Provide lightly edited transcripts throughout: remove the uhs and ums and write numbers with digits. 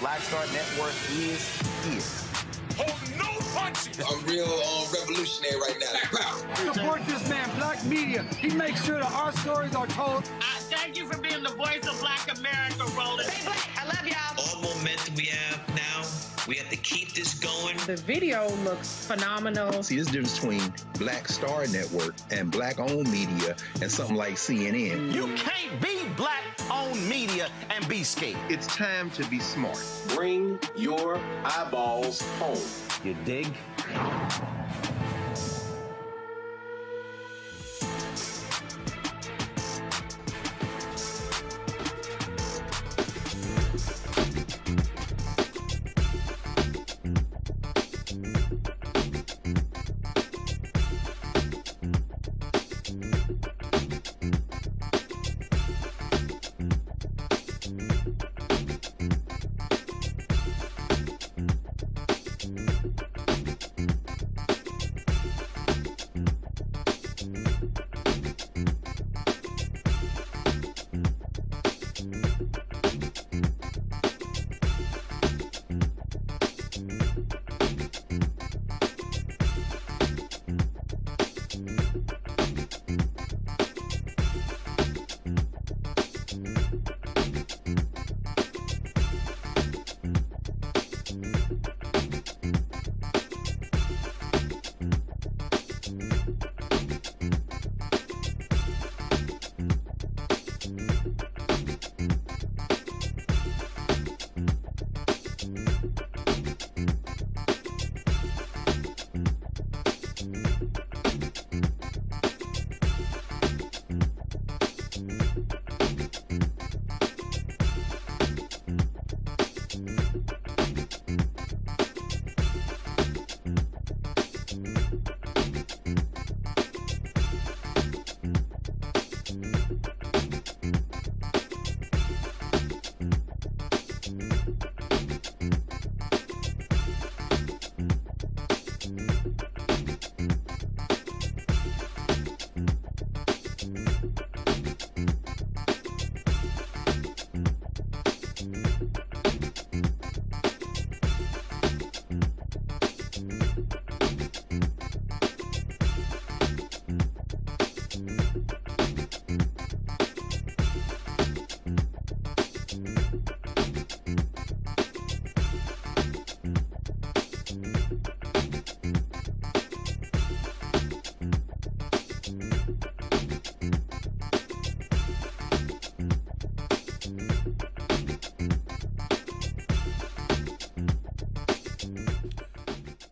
Black Star Network is here. Hold no punches. I'm real revolutionary right now. Support this man, Black Media. He makes sure that our stories are told. Thank you for being the voice of Black America, Roland. Stay black. I love y'all. All momentum we have now, we have to keep this going. The video looks phenomenal. See, there's a difference between Black Star Network and Black-owned media and something like CNN. You can't be Black-owned media and be scared. It's time to be smart. Bring your eyeballs home. You dig?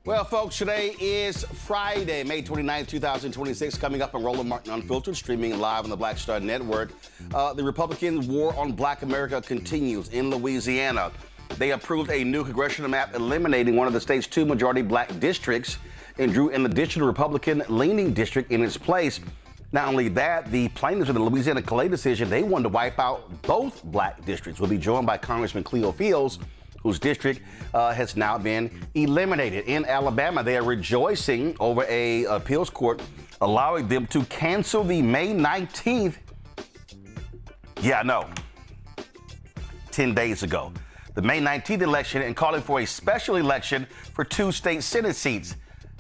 Well, folks, today is Friday, May 29th, 2026, coming up on Roland Martin Unfiltered, streaming live on the Black Star Network. The Republican war on Black America continues in Louisiana. They approved a new congressional map eliminating one of the state's two majority black districts and drew an additional Republican-leaning district in its place. Not only that, the plaintiffs in the Louisiana Calais decision, they wanted to wipe out both black districts. We'll be joined by Congressman Cleo Fields, whose district has now been eliminated. In Alabama, they are rejoicing over a appeals court allowing them to cancel the May 19th, 10 days ago, the May 19th election, and calling for a special election for 2 state Senate seats.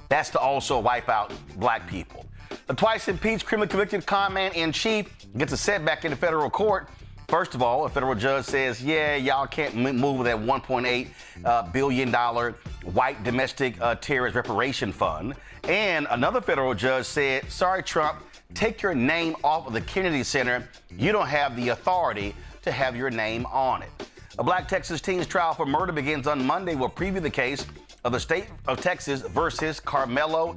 That's to also wipe out black people. The twice-impeached, criminally convicted con-man-in-chief gets a setback in the federal court. First of all, a federal judge says, y'all can't move that $1.8 billion white domestic terrorist reparation fund. And another federal judge said, sorry, Trump, take your name off of the Kennedy Center. You don't have the authority to have your name on it. A black Texas teen's trial for murder begins on Monday. We'll preview the case of the state of Texas versus Karmelo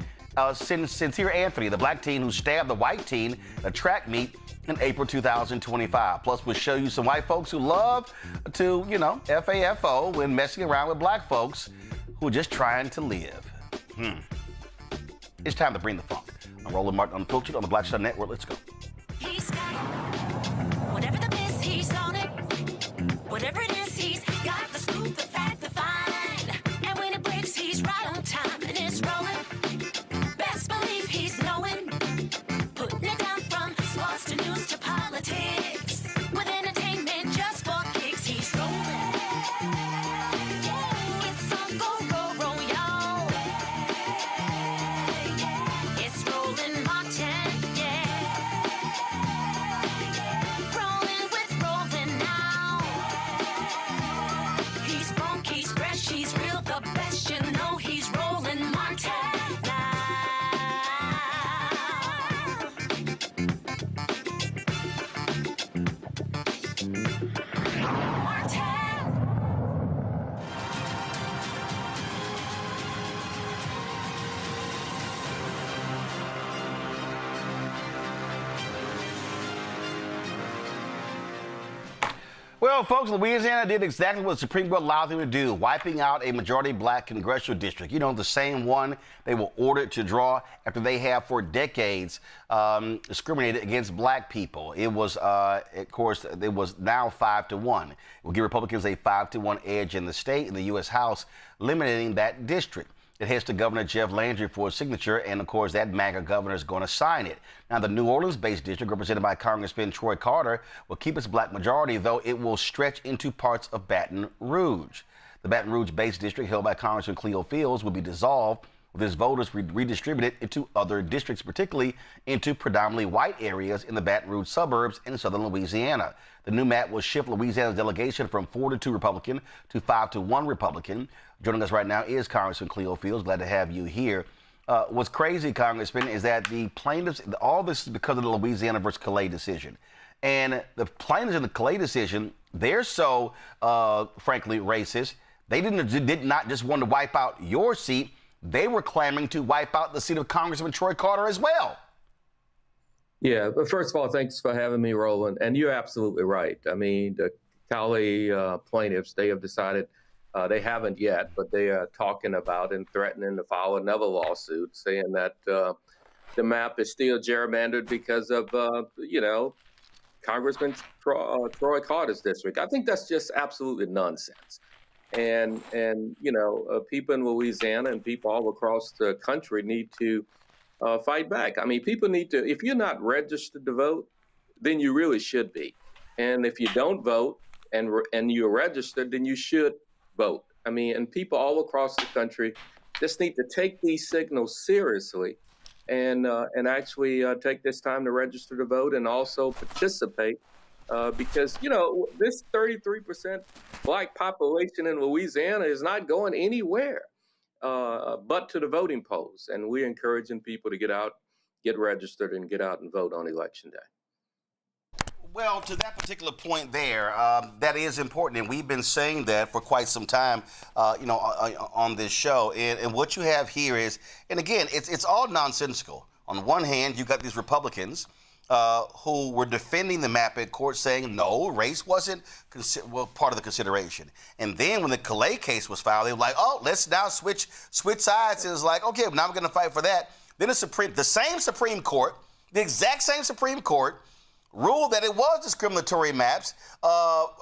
Sincere Anthony, the black teen who stabbed the white teen at a track meet in April 2025. Plus, we'll show you some white folks who love to, FAFO when messing around with black folks who are just trying to live. It's time to bring the funk. I'm Roland Martin Unfiltered on the Black Star Network. Let's go. He's got it. Whatever the miss, he's on it. Whatever it is, he's got the scoop, the fact, the find. And when it breaks, he's right on time and it's rolling. Best believe he's knowing. Putting it down from sports to news to politics. With entertainment just for kicks, he's rolling. Well, folks, Louisiana did exactly what the Supreme Court allowed them to do, wiping out a majority black congressional district. You know, the same one they were ordered to draw after they have for decades discriminated against black people. It was, of course, it was now 5-1. It will give Republicans a 5-1 edge in the state, in the U.S. House, eliminating that district. It heads to Governor Jeff Landry for a signature, and of course, that MAGA governor is going to sign it. Now, the New Orleans-based district, represented by Congressman Troy Carter, will keep its black majority, though it will stretch into parts of Baton Rouge. The Baton Rouge-based district, held by Congressman Cleo Fields, will be dissolved, with its voters redistributed into other districts, particularly into predominantly white areas in the Baton Rouge suburbs in southern Louisiana. The new map will shift Louisiana's delegation from 4-2 Republican to 5-1 Republican. Joining us right now is Congressman Cleo Fields. Glad to have you here. What's crazy, Congressman, is that the plaintiffs, all this is because of the Louisiana versus Calais decision. And the plaintiffs in the Calais decision, they're so, frankly, racist. They did not just want to wipe out your seat. They were clamoring to wipe out the seat of Congressman Troy Carter as well. Yeah, but first of all, thanks for having me, Roland. And you're absolutely right. I mean, the Calais plaintiffs, they have decided, they haven't yet, but they are talking about and threatening to file another lawsuit saying that the map is still gerrymandered because of, Congressman Troy Carter's district. I think that's just absolutely nonsense. And people in Louisiana and people all across the country need to fight back. I mean, people need to, if you're not registered to vote, then you really should be. And if you don't vote and you're registered, then you should vote. I mean, and people all across the country just need to take these signals seriously and actually take this time to register to vote and also participate. Because, this 33% black population in Louisiana is not going anywhere but to the voting polls. And we're encouraging people to get out, get registered, and get out and vote on Election Day. Well, to that particular point there, that is important. And we've been saying that for quite some time, on this show. And what you have here is, and again, it's all nonsensical. On one hand, you've got these Republicans who were defending the map in court, saying no, race wasn't part of the consideration. And then when the Calais case was filed, they were like, oh, let's now switch sides. And it's like, okay, now we're going to fight for that. Then the same Supreme Court, the exact same Supreme Court, ruled that it was discriminatory maps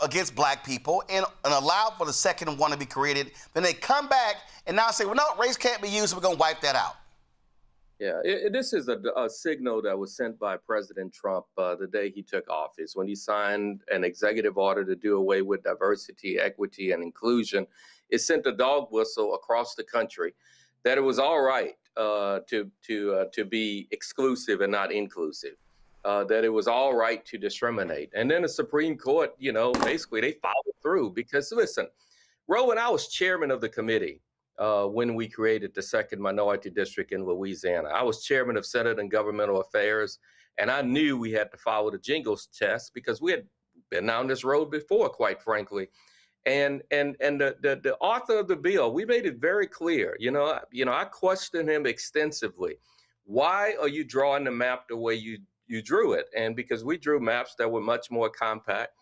against black people and allowed for the second one to be created. Then they come back and now say, well, no, race can't be used, so we're going to wipe that out. Yeah, this is a signal that was sent by President Trump the day he took office, when he signed an executive order to do away with diversity, equity, and inclusion. It sent a dog whistle across the country that it was all right to be exclusive and not inclusive, that it was all right to discriminate. And then the Supreme Court, basically they followed through because, listen, Rowan, I was chairman of the committee when we created the second minority district in Louisiana. I was chairman of Senate and Governmental Affairs, and I knew we had to follow the jingles test because we had been down this road before, quite frankly. And the author of the bill, we made it very clear. I questioned him extensively. Why are you drawing the map the way you drew it? And because we drew maps that were much more compact.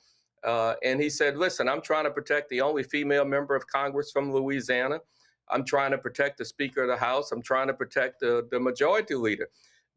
And he said, listen, I'm trying to protect the only female member of Congress from Louisiana. I'm trying to protect the Speaker of the House. I'm trying to protect the Majority Leader.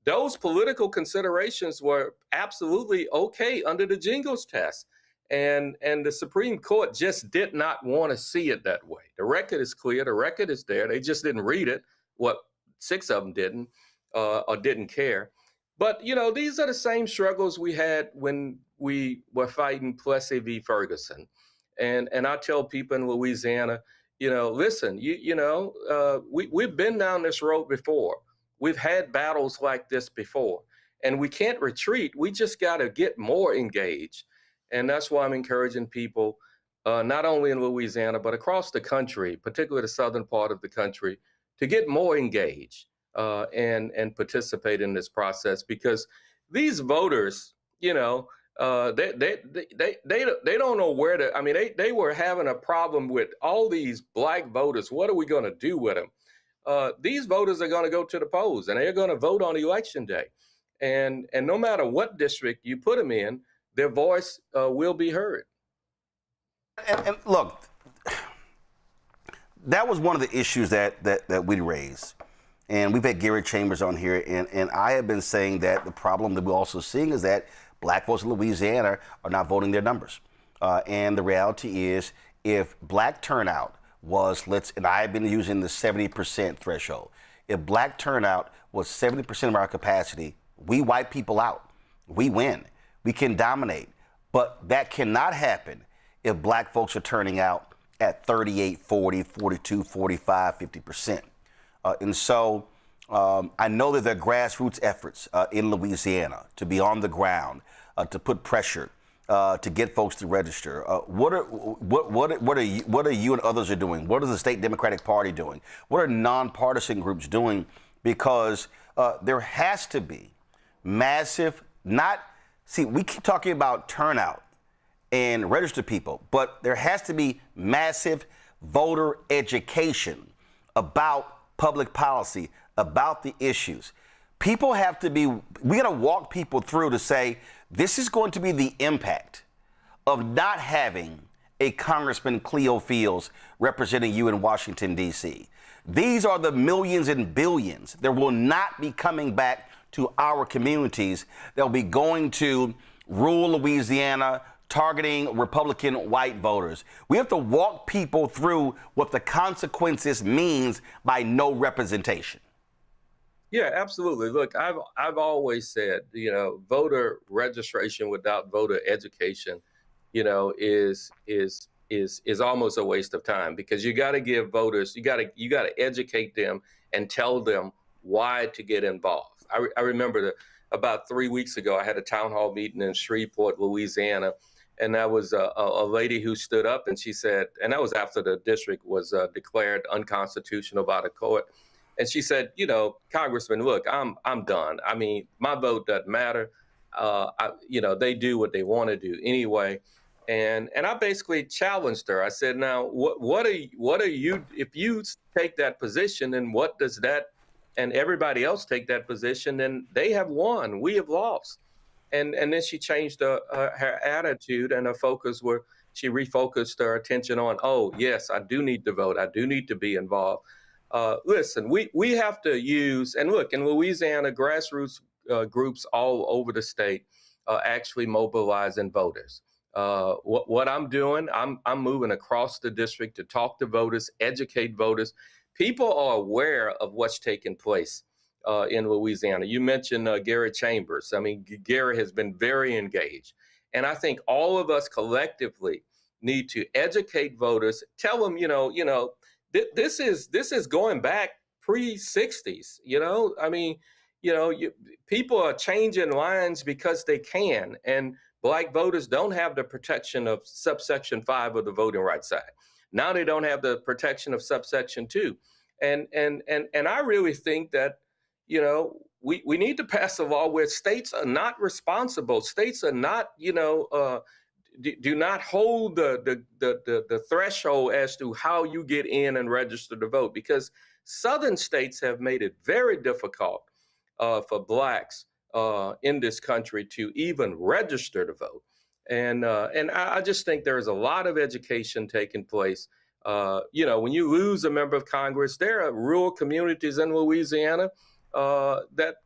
Those political considerations were absolutely okay under the jingles test. And the Supreme Court just did not want to see it that way. The record is clear. The record is there. They just didn't read it. What, 6 of them didn't or didn't care. But, these are the same struggles we had when we were fighting Plessy v. Ferguson. And I tell people in Louisiana, listen, we've been down this road before. We've had battles like this before, and we can't retreat. We just got to get more engaged. And that's why I'm encouraging people, not only in Louisiana, but across the country, particularly the southern part of the country, to get more engaged and participate in this process, because these voters, they don't know where to. I mean, they were having a problem with all these black voters. What are we going to do with them? These voters are going to go to the polls and they're going to vote on Election Day. And no matter what district you put them in, their voice will be heard. And look, that was one of the issues that we raised. And we've had Garrett Chambers on here, and I have been saying that the problem that we're also seeing is that black votes in Louisiana are not voting their numbers. And the reality is, if black turnout was, and I've been using the 70% threshold, if black turnout was 70% of our capacity, we wipe people out. We win. We can dominate. But that cannot happen if black folks are turning out at 38, 40, 42, 45, 50%. And so I know that there are grassroots efforts in Louisiana to be on the ground, to put pressure, to get folks to register. What are you and others are doing? What is the state Democratic Party doing? What are nonpartisan groups doing? Because there has to be massive, we keep talking about turnout and register people, but there has to be massive voter education about public policy, about the issues. People have to be, we got to walk people through to say, this is going to be the impact of not having a Congressman Cleo Fields representing you in Washington, D.C. These are the millions and billions that will not be coming back to our communities. They'll be going to rural Louisiana, targeting Republican white voters. We have to walk people through what the consequences means by no representation. Yeah, absolutely. Look, I've always said, voter registration without voter education, is almost a waste of time, because you got to give voters, you got to educate them and tell them why to get involved. I remember about 3 weeks ago, I had a town hall meeting in Shreveport, Louisiana, and that was a lady who stood up and she said, and that was after the district was declared unconstitutional by the court. And she said, Congressman, look, I'm done. I mean, my vote doesn't matter. They do what they want to do anyway. And I basically challenged her. I said, now, what are you, if you take that position, and what does that, and everybody else take that position, then they have won, we have lost. And then she changed her attitude and her focus, where she refocused her attention on, oh, yes, I do need to vote. I do need to be involved. Listen, we have to use, and look, in Louisiana, grassroots groups all over the state actually mobilizing voters. What I'm doing, I'm moving across the district to talk to voters, educate voters. People are aware of what's taking place in Louisiana. You mentioned Garrett Chambers. I mean, Garrett has been very engaged. And I think all of us collectively need to educate voters, tell them, this is going back pre-60s, I mean, people are changing lines because they can, and black voters don't have the protection of subsection 5 of the Voting Rights Act. Now they don't have the protection of subsection 2. And I really think that, we need to pass a law where states are not responsible. States are not, do not hold the threshold as to how you get in and register to vote, because southern states have made it very difficult for blacks in this country to even register to vote. And I just think there's a lot of education taking place. When you lose a member of Congress, there are rural communities in Louisiana that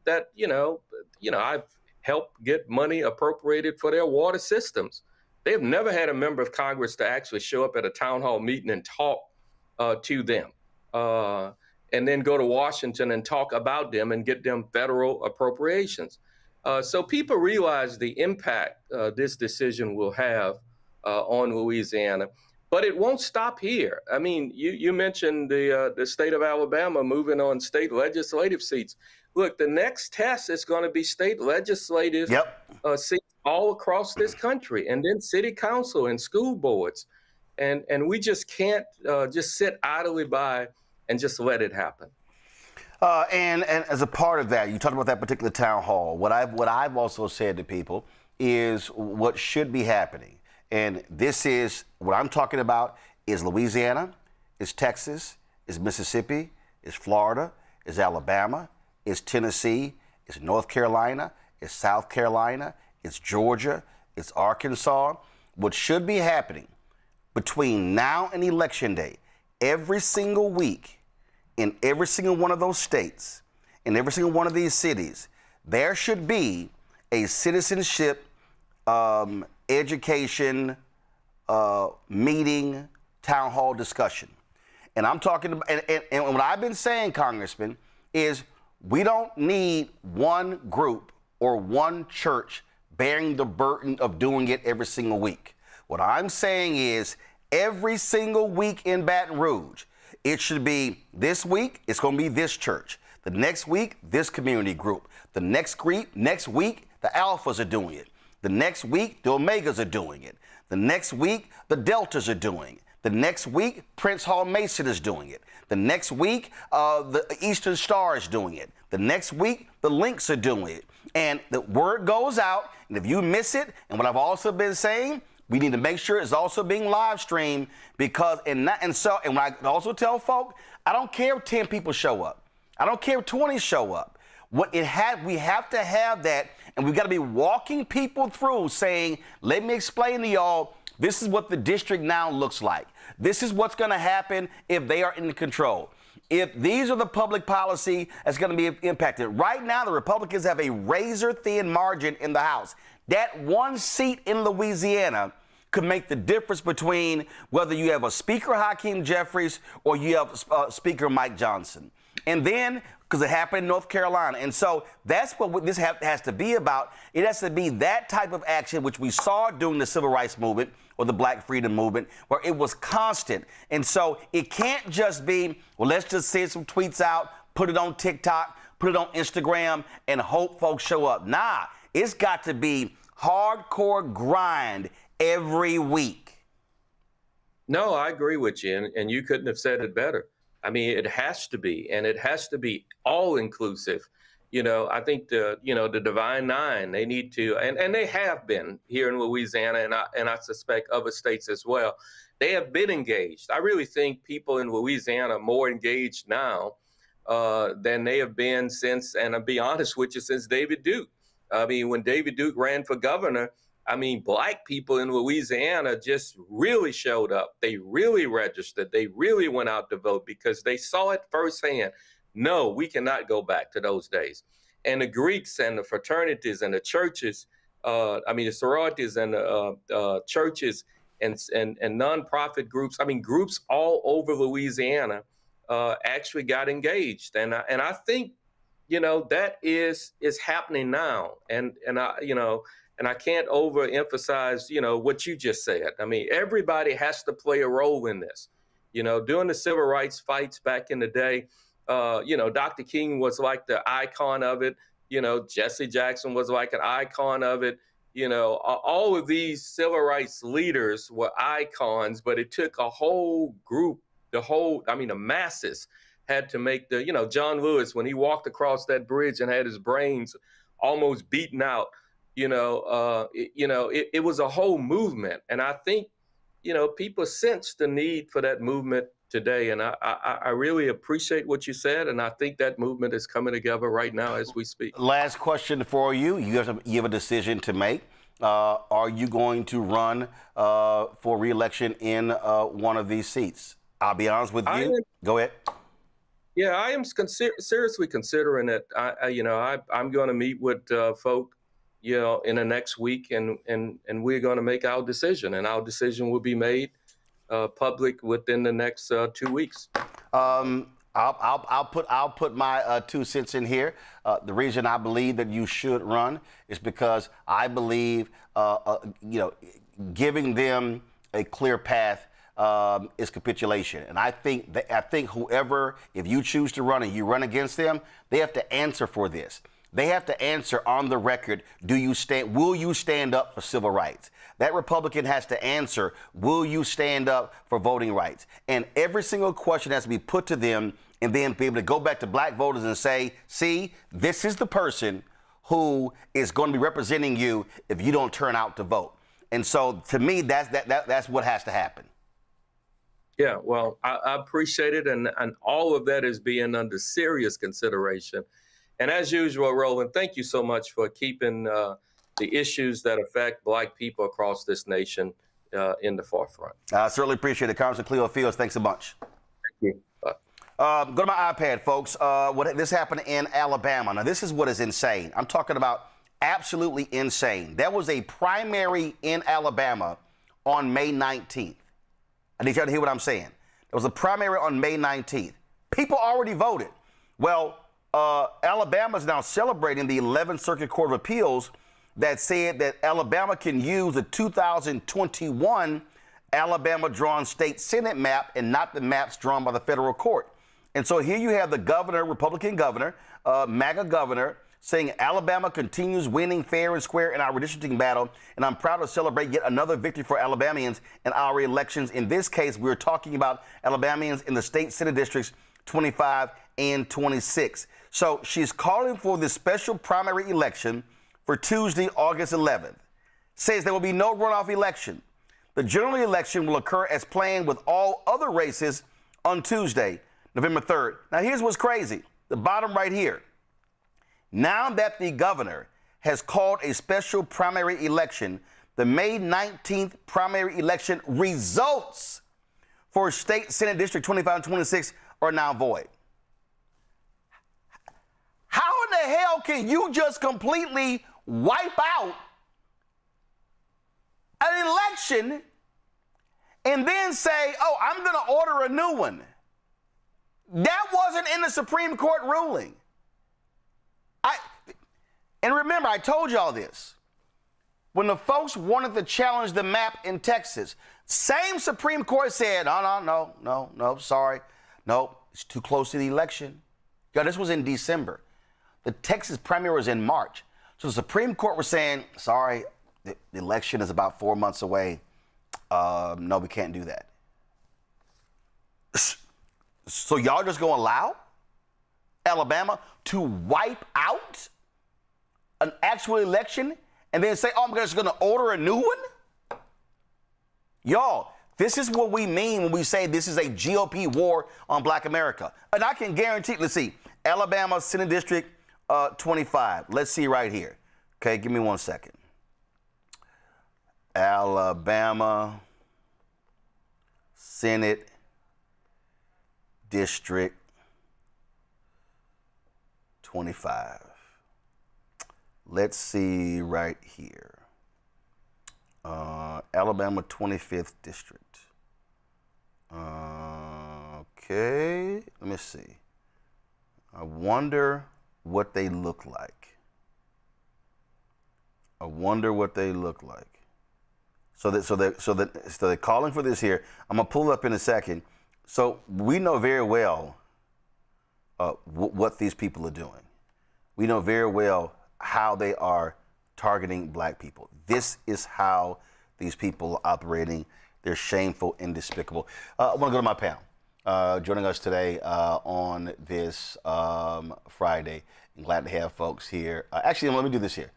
I've helped get money appropriated for their water systems. They've never had a member of Congress to actually show up at a town hall meeting and talk to them, and then go to Washington and talk about them and get them federal appropriations. So people realize the impact this decision will have on Louisiana. But it won't stop here. I mean, you mentioned the state of Alabama moving on state legislative seats. Look, the next test is going to be state legislative seats all across this country, and then city council and school boards. And we just can't just sit idly by and just let it happen. And as a part of that, you talked about that particular town hall. What I've also said to people is what should be happening. And this is what I'm talking about is Louisiana, is Texas, is Mississippi, is Florida, is Alabama, is Tennessee, is North Carolina, is South Carolina, it's Georgia, it's Arkansas. What should be happening between now and Election Day, every single week, in every single one of those states, in every single one of these cities, there should be a citizenship education meeting, town hall discussion. And I'm talking about, and what I've been saying, Congressman, is we don't need one group or one church bearing the burden of doing it every single week. What I'm saying is every single week in Baton Rouge, it should be this week, it's going to be this church. The next week, this community group. The next week, the Alphas are doing it. The next week, the Omegas are doing it. The next week, the Deltas are doing it. The next week, Prince Hall Mason is doing it. The next week, the Eastern Star is doing it. The next week, the Links are doing it. And the word goes out, and if you miss it, and what I've also been saying, we need to make sure it's also being live streamed because, and when I also tell folk, I don't care if 10 people show up. I don't care if 20 show up. We have to have that, and we've got to be walking people through saying, let me explain to y'all, this is what the district now looks like. This is what's going to happen if they are in control. If these are the public policy that's going to be impacted. Right now, the Republicans have a razor-thin margin in the House. That one seat in Louisiana could make the difference between whether you have a Speaker Hakeem Jeffries or you have Speaker Mike Johnson. And then, because it happened in North Carolina. And so that's what this has to be about. It has to be that type of action, which we saw during the Civil Rights Movement or the Black Freedom Movement, where it was constant. And so it can't just be, well, let's just send some tweets out, put it on TikTok, put it on Instagram, and hope folks show up. Nah, it's got to be hardcore grind every week. No, I agree with you, and you couldn't have said it better. I mean, it has to be, and it has to be all-inclusive. You know, I think the Divine Nine, they need to, and they have been here in Louisiana, and I suspect other states as well. They have been engaged. I really think people in Louisiana are more engaged now than they have been since, and I'll be honest with you, since David Duke. I mean, when David Duke ran for governor, I mean, Black people in Louisiana just really showed up. They really registered. They really went out to vote because they saw it firsthand. No, we cannot go back to those days. And the Greeks and the fraternities and the churches, the sororities and the churches and nonprofit groups, groups all over Louisiana actually got engaged. And I think, that is happening now. And I can't overemphasize, what you just said. I mean, everybody has to play a role in this. During the civil rights fights back in the day, Dr. King was like the icon of it. Jesse Jackson was like an icon of it. All of these civil rights leaders were icons, but it took a whole group, the masses had to make John Lewis, when he walked across that bridge and had his brains almost beaten out, it was a whole movement. And I think, people sense the need for that movement today. And I really appreciate what you said. And I think that movement is coming together right now as we speak. Last question for you. You have a decision to make. Are you going to run for re-election in one of these seats? I'll be honest with you. Go ahead. Yeah, I am seriously considering it. I'm going to meet with folk, in the next week, and we're going to make our decision, and our decision will be made public within the next 2 weeks. I'll put my 2 cents in here. The reason I believe that you should run is because I believe, giving them a clear path is capitulation. And I think whoever, if you choose to run and you run against them, they have to answer for this. They have to answer on the record, will you stand up for civil rights? That Republican has to answer, will you stand up for voting rights? And every single question has to be put to them, and then be able to go back to Black voters and say, see, this is the person who is going to be representing you if you don't turn out to vote. And so to me, that's what has to happen. Yeah, well, I appreciate it, and all of that is being under serious consideration. And as usual, Roland, thank you so much for keeping the issues that affect Black people across this nation in the forefront. I certainly appreciate it. Congressman Cleo Fields, thanks a bunch. Thank you. Bye. Go to my iPad, folks. This happened in Alabama. Now, this is what is insane. I'm talking about absolutely insane. There was a primary in Alabama on May 19th. I need y'all to hear what I'm saying. There was a primary on May 19th. People already voted. Well, Alabama is now celebrating the 11th Circuit Court of Appeals that said that Alabama can use the 2021 Alabama drawn state Senate map and not the maps drawn by the federal court. And so here you have the governor, Republican governor, MAGA governor, saying Alabama continues winning fair and square in our redistricting battle, and I'm proud to celebrate yet another victory for Alabamians in our elections. In this case, we're talking about Alabamians in the state Senate districts 25 and 26. So she's calling for this special primary election for Tuesday, August 11th. Says there will be no runoff election. The general election will occur as planned with all other races on Tuesday, November 3rd. Now, here's what's crazy. The bottom right here. Now that the governor has called a special primary election, the May 19th primary election results for State Senate District 25 and 26 are now void. How in the hell can you just completely wipe out an election and then say, oh, I'm going to order a new one? That wasn't in the Supreme Court ruling. And remember, I told y'all this. When the folks wanted to challenge the map in Texas, same Supreme Court said, no, sorry. No, it's too close to the election. Yo, this was in December. The Texas primary was in March. So the Supreme Court was saying, sorry, the election is about 4 months away. No, we can't do that. So y'all just gonna allow Alabama to wipe out an actual election and then say, oh, I'm just gonna order a new one? Y'all, this is what we mean when we say this is a GOP war on Black America. And I can guarantee, let's see, Alabama Senate District 25. Let's see right here. Okay, give me 1 second. Alabama Senate District 25. Let's see right here. Alabama 25th District. Okay, let me see. I wonder what they look like. So they're calling for this here. I'm gonna pull it up in a second. So we know very well what these people are doing. We know very well how they are targeting Black people. This is how these people are operating. They're shameful and despicable. I want to go to my panel. Joining us today on this Friday. I'm glad to have folks here. Actually, let me do this here.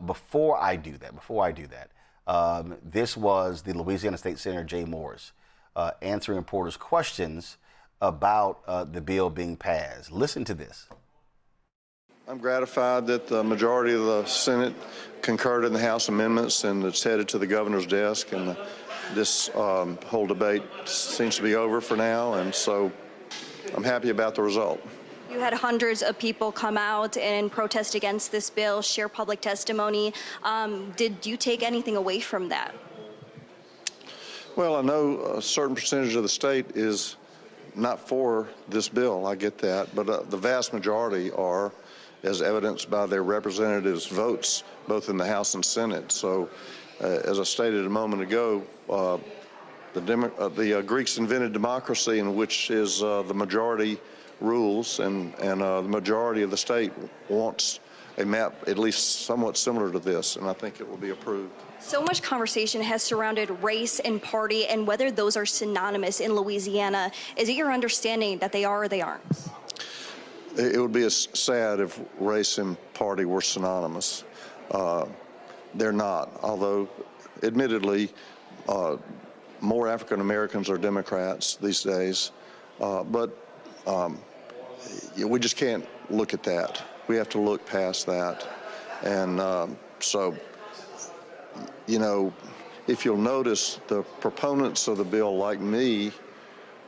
Before I do that, this was the Louisiana State Senator Jay Morris answering reporters' questions about the bill being passed. Listen to this. I'm gratified that the majority of the Senate concurred in the House amendments and it's headed to the governor's desk, and this whole debate seems to be over for now, and so I'm happy about the result. You had hundreds of people come out and protest against this bill, share public testimony. Did you take anything away from that? Well, I know a certain percentage of the state is not for this bill. I get that. But the vast majority are, as evidenced by their representatives' votes, both in the House and Senate. So, as I stated a moment ago, the Greeks invented democracy, in which is the majority rules, and the majority of the state wants a map at least somewhat similar to this, and I think it will be approved. So much conversation has surrounded race and party and whether those are synonymous in Louisiana. Is it your understanding that they are or they aren't? It would be sad if race and party were synonymous. They're not, although admittedly more African Americans are Democrats these days, but we just can't look at that. We have to look past that. And so, you know, if you'll notice, the proponents of the bill, like me,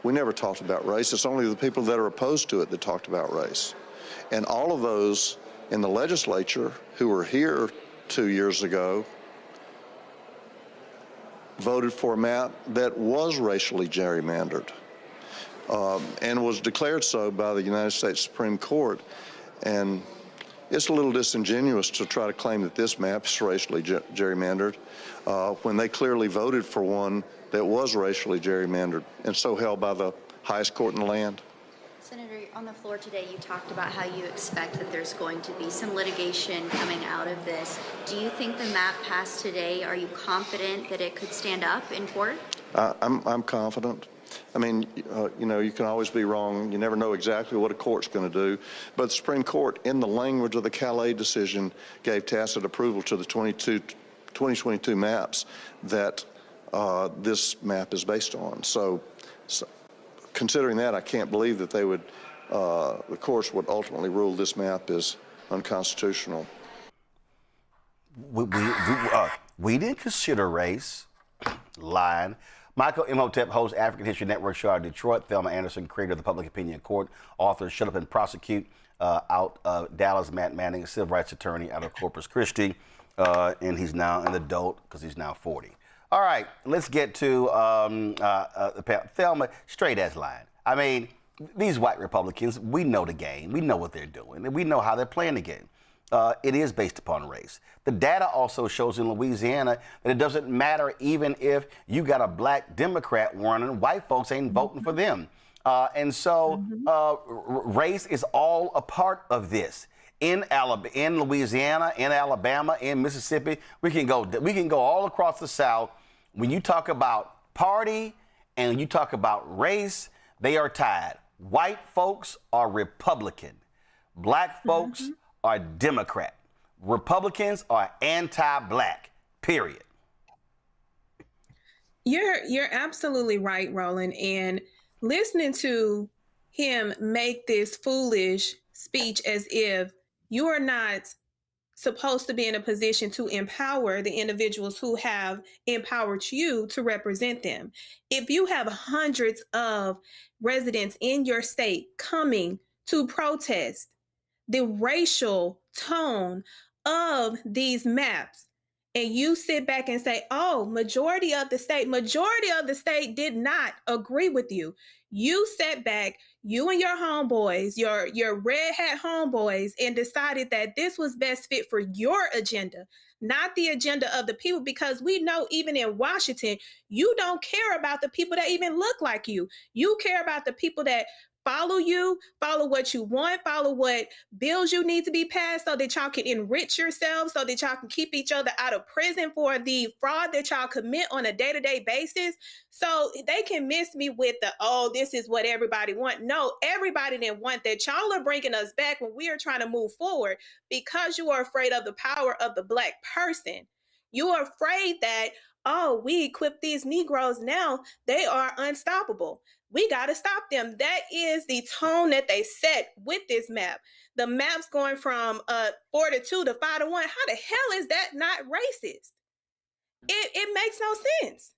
we never talked about race. It's only the people that are opposed to it that talked about race. And all of those in the legislature who were here 2 years ago voted for a map that was racially gerrymandered and was declared so by the United States Supreme Court. And it's a little disingenuous to try to claim that this map is racially gerrymandered when they clearly voted for one that was racially gerrymandered and so held by the highest court in the land. Senator, on the floor today, you talked about how you expect that there's going to be some litigation coming out of this. Do you think the map passed today? Are you confident that it could stand up in court? I'm confident. I mean, you know, you can always be wrong. You never know exactly what a court's going to do. But the Supreme Court, in the language of the Calais decision, gave tacit approval to the 2022 maps that this map is based on. So considering that, I can't believe that they would, the courts would ultimately rule this map is unconstitutional. We didn't consider race. Lying. Michael Imhotep hosts African History Network show out of Detroit. Thelma Anderson, creator of the Public Opinion Court, author Shut Up and Prosecute, out of Dallas. Matt Manning, civil rights attorney out of Corpus Christi, and he's now an adult because he's now 40. All right, let's get to Thelma, straight as line. I mean, these white Republicans, we know the game. We know what they're doing, and we know how they're playing the game. It is based upon race. The data also shows in Louisiana that it doesn't matter even if you got a black Democrat running, white folks ain't voting for them. And so race is all a part of this. In Louisiana, in Alabama, in Mississippi, we can go all across the South. When you talk about party and you talk about race, they are tied. White folks are Republican. Black folks are Democrat. Republicans are anti-black, period. You're absolutely right, Roland. And listening to him make this foolish speech as if you are not supposed to be in a position to empower the individuals who have empowered you to represent them. If you have hundreds of residents in your state coming to protest the racial tone of these maps, and you sit back and say, oh, majority of the state did not agree with you. You sat back, you and your homeboys, your red hat homeboys, and decided that this was best fit for your agenda, not the agenda of the people, because we know even in Washington, you don't care about the people that even look like you. You care about the people that follow you, follow what you want, follow what bills you need to be passed so that y'all can enrich yourselves, so that y'all can keep each other out of prison for the fraud that y'all commit on a day-to-day basis. So they can miss me with the, oh, this is what everybody want. No, everybody didn't want that. Y'all are bringing us back when we are trying to move forward because you are afraid of the power of the black person. You are afraid that, oh, we equip these Negroes now, they are unstoppable. We got to stop them. That is the tone that they set with this map. The map's going from 4-2 to 5-1. How the hell is that not racist? It makes no sense.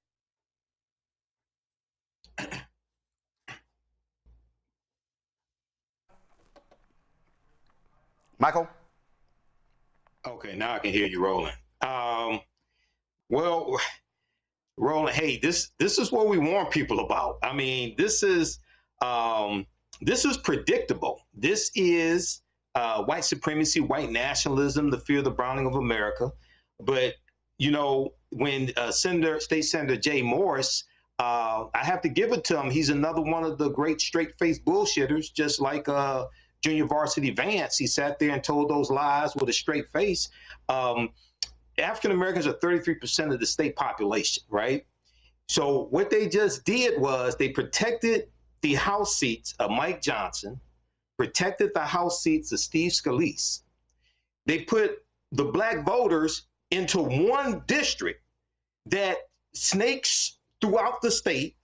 Michael? Okay, now I can hear you, Roland. Well, Roland, hey, this is what we warn people about. I mean, this is predictable. This is white supremacy, white nationalism, the fear of the browning of America. But you know, when State Senator Jay Morris, I have to give it to him. He's another one of the great straight-faced bullshitters, just like Junior Varsity Vance. He sat there and told those lies with a straight face. African Americans are 33% of the state population, right? So what they just did was they protected the House seats of Mike Johnson, protected the House seats of Steve Scalise. They put the black voters into one district that snakes throughout the state.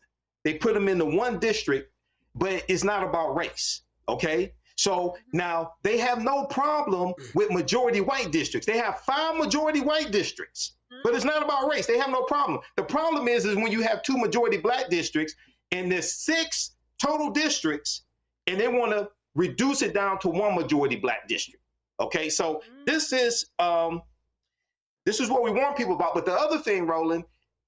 They put them into one district, but it's not about race, okay? So now they have no problem with majority white districts. They have 5 majority white districts, but it's not about race. They have no problem. The problem is when you have 2 majority black districts and there's 6 total districts, and they want to reduce it down to 1 majority black district. Okay, so this is what we warn people about. But the other thing, Roland,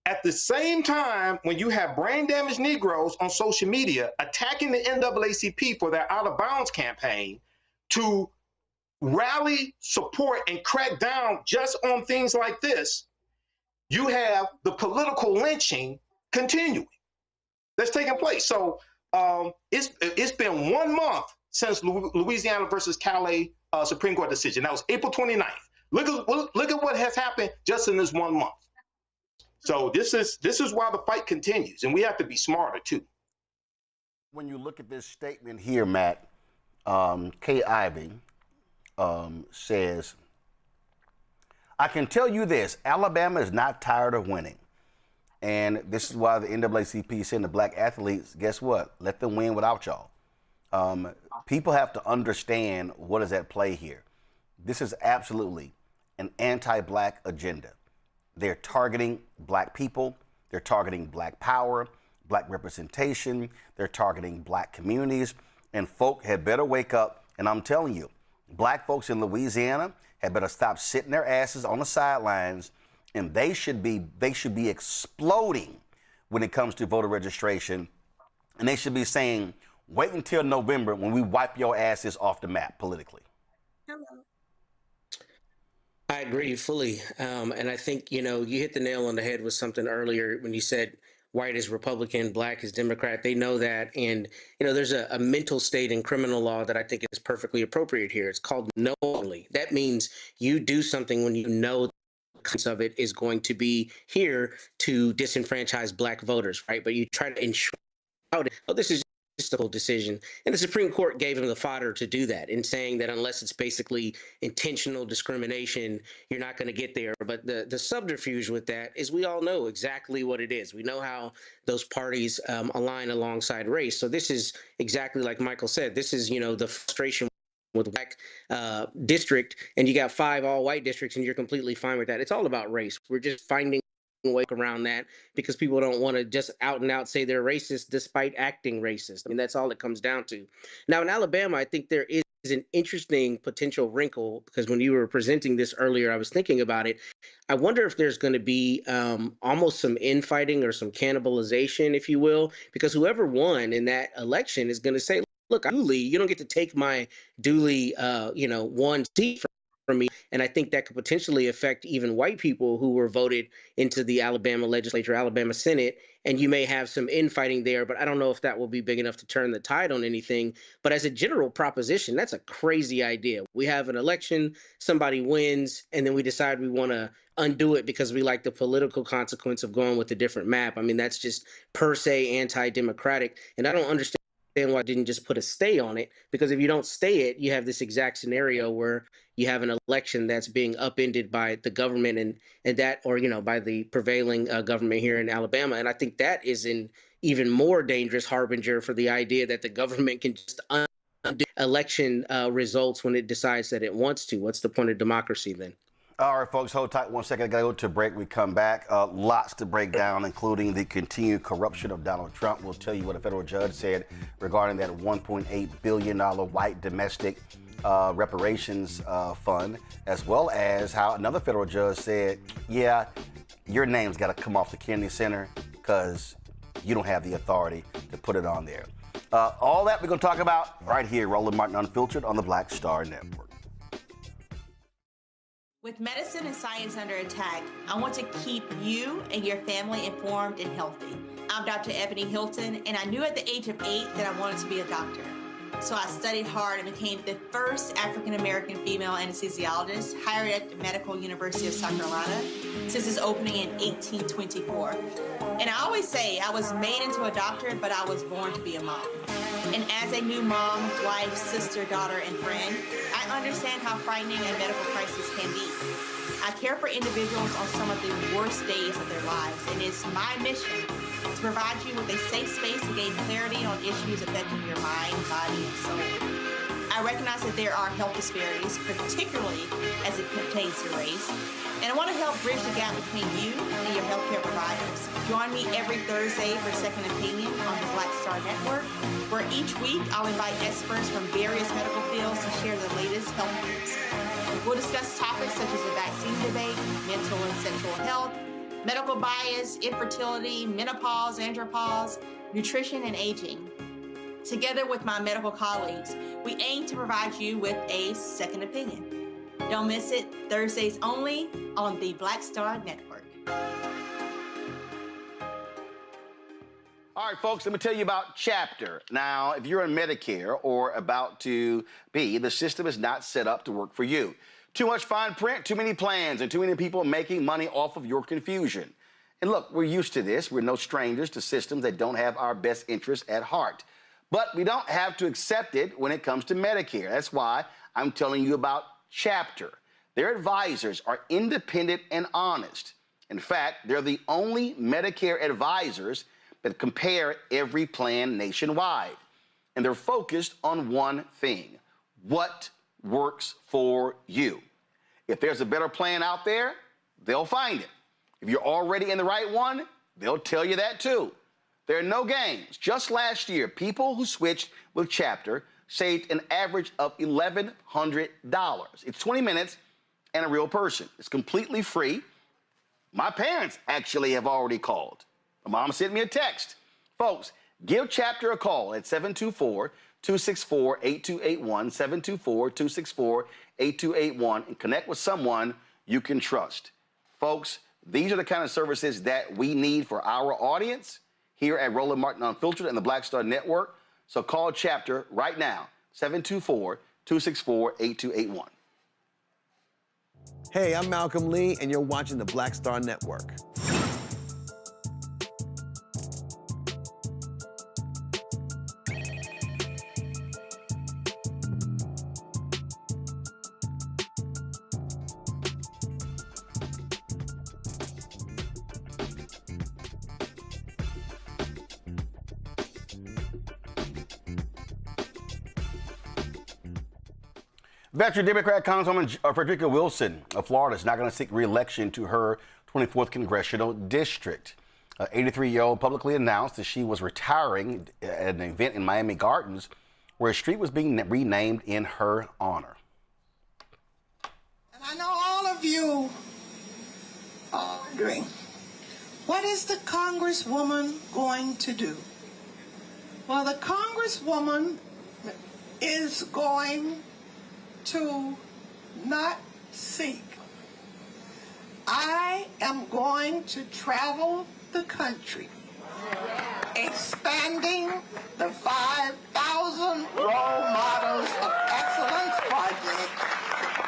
at the same time, when you have brain damaged Negroes on social media attacking the NAACP for their out of bounds campaign to rally, support, and crack down just on things like this, you have the political lynching continuing that's taking place. So it's been 1 month since Louisiana versus Calais Supreme Court decision. That was April 29th. Look at what has happened just in this 1 month. So this is why the fight continues, and we have to be smarter too. When you look at this statement here, Matt, Kay Ivey says, I can tell you this, Alabama is not tired of winning. And this is why the NAACP is saying to black athletes, guess what? Let them win without y'all. People have to understand what is at play here. This is absolutely an anti-black agenda. They're targeting black people. They're targeting black power, black representation. They're targeting black communities. And folk had better wake up. And I'm telling you, black folks in Louisiana had better stop sitting their asses on the sidelines. And they should be exploding when it comes to voter registration. And they should be saying, wait until November when we wipe your asses off the map politically. Hello. I agree fully. And I think, you hit the nail on the head with something earlier when you said white is Republican, black is Democrat. They know that. And, there's a mental state in criminal law that I think is perfectly appropriate here. It's called knowingly. That means you do something when you know of it is going to be here to disenfranchise black voters, right? But you try to ensure this is just a whole decision. And the Supreme Court gave him the fodder to do that in saying that unless it's basically intentional discrimination, you're not going to get there. But the subterfuge with that is we all know exactly what it is. We know how those parties align alongside race. So this is exactly like Michael said, this is, the frustration with black district, and you got 5 all white districts and you're completely fine with that. It's all about race. We're just finding a way around that because people don't want to just out and out say they're racist despite acting racist. I mean, that's all it comes down to. Now in Alabama, I think there is an interesting potential wrinkle because when you were presenting this earlier, I was thinking about it. I wonder if there's going to be almost some infighting or some cannibalization, if you will, because whoever won in that election is going to say, look, you don't get to take my duly, one seat from me. And I think that could potentially affect even white people who were voted into the Alabama legislature, Alabama Senate. And you may have some infighting there, but I don't know if that will be big enough to turn the tide on anything. But as a general proposition, that's a crazy idea. We have an election, somebody wins, and then we decide we want to undo it because we like the political consequence of going with a different map. I mean, that's just per se anti-democratic. And I don't understand why I didn't just put a stay on it, because if you don't stay it, you have this exact scenario where you have an election that's being upended by the government and that, or, by the prevailing government here in Alabama. And I think that is an even more dangerous harbinger for the idea that the government can just undo election results when it decides that it wants to. What's the point of democracy then? All right, folks, hold tight 1 second. I got to go to a break. We come back. Lots to break down, including the continued corruption of Donald Trump. We'll tell you what a federal judge said regarding that $1.8 billion white domestic reparations fund, as well as how another federal judge said, yeah, your name's got to come off the Kennedy Center because you don't have the authority to put it on there. All that we're going to talk about right here, Roland Martin Unfiltered on the Black Star Network. With medicine and science under attack, I want to keep you and your family informed and healthy. I'm Dr. Ebony Hilton, and I knew at the age of 8 that I wanted to be a doctor. So I studied hard and became the first African-American female anesthesiologist hired at the Medical University of South Carolina since its opening in 1824. And I always say I was made into a doctor, but I was born to be a mom. And as a new mom, wife, sister, daughter, and friend, I understand how frightening a medical crisis can be. I care for individuals on some of the worst days of their lives, and it's my mission to provide you with a safe space to gain clarity on issues affecting your mind, body, and soul. I recognize that there are health disparities, particularly as it pertains to race, and I want to help bridge the gap between you and your healthcare providers. Join me every Thursday for Second Opinion on the Black Star Network, where each week I'll invite experts from various medical fields to share the latest health news. We'll discuss topics such as the vaccine debate, mental and sexual health, medical bias, infertility, menopause, andropause, nutrition, and aging. Together with my medical colleagues, we aim to provide you with a second opinion. Don't miss it, Thursdays only on the Black Star Network. All right, folks, let me tell you about Chapter. Now, if you're on Medicare or about to be, the system is not set up to work for you. Too much fine print, too many plans, and too many people making money off of your confusion. And look, we're used to this. We're no strangers to systems that don't have our best interests at heart. But we don't have to accept it when it comes to Medicare. That's why I'm telling you about Chapter. Their advisors are independent and honest. In fact, they're the only Medicare advisors that compare every plan nationwide. And they're focused on one thing: what works for you. If there's a better plan out there, they'll find it. If you're already in the right one, they'll tell you that too. There are no games. Just last year, people who switched with Chapter saved an average of $1,100. It's 20 minutes and a real person. It's completely free. My parents actually have already called. My mom sent me a text. Folks, give Chapter a call at 724-264-8281, 724-264-8281, and connect with someone you can trust. Folks, these are the kind of services that we need for our audience here at Roland Martin Unfiltered and the Black Star Network. So call Chapter right now, 724-264-8281. Hey, I'm Malcolm Lee, and you're watching the Black Star Network. Veteran Democrat Congresswoman Frederica Wilson of Florida is not going to seek re-election to her 24th congressional district. 83-year-old publicly announced that she was retiring at an event in Miami Gardens where a street was being renamed in her honor. And I know all of you are wondering, what is the Congresswoman going to do? Well, the Congresswoman is going to not seek. I am going to travel the country, expanding the 5,000 Role Models of Excellence Project.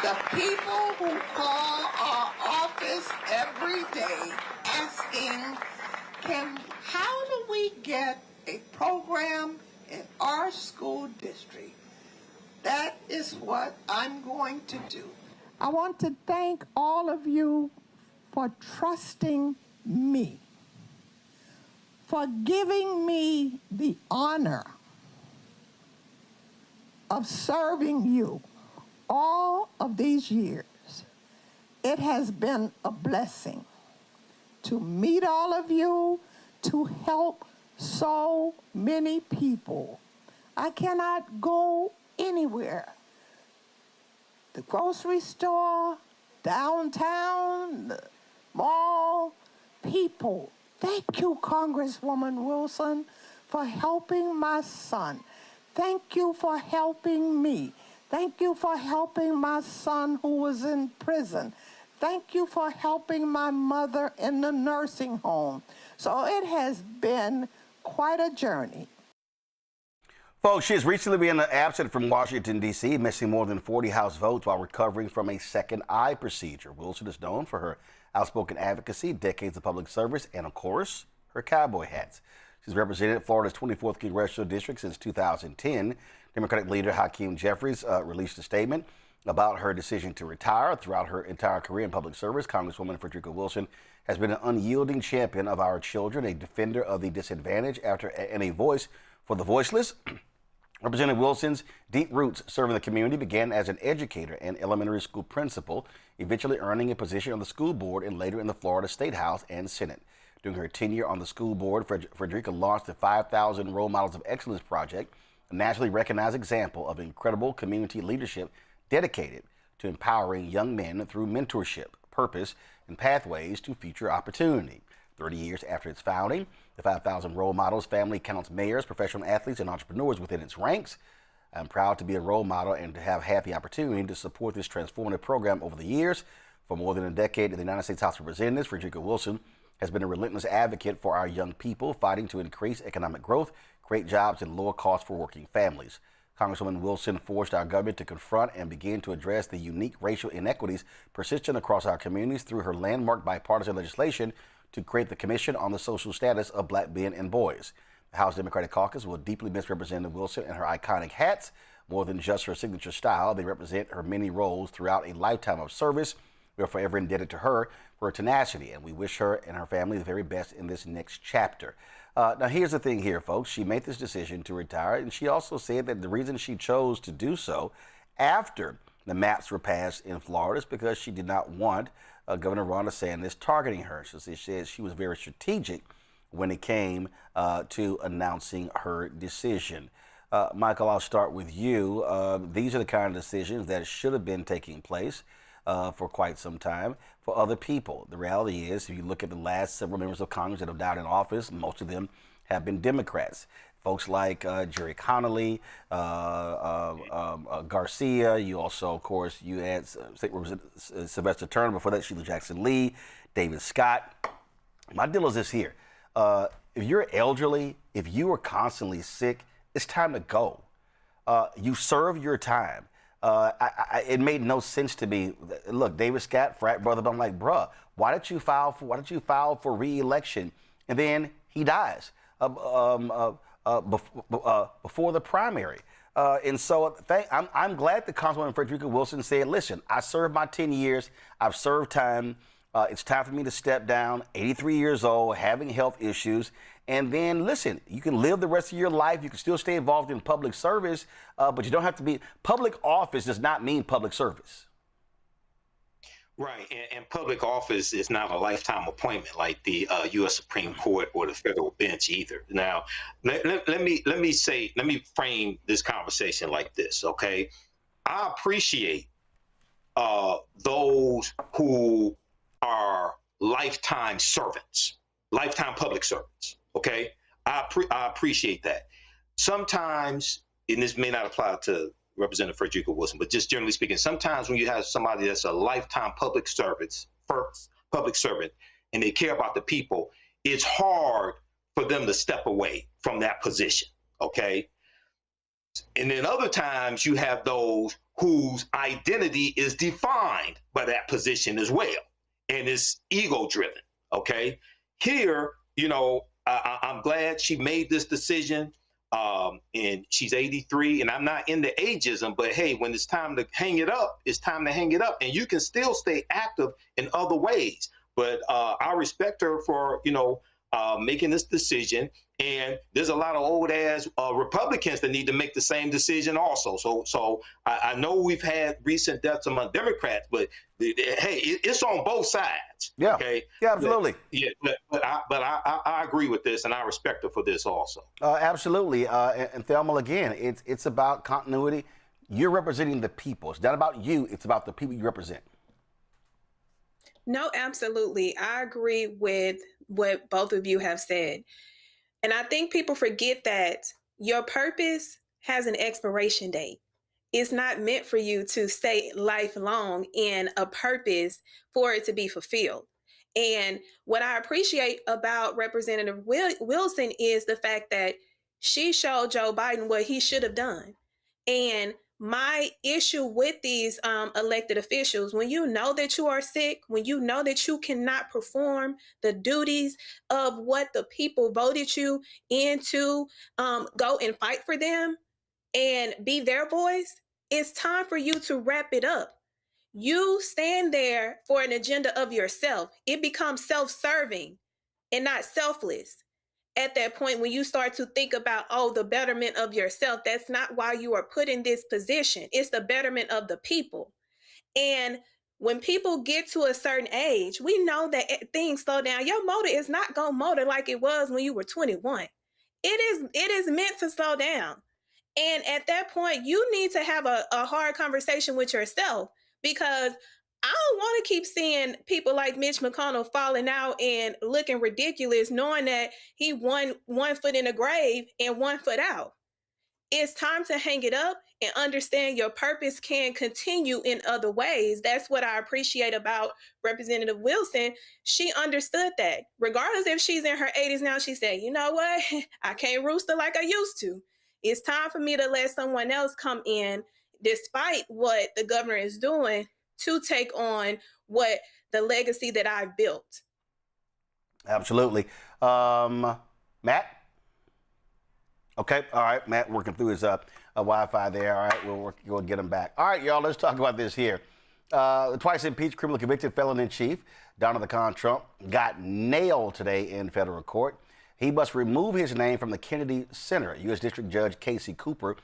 The people who call our office every day asking, how do we get a program in our school district? That is what I'm going to do. I want to thank all of you for trusting me, for giving me the honor of serving you all of these years. It has been a blessing to meet all of you, to help so many people. I cannot go anywhere. The grocery store, downtown, the mall, people. Thank you, Congresswoman Wilson, for helping my son. Thank you for helping me. Thank you for helping my son who was in prison. Thank you for helping my mother in the nursing home. So it has been quite a journey. Folks, she has recently been absent from Washington, D.C., missing more than 40 House votes while recovering from a second eye procedure. Wilson is known for her outspoken advocacy, decades of public service, and, of course, her cowboy hats. She's represented Florida's 24th congressional district since 2010. Democratic leader Hakeem Jeffries released a statement about her decision to retire. Throughout her entire career in public service, Congresswoman Frederica Wilson has been an unyielding champion of our children, a defender of the disadvantaged, and a voice for the voiceless. Representative Wilson's deep roots serving the community began as an educator and elementary school principal, eventually earning a position on the school board and later in the Florida State House and Senate. During her tenure on the school board, Frederica launched the 5,000 Role Models of Excellence Project, a nationally recognized example of incredible community leadership dedicated to empowering young men through mentorship, purpose, and pathways to future opportunity. 30 years after its founding, the 5,000 Role Models family counts mayors, professional athletes, and entrepreneurs within its ranks. I'm proud to be a role model and to have had the opportunity to support this transformative program over the years. For more than a decade in the United States House of Representatives, Frederica Wilson has been a relentless advocate for our young people, fighting to increase economic growth, create jobs, and lower costs for working families. Congresswoman Wilson forced our government to confront and begin to address the unique racial inequities persistent across our communities through her landmark bipartisan legislation to create the Commission on the Social Status of Black Men and Boys. The House Democratic Caucus will deeply miss Representative Wilson and her iconic hats. More than just her signature style, they represent her many roles throughout a lifetime of service. We are forever indebted to her for her tenacity, and we wish her and her family the very best in this next chapter. Now, here's the thing here, folks. She made this decision to retire, and she also said that the reason she chose to do so after the maps were passed in Florida is because she did not want Governor Ron DeSantis targeting her. So she said she was very strategic when it came to announcing her decision. Michael, I'll start with you. These are the kind of decisions that should have been taking place for quite some time for other people. The reality is, if you look at the last several members of Congress that have died in office, most of them have been Democrats. Folks like Jerry Connolly, Garcia. You also, of course, you had State Representative Sylvester Turner. Before that, Sheila Jackson Lee, David Scott. My deal is this here. If you're elderly, if you are constantly sick, it's time to go. You serve your time. It made no sense to me. Look, David Scott, frat brother, but I'm like, bruh, why did you file for re-election? And then he dies before the primary. And so I'm glad that Congresswoman Frederica Wilson said, listen, I served my 10 years. I've served time. It's time for me to step down, 83 years old, having health issues. And then, listen, you can live the rest of your life. You can still stay involved in public service, but you don't have to be. Public office does not mean public service. Right. And public office is not a lifetime appointment like the U.S. Supreme Court or the federal bench either. Now, let me frame this conversation like this. OK, I appreciate those who are lifetime servants, lifetime public servants. OK, I appreciate that. Sometimes, and this may not apply to Representative Frederica Wilson, but just generally speaking, sometimes when you have somebody that's a lifetime public servant, and they care about the people, it's hard for them to step away from that position. OK, and then other times you have those whose identity is defined by that position as well, and it's ego driven. OK, here, you know, I'm glad she made this decision, and she's 83, and I'm not into ageism, but hey, when it's time to hang it up, it's time to hang it up, and you can still stay active in other ways. But I respect her for, you know, making this decision, and there's a lot of old ass Republicans that need to make the same decision also. So I know we've had recent deaths among Democrats, but hey, it's on both sides. Yeah. Okay. Yeah, absolutely. But I agree with this, and I respect her for this also. Absolutely. And Thelma, again, it's about continuity. You're representing the people. It's not about you. It's about the people you represent. No, absolutely. I agree with what both of you have said. And I think people forget that your purpose has an expiration date. It's not meant for you to stay lifelong in a purpose for it to be fulfilled. And what I appreciate about Representative Wilson is the fact that she showed Joe Biden what he should have done. And my issue with these elected officials, when you know that you are sick, when you know that you cannot perform the duties of what the people voted you in to go and fight for them and be their voice, it's time for you to wrap it up. You stand there for an agenda of yourself. It becomes self-serving and not selfless. at that point, when you start to think about, oh, the betterment of yourself, that's not why you are put in this position. It's the betterment of the people. And when people get to a certain age, we know that things slow down. Your motor is not going to motor like it was when you were 21. It is meant to slow down. And at that point, you need to have a hard conversation with yourself, because I don't want to keep seeing people like Mitch McConnell falling out and looking ridiculous, knowing that he one foot in the grave and 1 foot out. It's time to hang it up and understand your purpose can continue in other ways. That's what I appreciate about Representative Wilson. She understood that. Regardless if she's in her 80s now, she said, you know what? I can't rooster like I used to. It's time for me to let someone else come in, despite what the governor is doing, to take on what the legacy that I've built. Absolutely. Matt? Okay, all right, Matt working through his Wi-Fi there. All right, we'll get him back. All right, y'all, let's talk about this here. The twice-impeached, criminally convicted felon-in-chief, Donald the Con Trump, got nailed today in federal court. He must remove his name from the Kennedy Center. U.S. District Judge Casey Cooper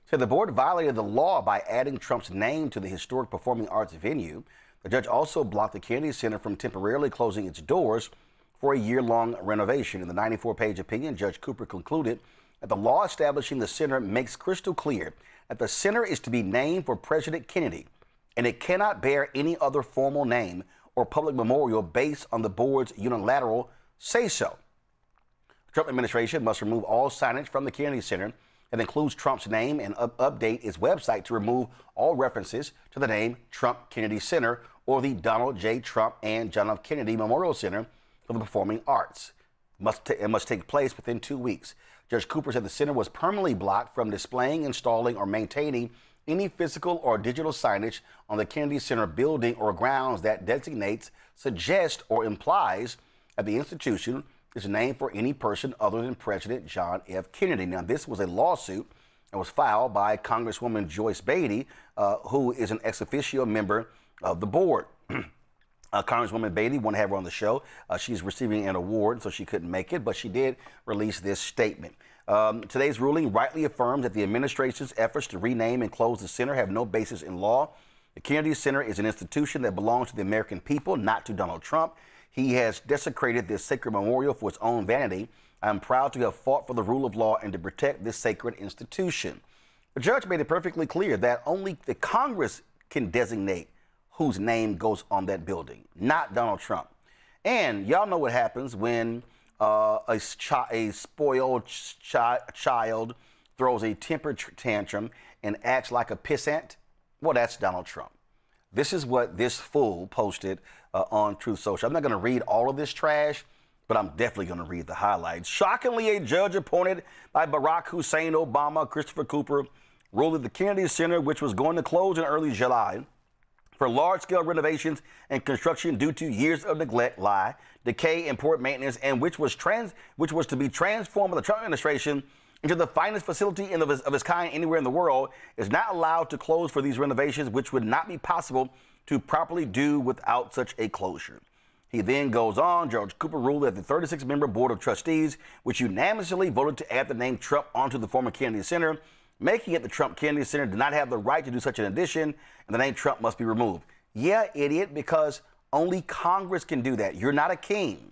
said the board violated the law by adding Trump's name to the historic performing arts venue. The judge also blocked the Kennedy Center from temporarily closing its doors for a year-long renovation. In the 94-page opinion, Judge Cooper concluded that the law establishing the center makes crystal clear that the center is to be named for President Kennedy, and it cannot bear any other formal name or public memorial based on the board's unilateral say-so. The Trump administration must remove all signage from the Kennedy Center that includes Trump's name and update its website to remove all references to the name Trump Kennedy Center or the Donald J. Trump and John F. Kennedy Memorial Center for the Performing Arts. It must take place within 2 weeks. Judge Cooper said the center was permanently blocked from displaying, installing, or maintaining any physical or digital signage on the Kennedy Center building or grounds that designates, suggests, or implies that the institution is named for any person other than President John F. Kennedy. Now, this was a lawsuit that was filed by Congresswoman Joyce Beatty, who is an ex officio member of the board. Congresswoman Beatty, want to have her on the show. She's receiving an award, so she couldn't make it, but she did release this statement. Today's ruling rightly affirms that the administration's efforts to rename and close the center have no basis in law. The Kennedy Center is an institution that belongs to the American people, not to Donald Trump. He has desecrated this sacred memorial for his own vanity. I'm proud to have fought for the rule of law and to protect this sacred institution. The judge made it perfectly clear that only the Congress can designate whose name goes on that building, not Donald Trump. And y'all know what happens when a spoiled child throws a temper tantrum and acts like a pissant. Well, that's Donald Trump. This is what this fool posted on Truth Social. I'm not going to read all of this trash, but I'm definitely going to read the highlights. Shockingly, a judge appointed by Barack Hussein Obama, Christopher Cooper, ruled that the Kennedy Center, which was going to close in early July for large-scale renovations and construction due to years of neglect, decay, and poor maintenance, and which was to be transformed by the Trump administration into the finest facility of its kind anywhere in the world, is not allowed to close for these renovations, which would not be possible to properly do without such a closure. He then goes on. Judge Cooper ruled that the 36-member Board of Trustees, which unanimously voted to add the name Trump onto the former Kennedy Center, making it the Trump Kennedy Center, did not have the right to do such an addition, and the name Trump must be removed. Yeah, idiot, because only Congress can do that. You're not a king.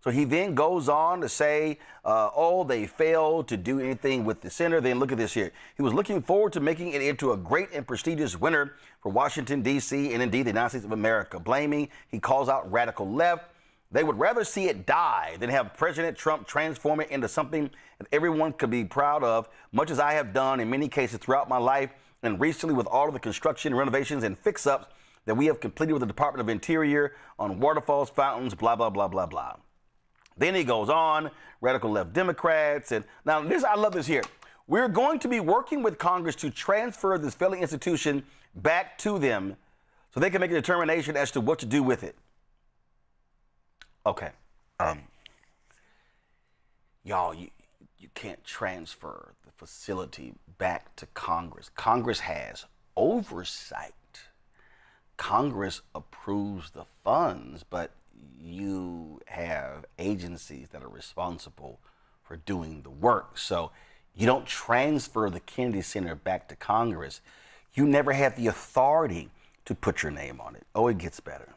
So he then goes on to say, they failed to do anything with the center. Then look at this here. He was looking forward to making it into a great and prestigious winner for Washington, D.C., and indeed the United States of America. Blaming, he calls out radical left. They would rather see it die than have President Trump transform it into something that everyone could be proud of, much as I have done in many cases throughout my life, and recently with all of the construction, renovations, and fix-ups that we have completed with the Department of Interior on waterfalls, fountains, blah, blah, blah, blah, blah. Then he goes on, radical left Democrats. And now I love this here. We're going to be working with Congress to transfer this failing institution back to them so they can make a determination as to what to do with it. Okay. Y'all, you can't transfer the facility back to Congress. Congress has oversight. Congress approves the funds, but you have agencies that are responsible for doing the work. So you don't transfer the Kennedy Center back to Congress. You never had the authority to put your name on it. Oh, it gets better.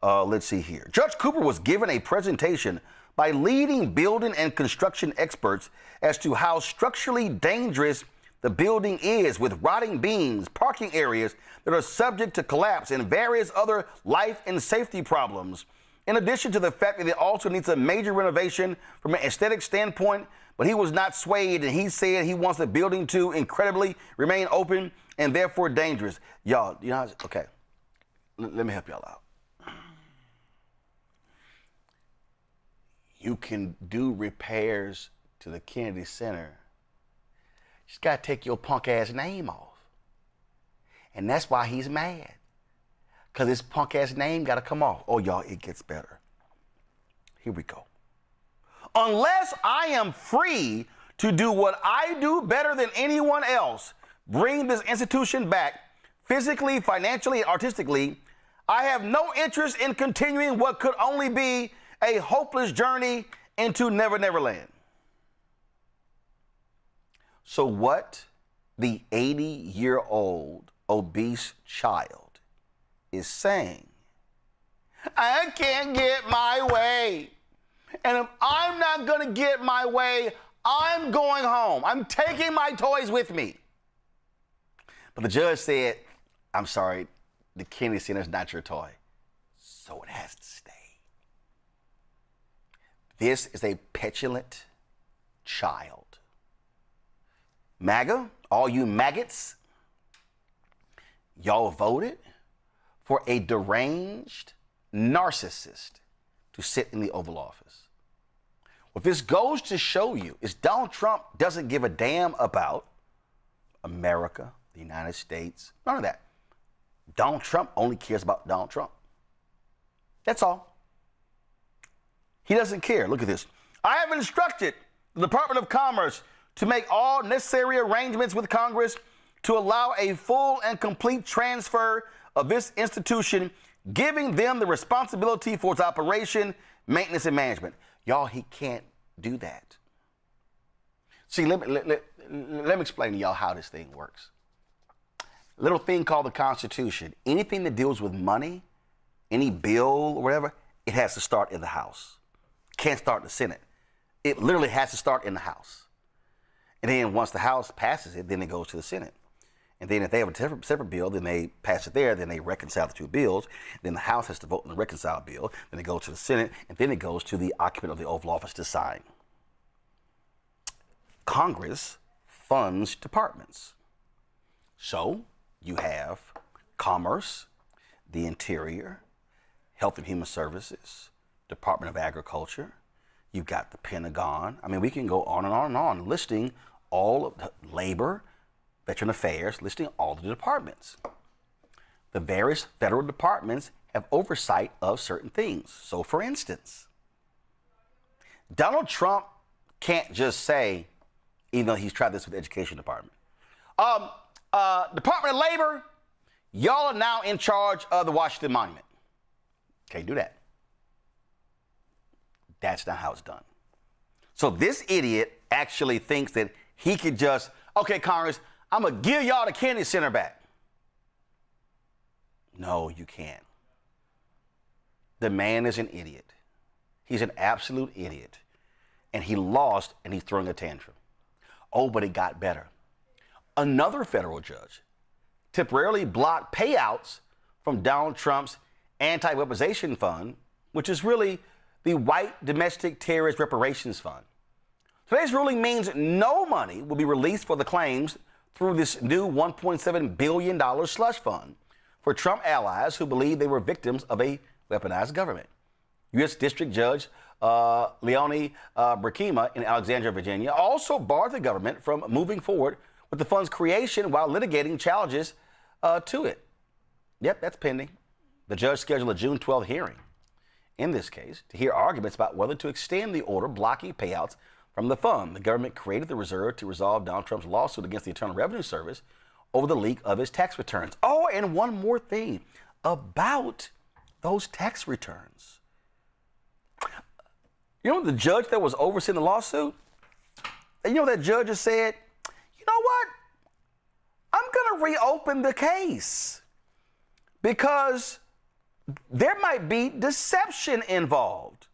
Let's see here. Judge Cooper was given a presentation by leading building and construction experts as to how structurally dangerous the building is, with rotting beams, parking areas that are subject to collapse, and various other life and safety problems. In addition to the fact that it also needs a major renovation from an aesthetic standpoint, but he was not swayed, and he said he wants the building to incredibly remain open and therefore dangerous. Y'all, you know, okay, let me help y'all out. You can do repairs to the Kennedy Center. You just gotta take your punk ass name off. And that's why he's mad. Because his punk ass name gotta come off. Oh, y'all, it gets better. Here we go. Unless I am free to do what I do better than anyone else, bring this institution back physically, financially, and artistically, I have no interest in continuing what could only be a hopeless journey into Never Never Land. So what the 80-year-old obese child is saying, I can't get my way. And if I'm not going to get my way, I'm going home. I'm taking my toys with me. But the judge said, I'm sorry, the Kennedy Center is not your toy, so it has to stay. This is a petulant child. MAGA, all you maggots, y'all voted for a deranged narcissist to sit in the Oval Office. What this goes to show you is Donald Trump doesn't give a damn about America, the United States, none of that. Donald Trump only cares about Donald Trump. That's all. He doesn't care. Look at this. I have instructed the Department of Commerce to make all necessary arrangements with Congress to allow a full and complete transfer of this institution, giving them the responsibility for its operation, maintenance, and management. Y'all, he can't do that. See, let me explain to y'all how this thing works. A little thing called the Constitution. Anything that deals with money, any bill or whatever, it has to start in the House. Can't start in the Senate. It literally has to start in the House. And then once the House passes it, then it goes to the Senate. And then if they have a separate bill, then they pass it there, then they reconcile the two bills. Then the House has to vote on the reconciled bill. Then it goes to the Senate, and then it goes to the occupant of the Oval Office to sign. Congress funds departments. So you have Commerce, the Interior, Health and Human Services, Department of Agriculture. You've got the Pentagon. I mean, we can go on and on and on, listing all of the Labor, Veteran Affairs, listing all of the departments. The various federal departments have oversight of certain things. So, for instance, Donald Trump can't just say, even though he's tried this with the Education Department, Department of Labor, y'all are now in charge of the Washington Monument. Can't do that. That's not how it's done. So this idiot actually thinks that he could just, okay, Congress, I'm going to give y'all the Kennedy Center back. No, you can't. The man is an idiot. He's an absolute idiot. And he lost, and he's throwing a tantrum. Oh, but it got better. Another federal judge temporarily blocked payouts from Donald Trump's Anti-Weaponization Fund, which is really the White Domestic Terrorist Reparations Fund. Today's ruling means no money will be released for the claims through this new $1.7 billion slush fund for Trump allies who believe they were victims of a weaponized government. U.S. District Judge Leone Brikema in Alexandria, Virginia, also barred the government from moving forward with the fund's creation while litigating challenges to it. Yep, that's pending. The judge scheduled a June 12th hearing in this case to hear arguments about whether to extend the order blocking payouts from the fund. The government created the reserve to resolve Donald Trump's lawsuit against the Internal Revenue Service over the leak of his tax returns. Oh, and one more thing about those tax returns. You know the judge that was overseeing the lawsuit? And you know that judge has said, you know what? I'm going to reopen the case because there might be deception involved.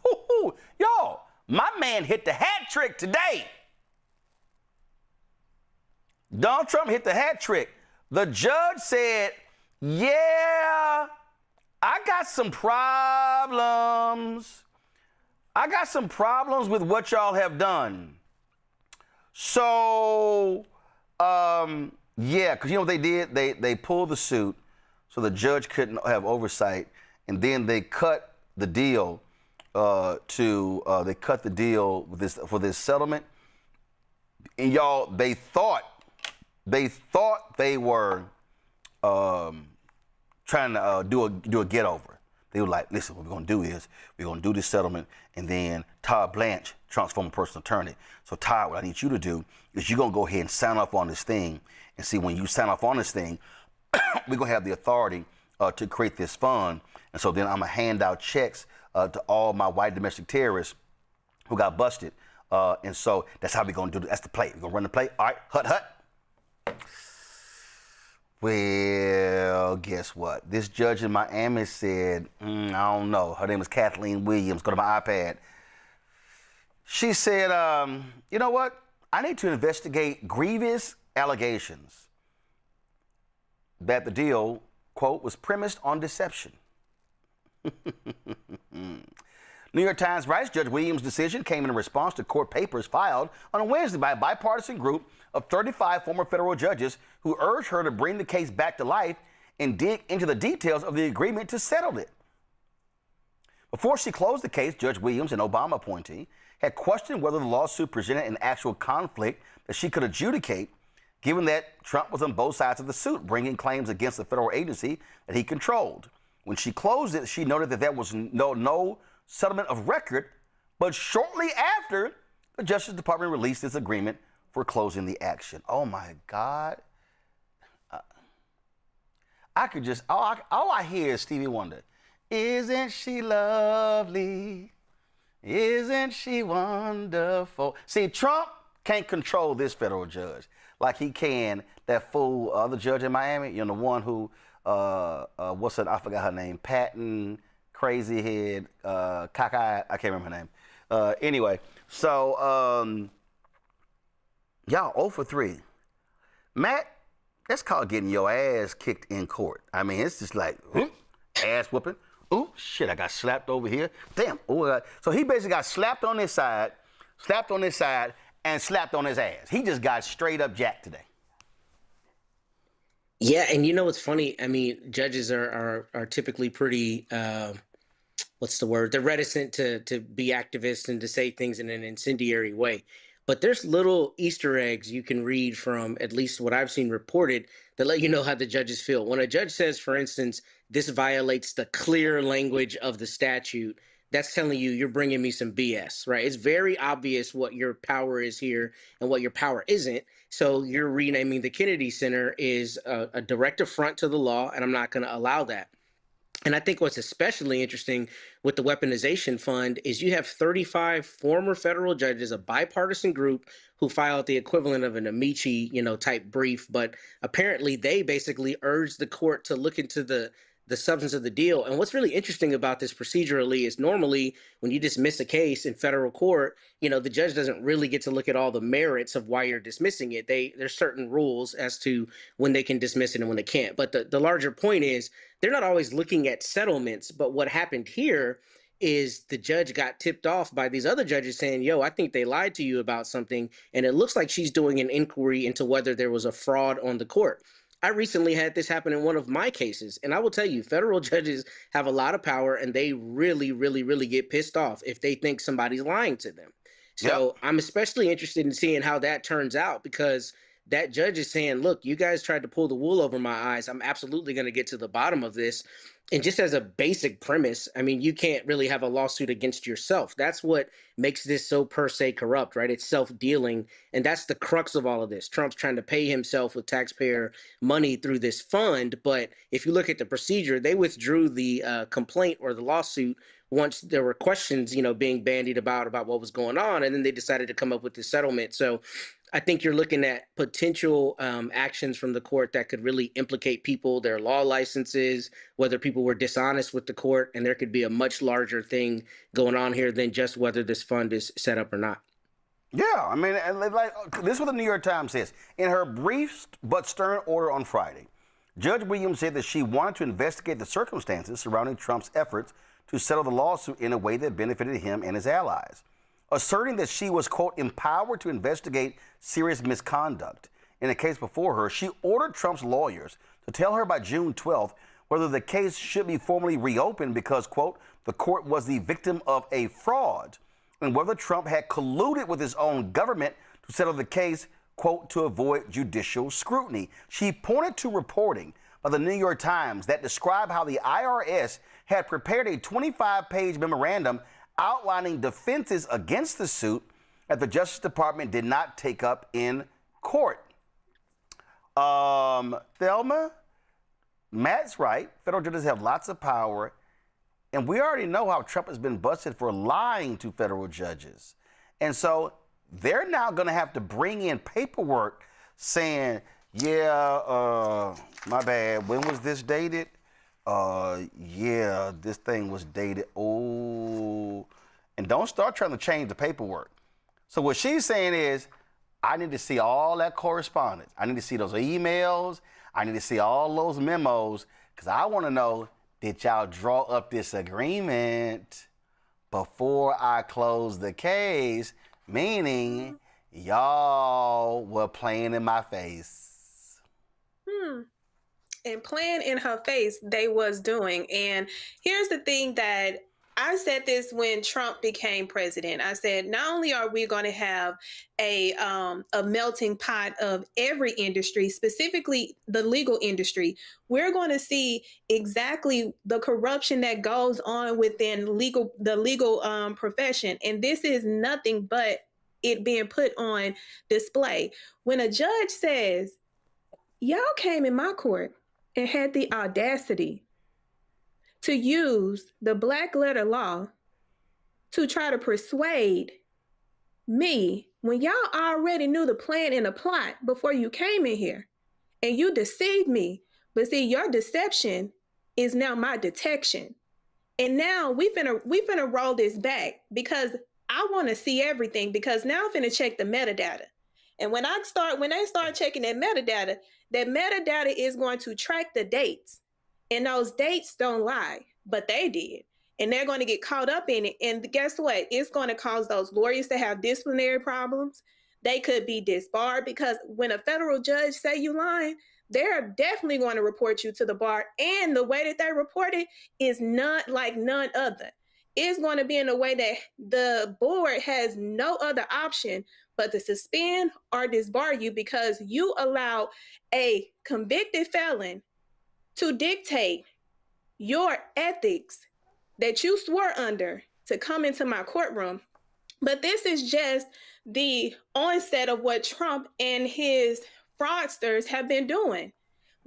Ooh, y'all, my man hit the hat trick today. Donald Trump hit the hat trick. The judge said, yeah, I got some problems. I got some problems with what y'all have done. So, yeah, because you know what they did? They pulled the suit so the judge couldn't have oversight, and then they cut the deal for this settlement. And y'all, they thought they were trying to do a get over. They were like, listen, what we're going to do is we're going to do this settlement, and then Todd Blanche, Trump's former personal attorney. So Todd, what I need you to do is you're going to go ahead and sign off on this thing. And see, when you sign off on this thing, we're going to have the authority to create this fund. And so then I'm going to hand out checks to all my white domestic terrorists who got busted. And so that's how we're going to do it. That's the play. We're going to run the play. All right, hut. Well, guess what? This judge in Miami said, I don't know. Her name is Kathleen Williams. Go to my iPad. She said, you know what? I need to investigate grievous allegations that the deal, quote, was premised on deception. New York Times writes Judge Williams' decision came in response to court papers filed on Wednesday by a bipartisan group of 35 former federal judges who urged her to bring the case back to life and dig into the details of the agreement to settle it. Before she closed the case, Judge Williams, an Obama appointee, had questioned whether the lawsuit presented an actual conflict that she could adjudicate, given that Trump was on both sides of the suit, bringing claims against the federal agency that he controlled. When she closed it, she noted that there was no settlement of record, but shortly after, the Justice Department released its agreement for closing the action. Oh my God. I could just, all I hear is Stevie Wonder. Isn't she lovely? Isn't she wonderful? See, Trump can't control this federal judge like he can that fool, other judge in Miami, you know, the one who, what's her, I forgot her name, Patton, crazy head, cockeyed, I can't remember her name. Anyway, so, y'all 0 for 3. Matt, that's called getting your ass kicked in court. I mean, it's just like, ass whooping. Oh, shit, I got slapped over here. Damn. Ooh, so he basically got slapped on this side, and slapped on his ass. He just got straight up jacked today. Yeah, and you know what's funny? I mean, judges are typically pretty, what's the word? They're reticent to be activists and to say things in an incendiary way. But there's little Easter eggs you can read from at least what I've seen reported that let you know how the judges feel. When a judge says, for instance, this violates the clear language of the statute, that's telling you you're bringing me some BS, right? It's very obvious what your power is here and what your power isn't. So you're renaming the Kennedy Center is a direct affront to the law, and I'm not going to allow that. And I think what's especially interesting with the Weaponization Fund is you have 35 former federal judges, a bipartisan group who filed the equivalent of an amici, type brief. But apparently they basically urged the court to look into the substance of the deal. And what's really interesting about this procedurally is normally when you dismiss a case in federal court, the judge doesn't really get to look at all the merits of why you're dismissing it. There's certain rules as to when they can dismiss it and when they can't. But the larger point is they're not always looking at settlements. But what happened here is the judge got tipped off by these other judges saying, yo, I think they lied to you about something. And it looks like she's doing an inquiry into whether there was a fraud on the court. I recently had this happen in one of my cases, and I will tell you, federal judges have a lot of power, and they really, really, really get pissed off if they think somebody's lying to them. So I'm especially interested in seeing how that turns out, because that judge is saying, look, you guys tried to pull the wool over my eyes. I'm absolutely going to get to the bottom of this. And just as a basic premise, I mean, you can't really have a lawsuit against yourself. That's what makes this so per se corrupt, right? It's self-dealing. And that's the crux of all of this. Trump's trying to pay himself with taxpayer money through this fund. But if you look at the procedure, they withdrew the complaint or the lawsuit once there were questions, being bandied about what was going on, and then they decided to come up with this settlement. So I think you're looking at potential actions from the court that could really implicate people, their law licenses, whether people were dishonest with the court, and there could be a much larger thing going on here than just whether this fund is set up or not. Yeah, I mean, like, this is what the New York Times says. In her brief but stern order on Friday, Judge Williams said that she wanted to investigate the circumstances surrounding Trump's efforts to settle the lawsuit in a way that benefited him and his allies, asserting that she was, quote, empowered to investigate serious misconduct. In a case before her, she ordered Trump's lawyers to tell her by June 12th whether the case should be formally reopened because, quote, the court was the victim of a fraud, and whether Trump had colluded with his own government to settle the case, quote, to avoid judicial scrutiny. She pointed to reporting by the New York Times that described how the IRS had prepared a 25-page memorandum outlining defenses against the suit that the Justice Department did not take up in court. Thelma, Matt's right. Federal judges have lots of power. And we already know how Trump has been busted for lying to federal judges. And so they're now going to have to bring in paperwork saying, yeah, my bad. When was this dated? Yeah, this thing was dated. Oh, and don't start trying to change the paperwork. So what she's saying is, I need to see all that correspondence. I need to see those emails. I need to see all those memos because I want to know, did y'all draw up this agreement before I close the case? Meaning, y'all were playing in my face. And playing in her face, they was doing. And here's the thing that I said this when Trump became president. I said, not only are we going to have a melting pot of every industry, specifically the legal industry, we're going to see exactly the corruption that goes on within the legal profession. And this is nothing but it being put on display. When a judge says, y'all came in my court and had the audacity to use the black letter law to try to persuade me when y'all already knew the plan and the plot before you came in here and you deceived me. But see, your deception is now my detection. And now we finna roll this back because I want to see everything because now I'm finna check the metadata. And when they start checking that metadata is going to track the dates. And those dates don't lie, but they did. And they're going to get caught up in it. And guess what? It's going to cause those lawyers to have disciplinary problems. They could be disbarred because when a federal judge say you lying, they're definitely going to report you to the bar. And the way that they report it is not like none other. It's going to be in a way that the board has no other option but to suspend or disbar you because you allow a convicted felon to dictate your ethics that you swore under to come into my courtroom. But this is just the onset of what Trump and his fraudsters have been doing.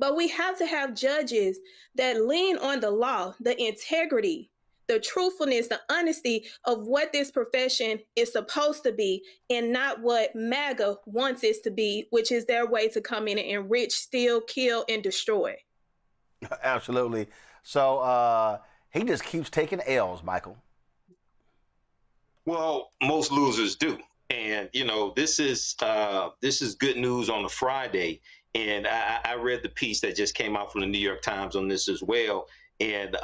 But we have to have judges that lean on the law, the integrity, the truthfulness, the honesty of what this profession is supposed to be and not what MAGA wants it to be, which is their way to come in and enrich, steal, kill, and destroy. Absolutely. So he just keeps taking L's, Michael. Well, most losers do. And, this is good news on a Friday. And I read the piece that just came out from the New York Times on this as well. And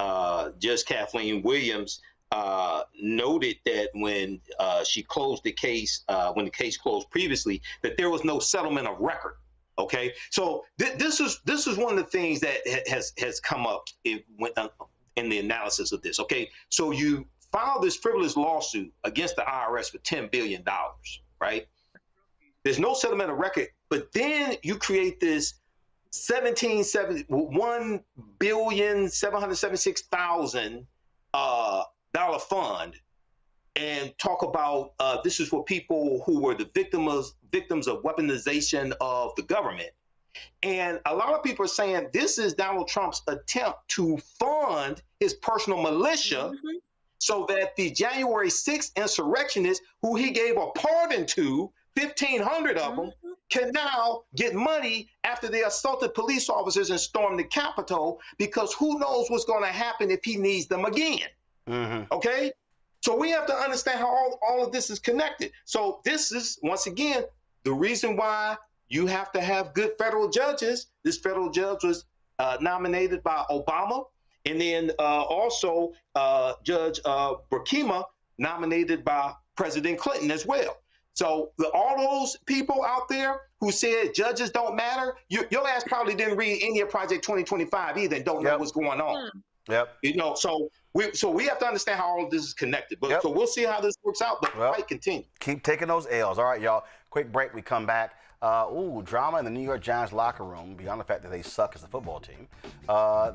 Judge Kathleen Williams noted that when she closed the case, when the case closed previously, that there was no settlement of record. Okay, so this is one of the things that has come up in the analysis of this. Okay, so you filed this frivolous lawsuit against the IRS for $10 billion, right? There's no settlement of record, but then you create this $1,776,000 fund and talk about this is for people who were the victims of weaponization of the government. And a lot of people are saying this is Donald Trump's attempt to fund his personal militia so that the January 6th insurrectionists, who he gave a pardon to, 1,500 of them, can now get money after they assaulted police officers and stormed the Capitol, because who knows what's going to happen if he needs them again. Okay? So we have to understand how all of this is connected. So this is, once again, the reason why you have to have good federal judges. This federal judge was nominated by Obama, and then also Judge Burkima, nominated by President Clinton as well. So all those people out there who said judges don't matter, your ass probably didn't read any of Project 2025 either and don't know what's going on. You know, so we have to understand how all of this is connected. But so we'll see how this works out, but the fight continues. Keep taking those L's. All right, y'all. Quick break. We come back. Drama in the New York Giants locker room, beyond the fact that they suck as a football team.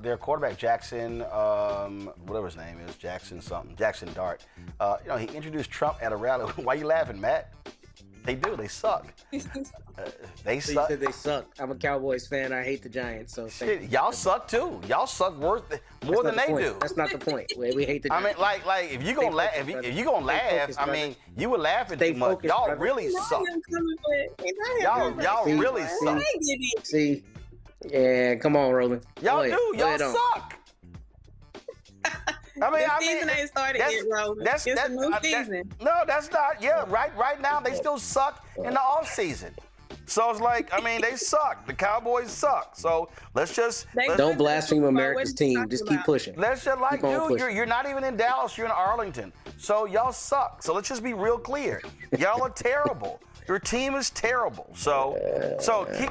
Their quarterback, Jackson, whatever his name is, Jackson Dart, you know, he introduced Trump at a rally. Why you laughing, Matt? They do. They suck. They So suck. you said they suck. I'm a Cowboys fan. I hate the Giants. So Shit, y'all suck too. Y'all suck more than they do. That's not the point. We hate the Giants. I mean, like if you gonna laugh, if you gonna laugh, I mean, you were laughing too much. Y'all really suck. Y'all really suck. See, yeah, come on, Roland. Y'all do. Y'all suck. The season ain't started yet, Roland. It's a new season. No, that's not. Yeah, right now they still suck in the off season. So it's like, I mean, they suck. The Cowboys suck. So let's just don't blaspheme America's team. Just keep pushing. Let's just you're not even in Dallas. You're in Arlington. So y'all suck. So let's just be real clear. Y'all are terrible. Your team is terrible. So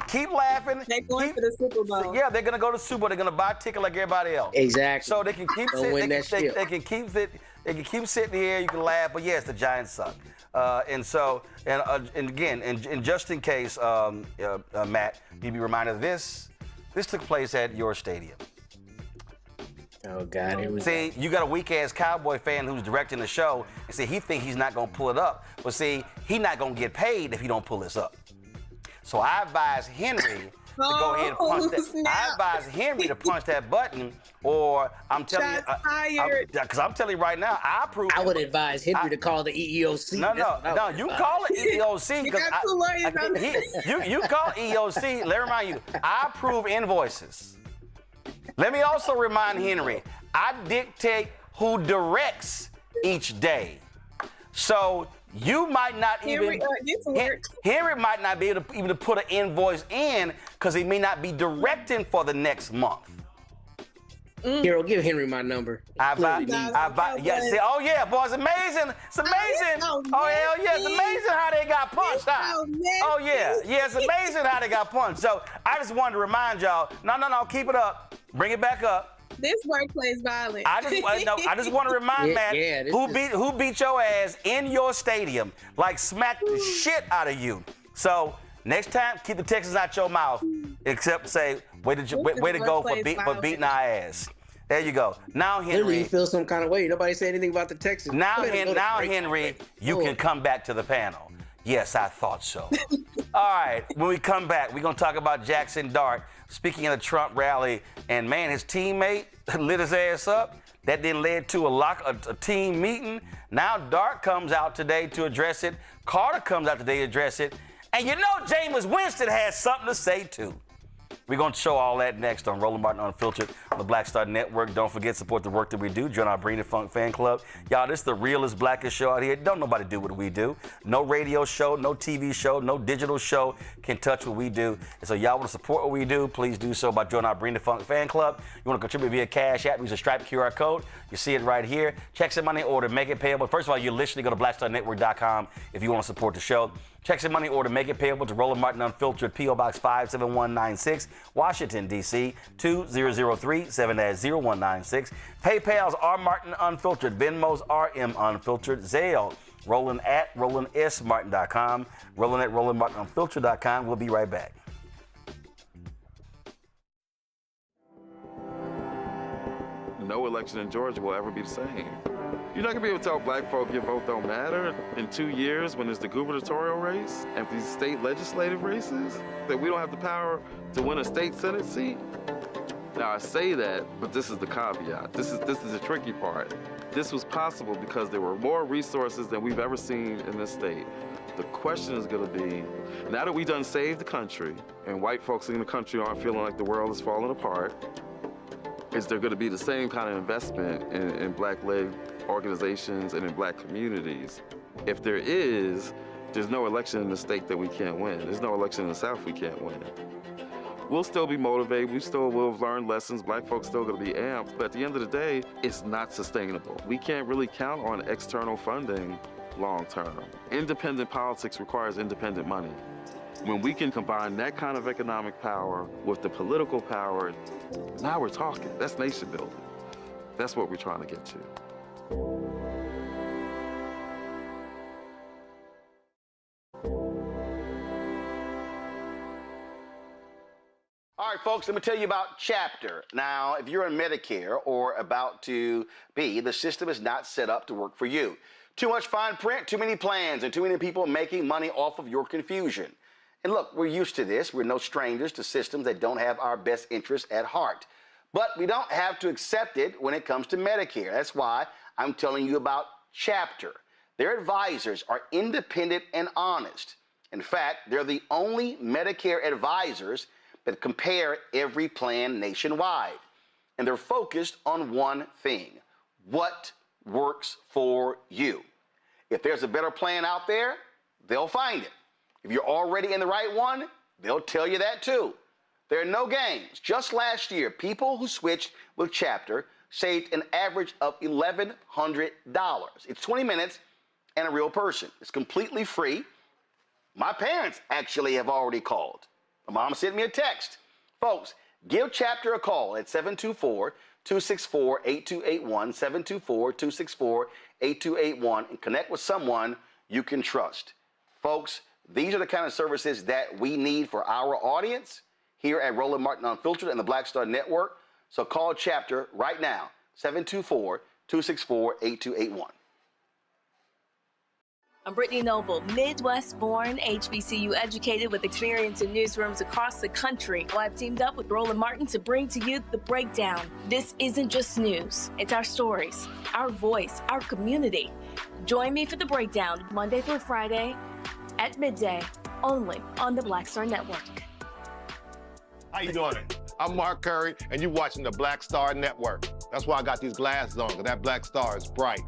keep laughing. They're going for the Super Bowl. Yeah, they're gonna go to the Super Bowl. They're gonna buy a ticket like everybody else. Exactly. So they can keep sitting. They can keep sitting here. You can laugh, but yes, the Giants suck. And again, just in case, Matt, you'd be reminded of this. This took place at your stadium. Oh God! Here we see, you got a weak ass Cowboy fan who's directing the show, and see, he thinks he's not gonna pull it up, but see, he's not gonna get paid if he don't pull this up. So I advise Henry to go ahead and punch that. I advise Henry to punch that button, or I'm telling you, because I'm telling you right now, I would advise Henry to call the EEOC. No, you call it EEOC because you call EEOC. Let me remind you, I approve invoices. Let me also remind Henry, I dictate who directs each day. So you might not even, Henry might not be able to even put an invoice in because he may not be directing for the next month. Hero, give Henry my number. Oh yeah, boy, it's amazing. It's amazing. Oh hell yeah, it's amazing how they got punched. Oh yeah, it's amazing how they got punched. So I just wanted to remind y'all, no, keep it up. Bring it back up. This workplace violence. I just want to remind Matt who beat your ass in your stadium, like smacked the shit out of you. So next time, keep the Texans out your mouth, except say way to go for beating our ass. There you go. Now Henry, Literally, you feel some kind of way. Nobody said anything about the Texans. Now Henry, you can come back to the panel. Yes, I thought so. All right, when we come back, we're gonna talk about Jackson Dart. Speaking of the Trump rally, and man, his teammate lit his ass up. That then led to a team meeting. Now Dart comes out today to address it. Carter comes out today to address it. And you know Jameis Winston has something to say too. We're going to show all that next on Roland Martin Unfiltered on the Black Star Network. Don't forget, support the work that we do. Join our Bring the Funk fan club. Y'all, this is the realest, blackest show out here. Don't nobody do what we do. No radio show, no TV show, no digital show can touch what we do. And so y'all want to support what we do, please do so by joining our Bring the Funk fan club. You want to contribute via Cash App, use a Stripe QR code. You see it right here. Checks and money order, make it payable. First of all, you're listening, go to blackstarnetwork.com if you want to support the show. Checks and money order, make it payable to Roland Martin Unfiltered, P.O. Box 57196, Washington, D.C., 2003 7-0196. PayPal's R. Martin Unfiltered, Venmo's RM Unfiltered, Zelle, Roland at RolandSMartin.com, Roland at RolandMartinUnfiltered.com. We'll be right back. No election in Georgia will ever be the same. You're not gonna be able to tell black folk your vote don't matter in 2 years when it's the gubernatorial race and these state legislative races, that we don't have the power to win a state senate seat. Now I say that, but this is the caveat. This is the tricky part. This was possible because there were more resources than we've ever seen in this state. The question is going to be, now that we done saved the country and white folks in the country aren't feeling like the world is falling apart, is there going to be the same kind of investment in black-led organizations and in black communities? If there is, there's no election in the state that we can't win. There's no election in the South we can't win. We'll still be motivated. We still will have learned lessons. Black folks still going to be amped. But at the end of the day, it's not sustainable. We can't really count on external funding long term. Independent politics requires independent money. When we can combine that kind of economic power with the political power, now we're talking. That's nation building. That's what we're trying to get to. All right, folks, let me tell you about Chapter. Now, if you're on Medicare or about to be, the system is not set up to work for you. Too much fine print, too many plans, and too many people making money off of your confusion. And look, we're used to this. We're no strangers to systems that don't have our best interests at heart. But we don't have to accept it when it comes to Medicare. That's why I'm telling you about Chapter. Their advisors are independent and honest. In fact, they're the only Medicare advisors that compare every plan nationwide. And they're focused on one thing: what works for you. If there's a better plan out there, they'll find it. If you're already in the right one, they'll tell you that too. There are no games. Just last year, people who switched with Chapter saved an average of $1,100. It's 20 minutes and a real person. It's completely free. My parents actually have already called. My mom sent me a text. Folks, give Chapter a call at 724-264-8281, 724-264-8281, and connect with someone you can trust. Folks, these are the kind of services that we need for our audience here at Roland Martin Unfiltered and the Black Star Network. So call Chapter right now, 724-264-8281. I'm Brittany Noble, Midwest-born, HBCU educated with experience in newsrooms across the country. Well, I've teamed up with Roland Martin to bring to you The Breakdown. This isn't just news. It's our stories, our voice, our community. Join me for The Breakdown, Monday through Friday at midday, only on the Black Star Network. How you doing? I'm Mark Curry, and you're watching the Black Star Network. That's why I got these glasses on, because that black star is bright.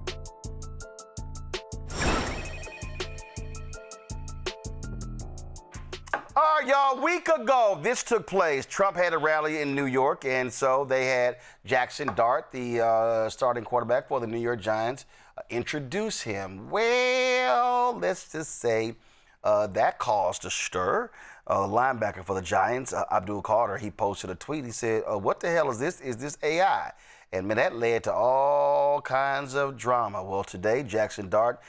All right, y'all, a week ago, this took place. Trump had a rally in New York, and so they had Jackson Dart, the starting quarterback for the New York Giants, introduce him. Well, let's just say that caused a stir. Linebacker for the Giants, Abdul Carter, he posted a tweet. He said, what the hell is this? Is this AI? And man, that led to all kinds of drama. Well, today, Jackson Dart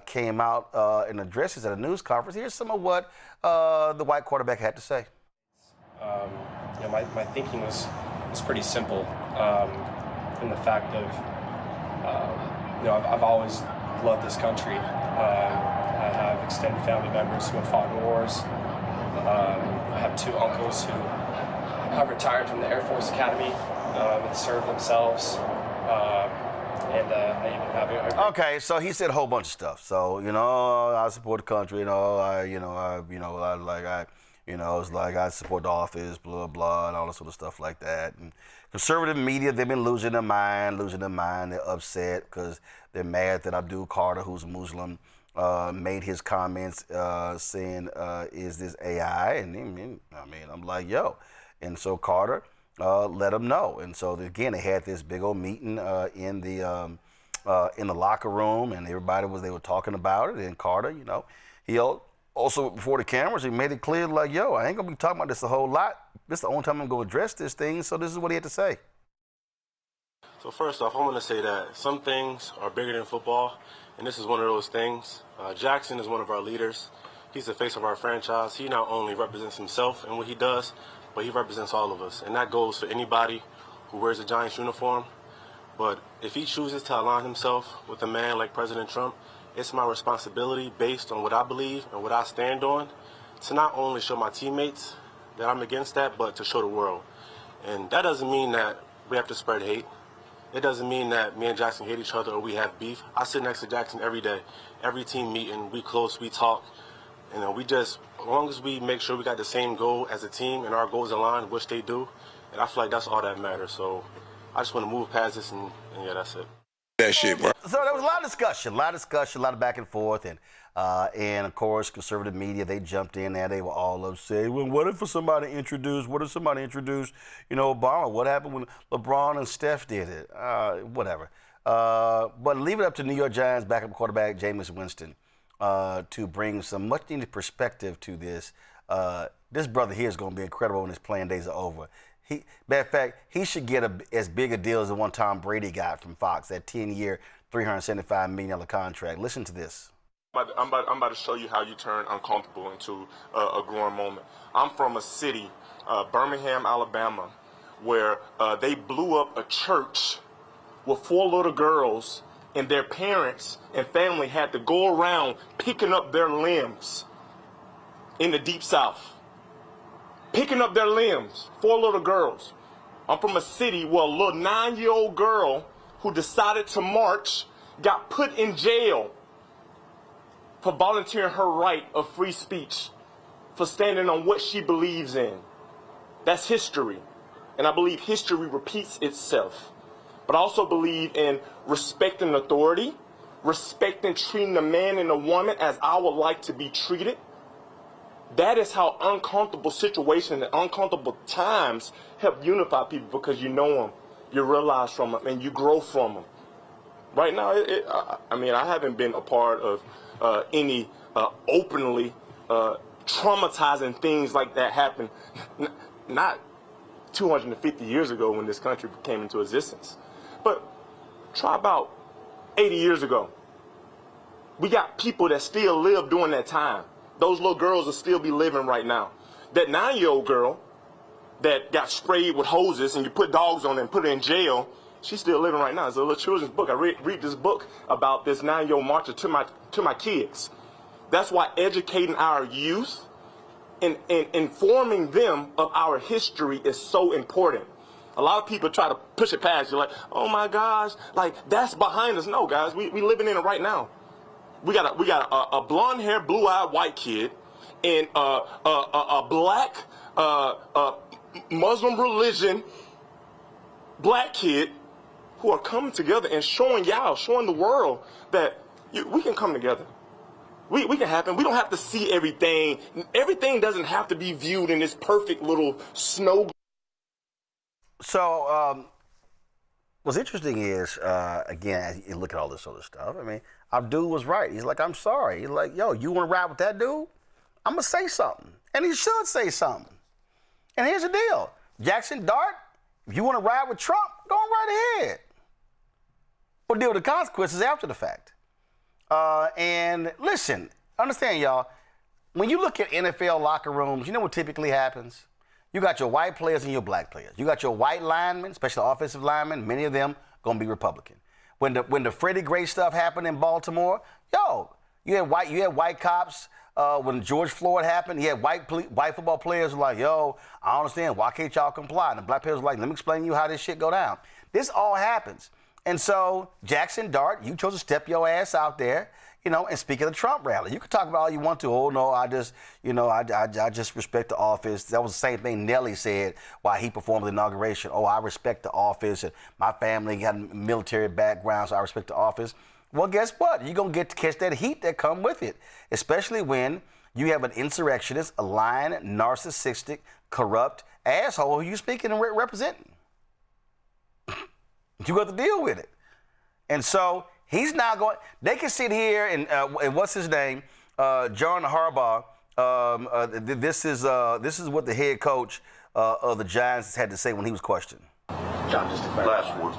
came out and addressed at a news conference. Here's some of what the white quarterback had to say. My thinking was pretty simple in the fact of, I've always loved this country. I have extended family members who have fought in wars. I have two uncles who have retired from the Air Force Academy and served themselves. I even have Okay, so he said a whole bunch of stuff. So, I support the country, it's like I support the office, blah, blah, and all that sort of stuff like that. And conservative media, they've been losing their mind. They're upset because they're mad that Abdul Carter, who's Muslim, made his comments saying, is this AI? And I'm like, yo. And so Carter let them know. And so again, they had this big old meeting in the locker room, and they were talking about it. And Carter, he also before the cameras, he made it clear like, yo, I ain't gonna be talking about this a whole lot. This is the only time I'm gonna address this thing. So this is what he had to say. So first off, I want to say that some things are bigger than football, and this is one of those things. Jackson is one of our leaders. He's the face of our franchise. He not only represents himself and what he does, but he represents all of us. And that goes for anybody who wears a Giants uniform. But if he chooses to align himself with a man like President Trump, it's my responsibility, based on what I believe and what I stand on, to not only show my teammates that I'm against that, but to show the world. And that doesn't mean that we have to spread hate. it doesn't mean that me and Jackson hate each other or we have beef. I sit next to Jackson every day. Every team meeting, we close, we talk. You know, as long as we make sure we got the same goal as a team and our goals align, which they do, and I feel like that's all that matters. So I just want to move past this, and yeah, that's it. That shit, bro. So there was a lot of discussion, a lot of back and forth, and of course, conservative media, they jumped in there. They were all upset. Well, what if somebody introduced, Obama? What happened when LeBron and Steph did it? Whatever. But leave it up to New York Giants backup quarterback Jameis Winston to bring some much-needed perspective to this. This brother here is going to be incredible when his playing days are over. Matter of fact, he should get as big a deal as the one Tom Brady got from Fox, that 10-year, $375 million contract. Listen to this. I'm about to show you how you turn uncomfortable into a growing moment. I'm from a city, Birmingham, Alabama, where they blew up a church with 4 little girls, and their parents and family had to go around picking up their limbs in the Deep South. Picking up their limbs, 4 little girls. I'm from a city where a little 9-year-old girl who decided to march got put in jail for volunteering her right of free speech, for standing on what she believes in. That's history. And I believe history repeats itself. But I also believe in respecting authority, respecting treating the man and the woman as I would like to be treated. That is how uncomfortable situations and uncomfortable times help unify people, because you know them, you realize from them, and you grow from them. Right now, I haven't been a part of any openly traumatizing things like that happen, not 250 years ago when this country came into existence. But try about 80 years ago. We got people that still live during that time. Those little girls will still be living right now. That 9-year-old girl that got sprayed with hoses and you put dogs on her and put her in jail, she's still living right now. It's a little children's book. I read this book about this 9-year-old marcher to my kids. That's why educating our youth and informing them of our history is so important. A lot of people try to push it past. You're like, oh my gosh, like that's behind us. No, guys, we living in it right now. We got a blonde-haired, blue-eyed white kid and a black Muslim religion black kid who are coming together and showing the world that we can come together. We can happen. We don't have to see everything. Everything doesn't have to be viewed in this perfect little snow. So what's interesting is, again, as you look at all this other stuff, I mean, Abdul was right. He's like, I'm sorry. He's like, yo, you want to ride with that dude? I'm going to say something. And he should say something. And here's the deal. Jackson Dart, if you want to ride with Trump, go on right ahead. We'll deal with the consequences after the fact. And listen, understand, y'all, when you look at NFL locker rooms, you know what typically happens? You got your white players and your black players. You got your white linemen, especially offensive linemen, many of them going to be Republican. When the Freddie Gray stuff happened in Baltimore, yo, you had white cops. When George Floyd happened, you had white football players who were like, yo, I don't understand. Why can't y'all comply? And the black players were like, let me explain to you how this shit go down. This all happens. And so, Jackson Dart, you chose to step your ass out there, you know, and speak at the Trump rally. You can talk about all you want to. Oh, no, I just respect the office. That was the same thing Nelly said while he performed the inauguration. Oh, I respect the office, and my family got a military background, so I respect the office. Well, guess what? You're going to get to catch that heat that come with it, especially when you have an insurrectionist, a lying, narcissistic, corrupt asshole who you're speaking and representing. You got to deal with it. And so he's now going, they can sit here and what's his name? John Harbaugh. This is what the head coach of the Giants had to say when he was questioned. John, just to clarify.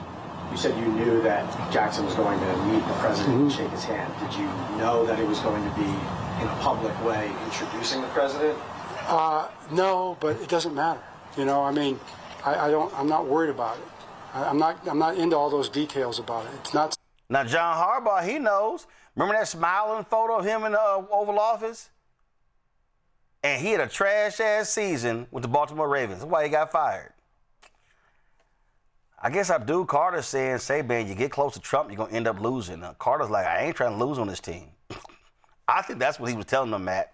You said you knew that Jackson was going to meet the president and shake his hand. Did you know that it was going to be in a public way introducing the president? No, but it doesn't matter. You know, I mean, I'm not worried about it. I'm not into all those details about it. It's not. Now, John Harbaugh, he knows. Remember that smiling photo of him in the Oval Office? And he had a trash-ass season with the Baltimore Ravens. That's why he got fired. I guess Abdul Carter's saying, say, man, you get close to Trump, you're going to end up losing. Carter's like, I ain't trying to lose on this team. I think that's what he was telling them, Matt.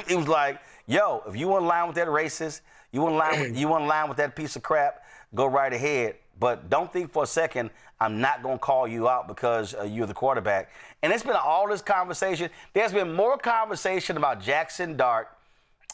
He was like, yo, if you want to line with that racist, you want to line with that piece of crap, go right ahead. But don't think for a second I'm not going to call you out because you're the quarterback. And it's been all this conversation. There's been more conversation about Jackson Dart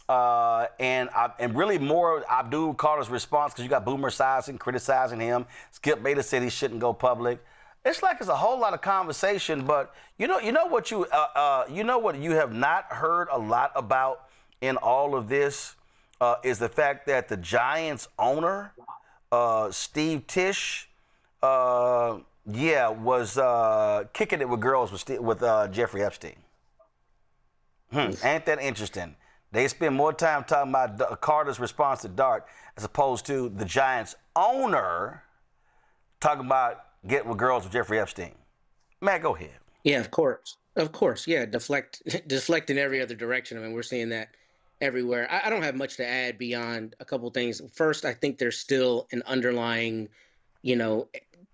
and really more Abdul Carter's response, because you got Boomer Esiason criticizing him. Skip Bayless said he shouldn't go public. It's like it's a whole lot of conversation, but you know what you have not heard a lot about in all of this is the fact that the Giants owner, Steve Tisch, was kicking it with girls with Jeffrey Epstein. Ain't that interesting? They spend more time talking about Carter's response to Dart as opposed to the Giants owner talking about getting with girls with Jeffrey Epstein. Matt, go ahead. Yeah, of course. Yeah, deflect in every other direction. I mean, we're seeing that everywhere. I don't have much to add beyond a couple things. First, I think there's still an underlying,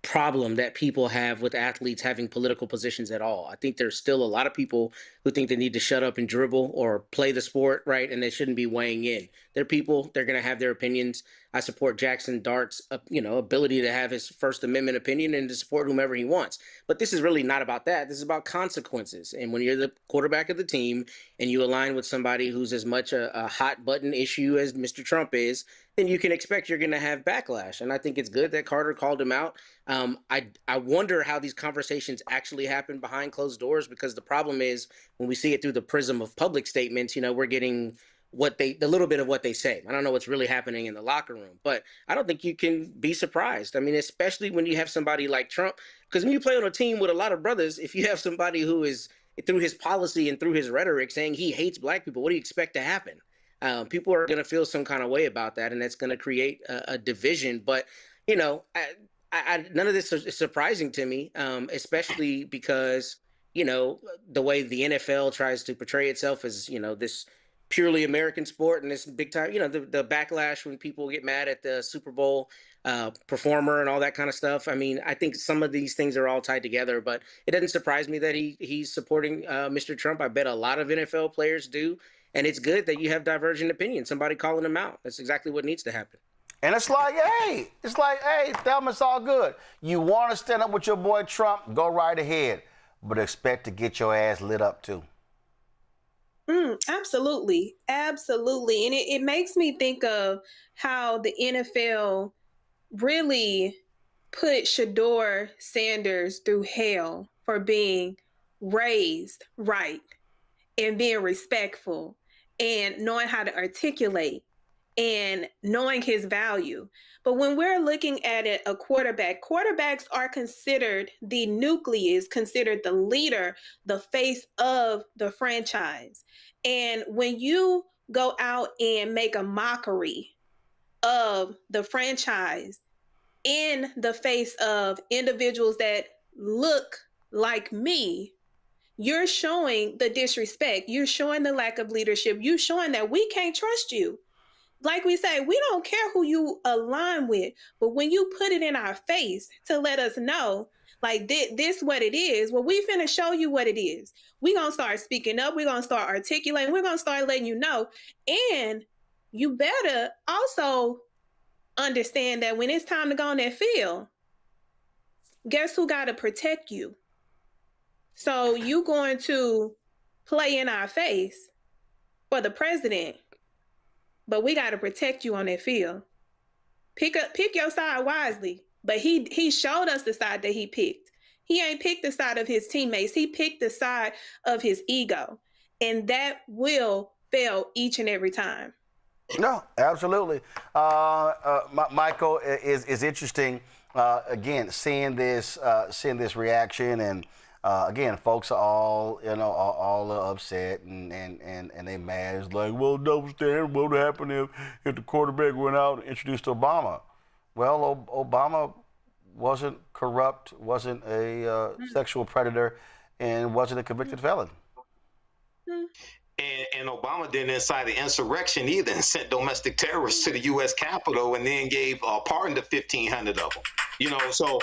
problem that people have with athletes having political positions at all. I think there's still a lot of people who think they need to shut up and dribble or play the sport, right? And they shouldn't be weighing in. They're people, they're going to have their opinions. I support Jackson Dart's, ability to have his First Amendment opinion and to support whomever he wants. But this is really not about that. This is about consequences. And when you're the quarterback of the team and you align with somebody who's as much a hot button issue as Mr. Trump is, then you can expect you're going to have backlash. And I think it's good that Carter called him out. I wonder how these conversations actually happen behind closed doors, because the problem is when we see it through the prism of public statements, we're getting the little bit of what they say. I don't know what's really happening in the locker room, but I don't think you can be surprised. I mean, especially when you have somebody like Trump, because when you play on a team with a lot of brothers, if you have somebody who is, through his policy and through his rhetoric, saying he hates black people, what do you expect to happen? People are going to feel some kind of way about that, and that's going to create a division. But, none of this is surprising to me, especially because, the way the NFL tries to portray itself as, this purely American sport and this big time, the backlash when people get mad at the Super Bowl performer and all that kind of stuff. I mean, I think some of these things are all tied together, but it doesn't surprise me that he's supporting Mr. Trump. I bet a lot of NFL players do. And it's good that you have divergent opinions, somebody calling them out. That's exactly what needs to happen. And it's like, hey, Thelma, it's all good. You want to stand up with your boy Trump, go right ahead. But expect to get your ass lit up, too. Absolutely. Absolutely. And it makes me think of how the NFL really put Shador Sanders through hell for being raised right and being respectful and knowing how to articulate and knowing his value. But when we're looking at it, a quarterback, quarterbacks are considered the nucleus, considered the leader, the face of the franchise. And when you go out and make a mockery of the franchise in the face of individuals that look like me, you're showing the disrespect. You're showing the lack of leadership. You're showing that we can't trust you. Like we say, we don't care who you align with, but when you put it in our face to let us know, like this what it is, well, we finna show you what it is. We're going to start speaking up. We're going to start articulating. We're going to start letting you know. And you better also understand that when it's time to go on that field, guess who got to protect you? So you going to play in our face for the president, but we got to protect you on that field. Pick your side wisely. But he showed us the side that he picked. He ain't picked the side of his teammates. He picked the side of his ego. And that will fail each and every time. No, absolutely. Michael, is interesting, again, seeing this reaction. And, again, folks are all upset and they mad. It's like, well, double standard, what would happen if the quarterback went out and introduced Obama? Well, Obama wasn't corrupt, wasn't a sexual predator, and wasn't a convicted felon. And Obama didn't incite an insurrection either and sent domestic terrorists to the U.S. Capitol and then gave a pardon to 1,500 of them. You know, so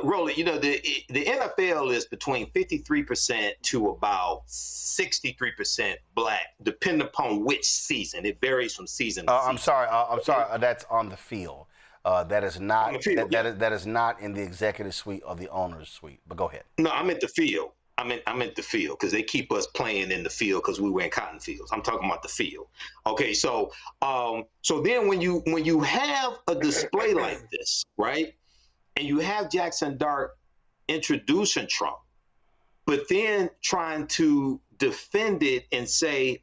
Roland, you know, the NFL is between 53% to about 63% black, depending upon which season. It varies from season to season. I'm sorry. That's on the field. That is not that is not in the executive suite or the owner's suite. But go ahead. No, I'm at the field. I'm at the field because they keep us playing in the field because we were in cotton fields. I'm talking about the field. Okay, so so then when you have a display like this, right, and you have Jackson Dart introducing Trump, but then trying to defend it and say,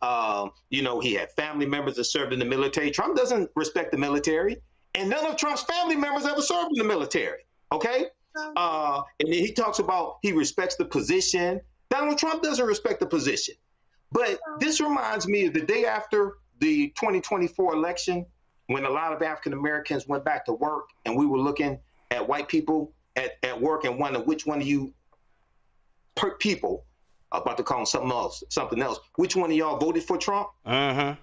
you know, he had family members that served in the military. Trump doesn't respect the military, and none of Trump's family members ever served in the military. Okay. And then he talks about he respects the position. Donald Trump doesn't respect the position. But this reminds me of the day after the 2024 election, when a lot of African Americans went back to work and we were looking at white people at work and wondering which one of you people, I'm about to call them something else, which one of y'all voted for Trump? I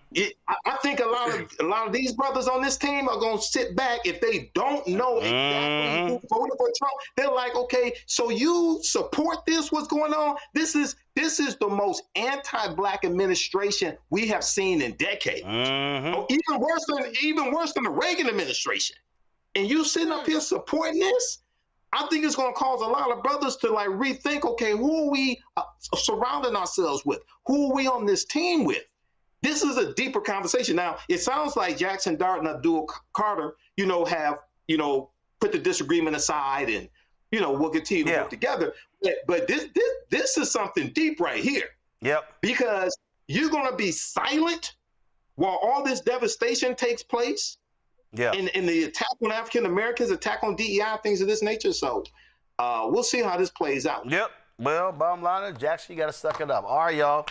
think a lot of these brothers on this team are going to sit back if they don't know exactly who voted for Trump. They're like, okay, so you support this? What's going on? This is the most anti-black administration we have seen in decades. Oh, even worse than the Reagan administration. And you sitting up here supporting this? I think it's going to cause a lot of brothers to like rethink, okay, who are we surrounding ourselves with? Who are we on this team with? This is a deeper conversation. Now, it sounds like Jackson Dart and Abdul Carter, you know, have, you know, put the disagreement aside and, you know, we'll continue to work together. But this is something deep right here. Yep. Because you're going to be silent while all this devastation takes place. Yeah. And the attack on African Americans, attack on DEI, things of this nature. So we'll see how this plays out. Yep. Well, bottom line is, Jackson, you got to suck it up. All right, y'all.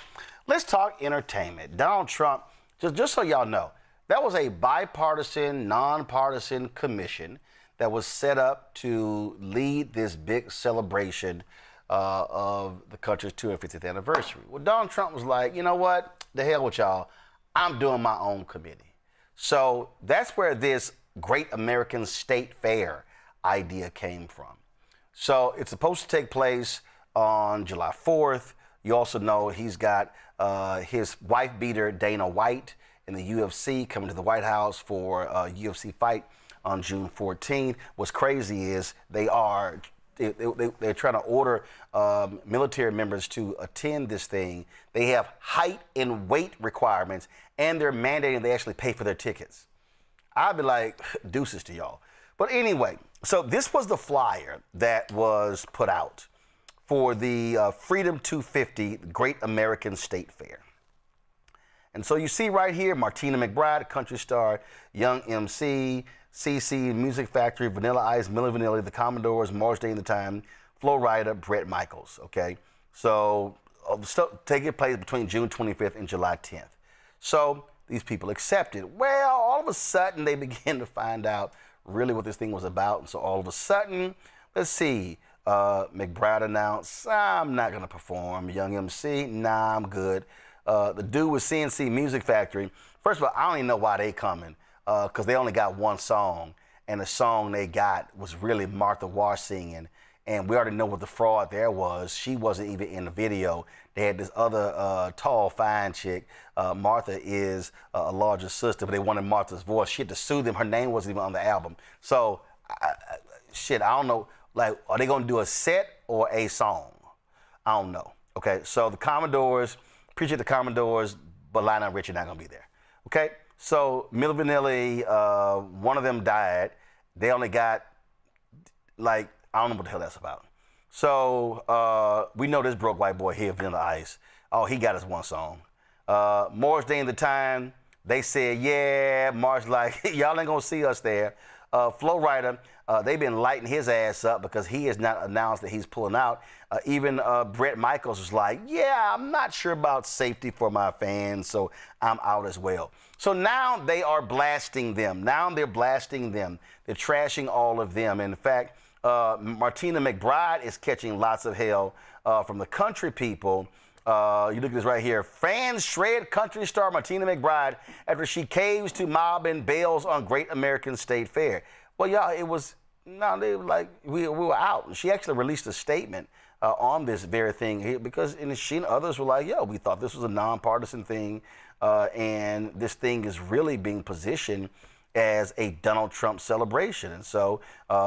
Let's talk entertainment. Donald Trump, just so y'all know, that was a bipartisan, nonpartisan commission that was set up to lead this big celebration of the country's 250th anniversary. Well, Donald Trump was like, you know what? The hell with y'all. I'm doing my own committee. So that's where this Great American State Fair idea came from. So it's supposed to take place on July 4th. You also know he's got his wife beater Dana White in the UFC coming to the White House for a UFC fight on June 14th. What's crazy is they're trying to order military members to attend this thing. They have height and weight requirements, and they're mandating they actually pay for their tickets. I'd be like, deuces to y'all. But anyway, so this was the flyer that was put out for the Freedom 250 Great American State Fair. And so you see right here, Martina McBride, country star, Young MC, CC, Music Factory, Vanilla Ice, Milli Vanilli, The Commodores, March Day in the Time, Flo Rida, Bret Michaels, okay? So taking place between June 25th and July 10th. So these people accepted. Well, all of a sudden they began to find out really what this thing was about. And so all of a sudden, let's see, McBride announced, I'm not gonna perform. Young MC, nah, I'm good. The dude with CNC Music Factory, first of all, I don't even know why they coming, because they only got one song, and the song they got was really Martha Wash singing, and we already know what the fraud there was. She wasn't even in the video. They had this other tall, fine chick. Martha is a larger sister, but they wanted Martha's voice. She had to sue them. Her name wasn't even on the album. So, I don't know. Like, are they going to do a set or a song? I don't know. Okay, so the Commodores, appreciate the Commodores, but Lionel Richie not going to be there. Okay, so Milli Vanilli, one of them died. They only got, like, I don't know what the hell that's about. So we know this broke white boy here, Vanilla Ice. Oh, he got his one song. Morris Day in the Time, they said, yeah, March like, y'all ain't gonna see us there. Flo Rida, they've been lighting his ass up because he has not announced that he's pulling out. Even Bret Michaels was like, yeah, I'm not sure about safety for my fans, so I'm out as well. So now they are blasting them. Now they're blasting them. They're trashing all of them. In fact, Martina McBride is catching lots of hell from the country people You look at this right here. Fans shred country star Martina McBride after she caves to mob and bails on Great American State Fair. Well, y'all, it was, no, they were like, we were out. She actually released a statement on this very thing here because she and others were like, yo, we thought this was a nonpartisan thing, and this thing is really being positioned as a Donald Trump celebration. And so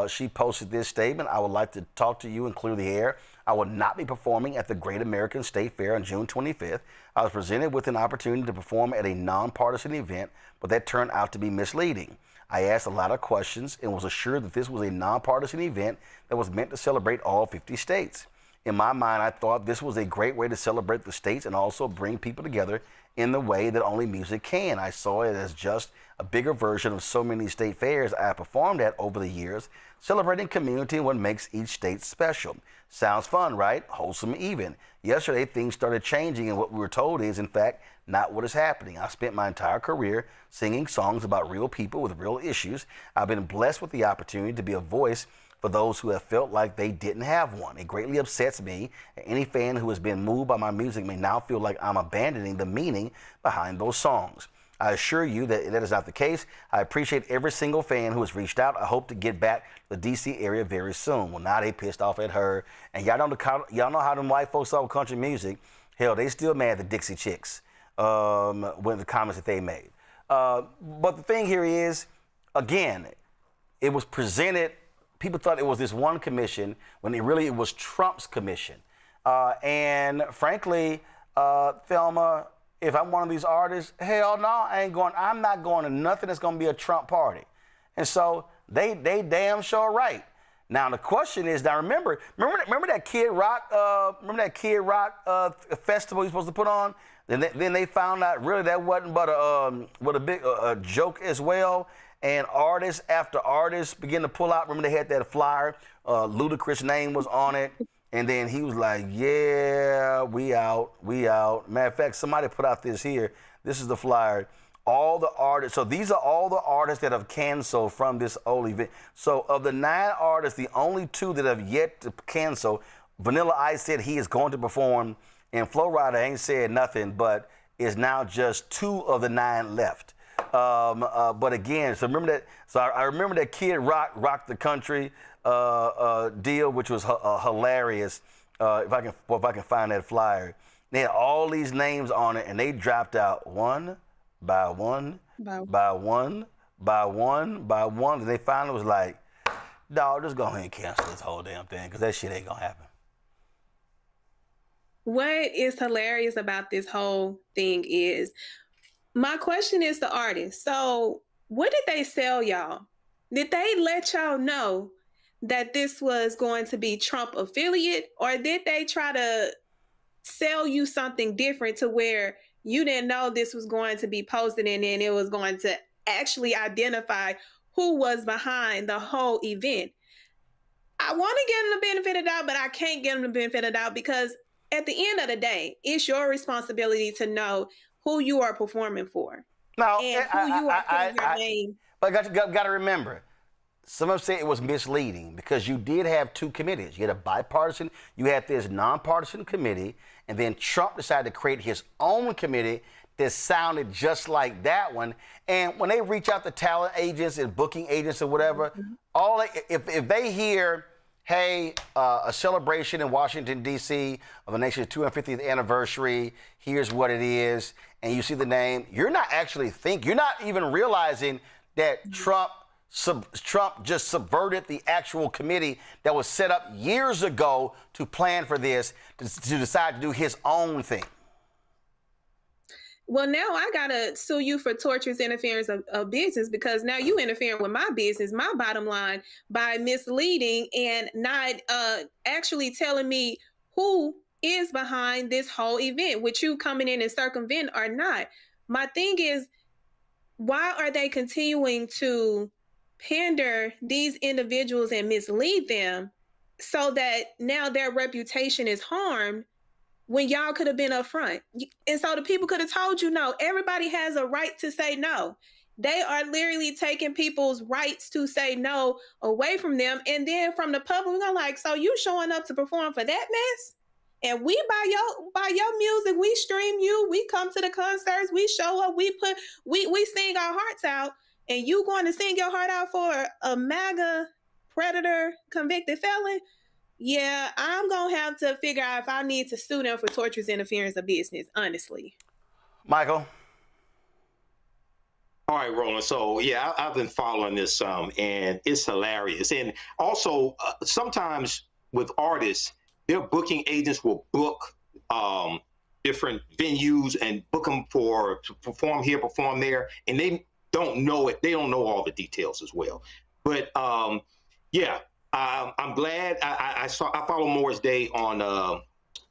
she posted this statement. I would like to talk to you and clear the air. I will not be performing at the Great American State Fair on June 25th. I was presented with an opportunity to perform at a nonpartisan event, but that turned out to be misleading. I asked a lot of questions and was assured that this was a nonpartisan event that was meant to celebrate all 50 states. In my mind, I thought this was a great way to celebrate the states and also bring people together in the way that only music can. I saw it as just a bigger version of so many state fairs I have performed at over the years, celebrating community and what makes each state special. Sounds fun, right? Wholesome even. Yesterday, things started changing, and what we were told is, in fact, not what is happening. I spent my entire career singing songs about real people with real issues. I've been blessed with the opportunity to be a voice for those who have felt like they didn't have one. It greatly upsets me. Any fan who has been moved by my music may now feel like I'm abandoning the meaning behind those songs. I assure you that that is not the case. I appreciate every single fan who has reached out. I hope to get back to the D.C. area very soon. Well, now they pissed off at her. And y'all know how them white folks are with country music. Hell, they still mad at the Dixie Chicks with the comments that they made. But the thing here is, again, it was presented. People thought it was this one commission when it was Trump's commission. And frankly, Thelma, if I'm one of these artists, hell no, I'm not going to nothing that's going to be a Trump party. And so they damn sure right. Now the question is, now remember that Kid Rock, festival you're supposed to put on? Then they found out really that wasn't but a big joke as well. And artist after artist began to pull out. Remember they had that flyer, Ludacris' name was on it. And then he was like, yeah, we out. Matter of fact, somebody put out this here. This is the flyer. All the artists, so these are all the artists that have canceled from this old event. So of the 9 artists, the only 2 that have yet to cancel, Vanilla Ice said he is going to perform, and Flo Rida ain't said nothing, but is now just 2 of the 9 left. But again, so remember that. So I remember that Kid Rock rocked the country deal, which was hilarious. If I can find that flyer, they had all these names on it, and they dropped out one by one, by one, and they finally was like, "Dog, just go ahead and cancel this whole damn thing, because that shit ain't gonna happen." What is hilarious about this whole thing is, my question is the artist. So what did they sell y'all? Did they let y'all know that this was going to be Trump affiliate, or did they try to sell you something different to where you didn't know this was going to be posted and then it was going to actually identify who was behind the whole event? I want to give them the benefit of the doubt, but I can't give them the benefit of the doubt because at the end of the day, it's your responsibility to know who you are performing for. No, and who you are putting your name. But got to remember, some of them say it was misleading because you did have 2 committees. You had a bipartisan, you had this nonpartisan committee, and then Trump decided to create his own committee that sounded just like that one. And when they reach out to talent agents and booking agents or whatever, if they hear, hey, a celebration in Washington, D.C. of the nation's 250th anniversary, here's what it is, and you see the name, you're not even realizing that Trump just subverted the actual committee that was set up years ago to plan for this, to decide to do his own thing. Well, now I gotta sue you for tortious interference of business because now you interfering with my business, my bottom line, by misleading and not actually telling me who is behind this whole event, with you coming in and circumvent or not. My thing is, why are they continuing to pander these individuals and mislead them so that now their reputation is harmed when y'all could have been upfront? And so the people could have told you no. Everybody has a right to say no. They are literally taking people's rights to say no away from them. And then from the public, I'm like, so you showing up to perform for that mess? And we buy your music, we stream you, we come to the concerts, we show up, we sing our hearts out, and you going to sing your heart out for a MAGA predator convicted felon? Yeah, I'm gonna have to figure out if I need to sue them for torturous interference of business, honestly. Michael? All right, Roland. So yeah, I've been following this some, and it's hilarious. And also, sometimes with artists, their booking agents will book different venues and book them to perform here, perform there, and they don't know it. They don't know all the details as well. But yeah, I'm glad I follow Morris Day on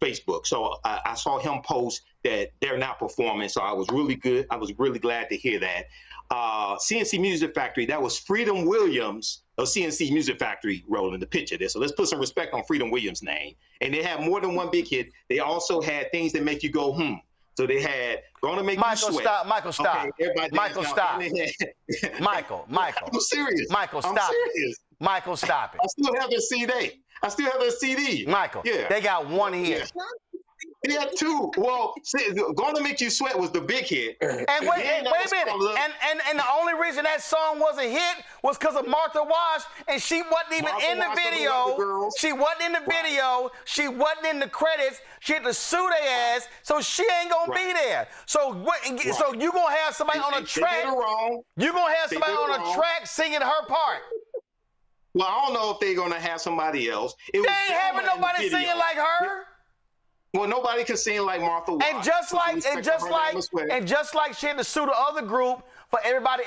Facebook, so I saw him post that they're not performing. So I was really good. I was really glad to hear that. CNC Music Factory, that was Freedom Williams of CNC Music Factory rolling the picture there. So let's put some respect on Freedom Williams' name. And they had more than one big hit. They also had things that make you go, So they had Gonna Make You Sweat. Michael, stop. Okay, Michael, stop. Michael. I'm serious. Michael, stop. I'm serious. Michael, stop it. I still have the CD. Michael, yeah. They got one hit. Yeah. He had two. Well, Gonna Make You Sweat was the big hit. And wait a minute. And the only reason that song was a hit was because of Martha Wash, and she wasn't even in the video. She wasn't in the video. She wasn't in the credits. She had to sue their ass, so she ain't gonna be there. So so you gonna have somebody on a track. You gonna have somebody on a track singing her part. Well, I don't know if they're gonna have somebody else. They ain't having nobody singing like her. Well, nobody can sing like Martha Wash. And just like she had to sue the other group for everybody,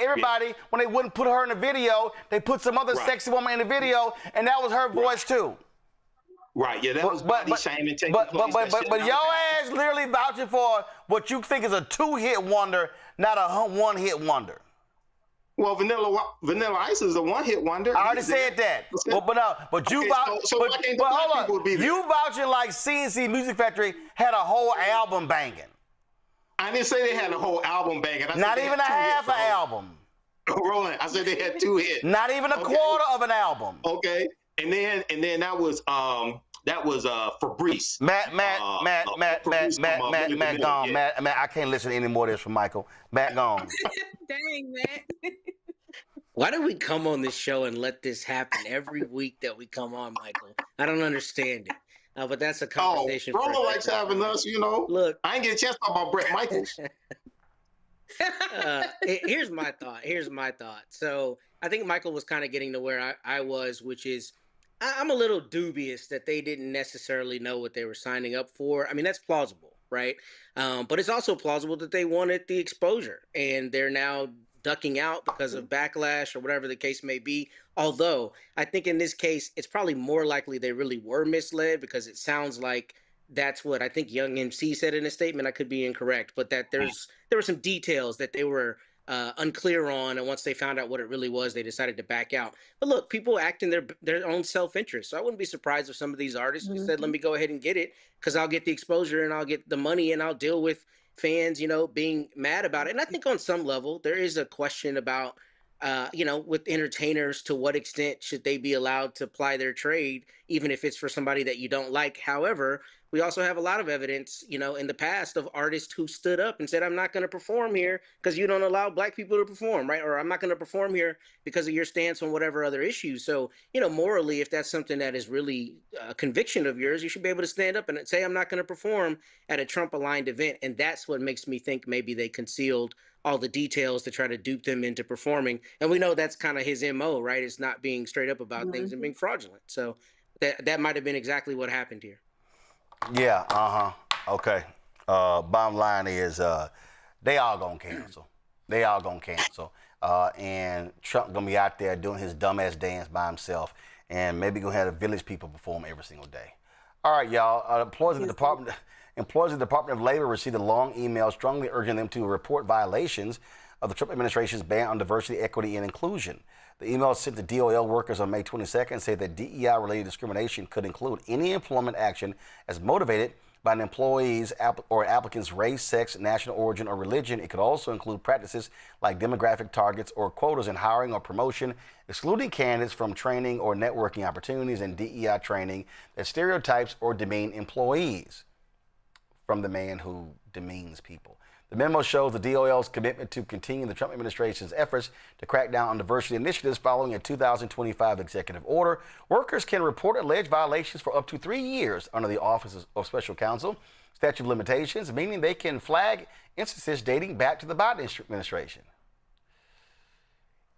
when they wouldn't put her in the video, they put some other sexy woman in the video, and that was her voice too. Right, yeah, that was body shaming taking place. But your ass literally vouching for what you think is a two-hit wonder, not a one-hit wonder. Well, Vanilla Ice is a one-hit wonder. I already said that. But you vouching like CNC Music Factory had a whole album banging. I didn't say they had a whole album banging. Not even a half an album. Roland, I said they had two hits. Not even a quarter of an album. Okay, and then that was Fabrice. Matt gone. Matt, I can't listen to any more of this from Michael. Matt gone. Dang, Matt. Why do we come on this show and let this happen every week that we come on, Michael? I don't understand it. But that's a conversation. Roland likes having us, Look, I ain't get a chance to talk about Brett Michaels. Here's my thought. So I think Michael was kind of getting to where I was, which is I'm a little dubious that they didn't necessarily know what they were signing up for. I mean, that's plausible, right? But it's also plausible that they wanted the exposure, and they're now ducking out because of backlash or whatever the case may be. Although I think in this case, it's probably more likely they really were misled, because it sounds like that's what I think Young MC said in a statement. I could be incorrect, but that there were some details that they were unclear on, and once they found out what it really was, they decided to back out. But look, people act in their own self-interest, so I wouldn't be surprised if some of these artists said, let me go ahead and get it, because I'll get the exposure and I'll get the money and I'll deal with fans, being mad about it. And I think on some level there is a question about with entertainers, to what extent should they be allowed to ply their trade, even if it's for somebody that you don't like. However, we also have a lot of evidence, in the past, of artists who stood up and said, I'm not going to perform here because you don't allow Black people to perform, right? Or I'm not going to perform here because of your stance on whatever other issues. So, morally, if that's something that is really a conviction of yours, you should be able to stand up and say, I'm not going to perform at a Trump-aligned event. And that's what makes me think maybe they concealed all the details to try to dupe them into performing. And we know that's kind of his MO, right? It's not being straight up about things and being fraudulent. So that might have been exactly what happened here. Yeah, okay. Bottom line is they all gonna cancel. And Trump gonna be out there doing his dumbass dance by himself, and maybe gonna have the village people perform every single day. All right, y'all. Employees of the Department of Labor received a long email strongly urging them to report violations of the Trump administration's ban on diversity, equity, and inclusion. The email sent to DOL workers on May 22nd said that DEI-related discrimination could include any employment action as motivated by an employee's or applicant's race, sex, national origin, or religion. It could also include practices like demographic targets or quotas in hiring or promotion, excluding candidates from training or networking opportunities and DEI training that stereotypes or demean employees. From the man who demeans people. The memo shows the DOL's commitment to continue the Trump administration's efforts to crack down on diversity initiatives following a 2025 executive order. Workers can report alleged violations for up to 3 years under the Office of Special Counsel statute of limitations, meaning they can flag instances dating back to the Biden administration.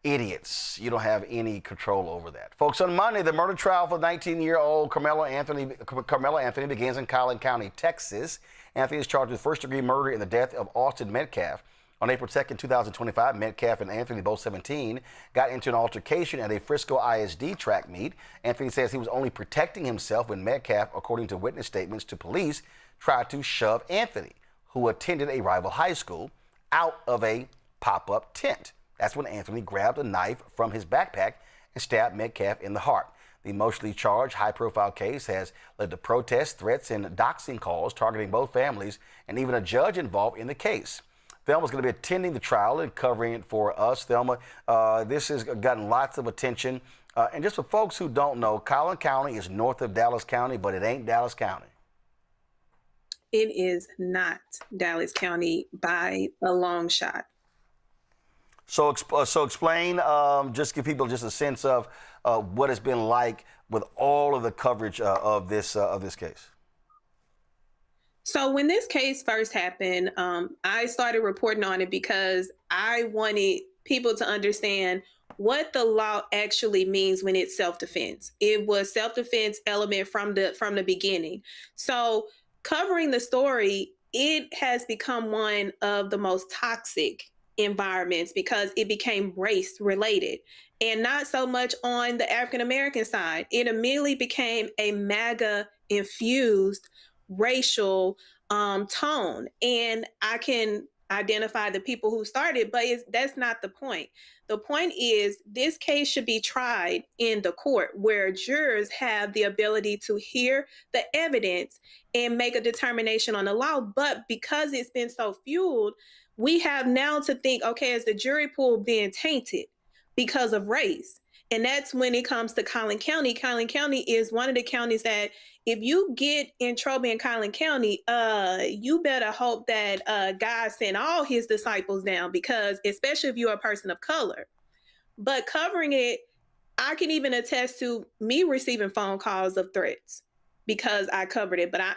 Idiots. You don't have any control over that. Folks, on Monday, the murder trial for 19-year-old Karmelo Anthony begins in Collin County, Texas. Anthony is charged with first-degree murder in the death of Austin Metcalf. On April 2nd, 2025, Metcalf and Anthony, both 17, got into an altercation at a Frisco ISD track meet. Anthony says he was only protecting himself when Metcalf, according to witness statements to police, tried to shove Anthony, who attended a rival high school, out of a pop-up tent. That's when Anthony grabbed a knife from his backpack and stabbed Metcalf in the heart. The emotionally charged, high-profile case has led to protests, threats, and doxing calls targeting both families and even a judge involved in the case. Thelma's going to be attending the trial and covering it for us. Thelma, this has gotten lots of attention. And just for folks who don't know, Collin County is north of Dallas County, but it ain't Dallas County. It is not Dallas County by a long shot. So explain, just give people just a sense of what it's been like with all of the coverage of this case. So when this case first happened, I started reporting on it because I wanted people to understand what the law actually means when it's self-defense. It was self-defense element from the beginning. So covering the story, it has become one of the most toxic environments because it became race related and not so much on the African American side. It immediately became a MAGA infused racial tone. And I can identify the people who started, but that's not the point. The point is this case should be tried in the court where jurors have the ability to hear the evidence and make a determination on the law. But because it's been so fueled, we have now to think, okay, is the jury pool being tainted because of race? And that's when it comes to Collin County. Collin County is one of the counties that if you get in trouble in Collin County, you better hope that God sent all his disciples down, because especially if you're a person of color. But covering it, I can even attest to me receiving phone calls of threats because I covered it. But I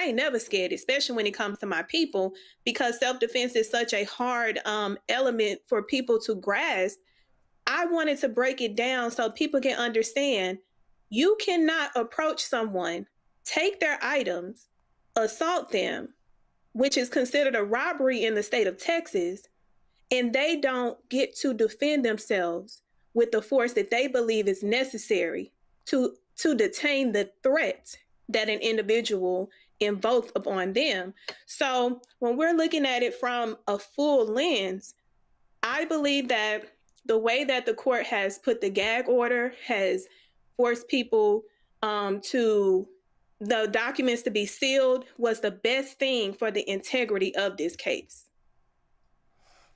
ain't never scared, especially when it comes to my people, because self-defense is such a hard element for people to grasp. I wanted to break it down so people can understand you cannot approach someone, take their items, assault them, which is considered a robbery in the state of Texas, and they don't get to defend themselves with the force that they believe is necessary to detain the threat that an individual invoked upon them. So when we're looking at it from a full lens, I believe that the way that the court has put the gag order has forced people to the documents to be sealed was the best thing for the integrity of this case.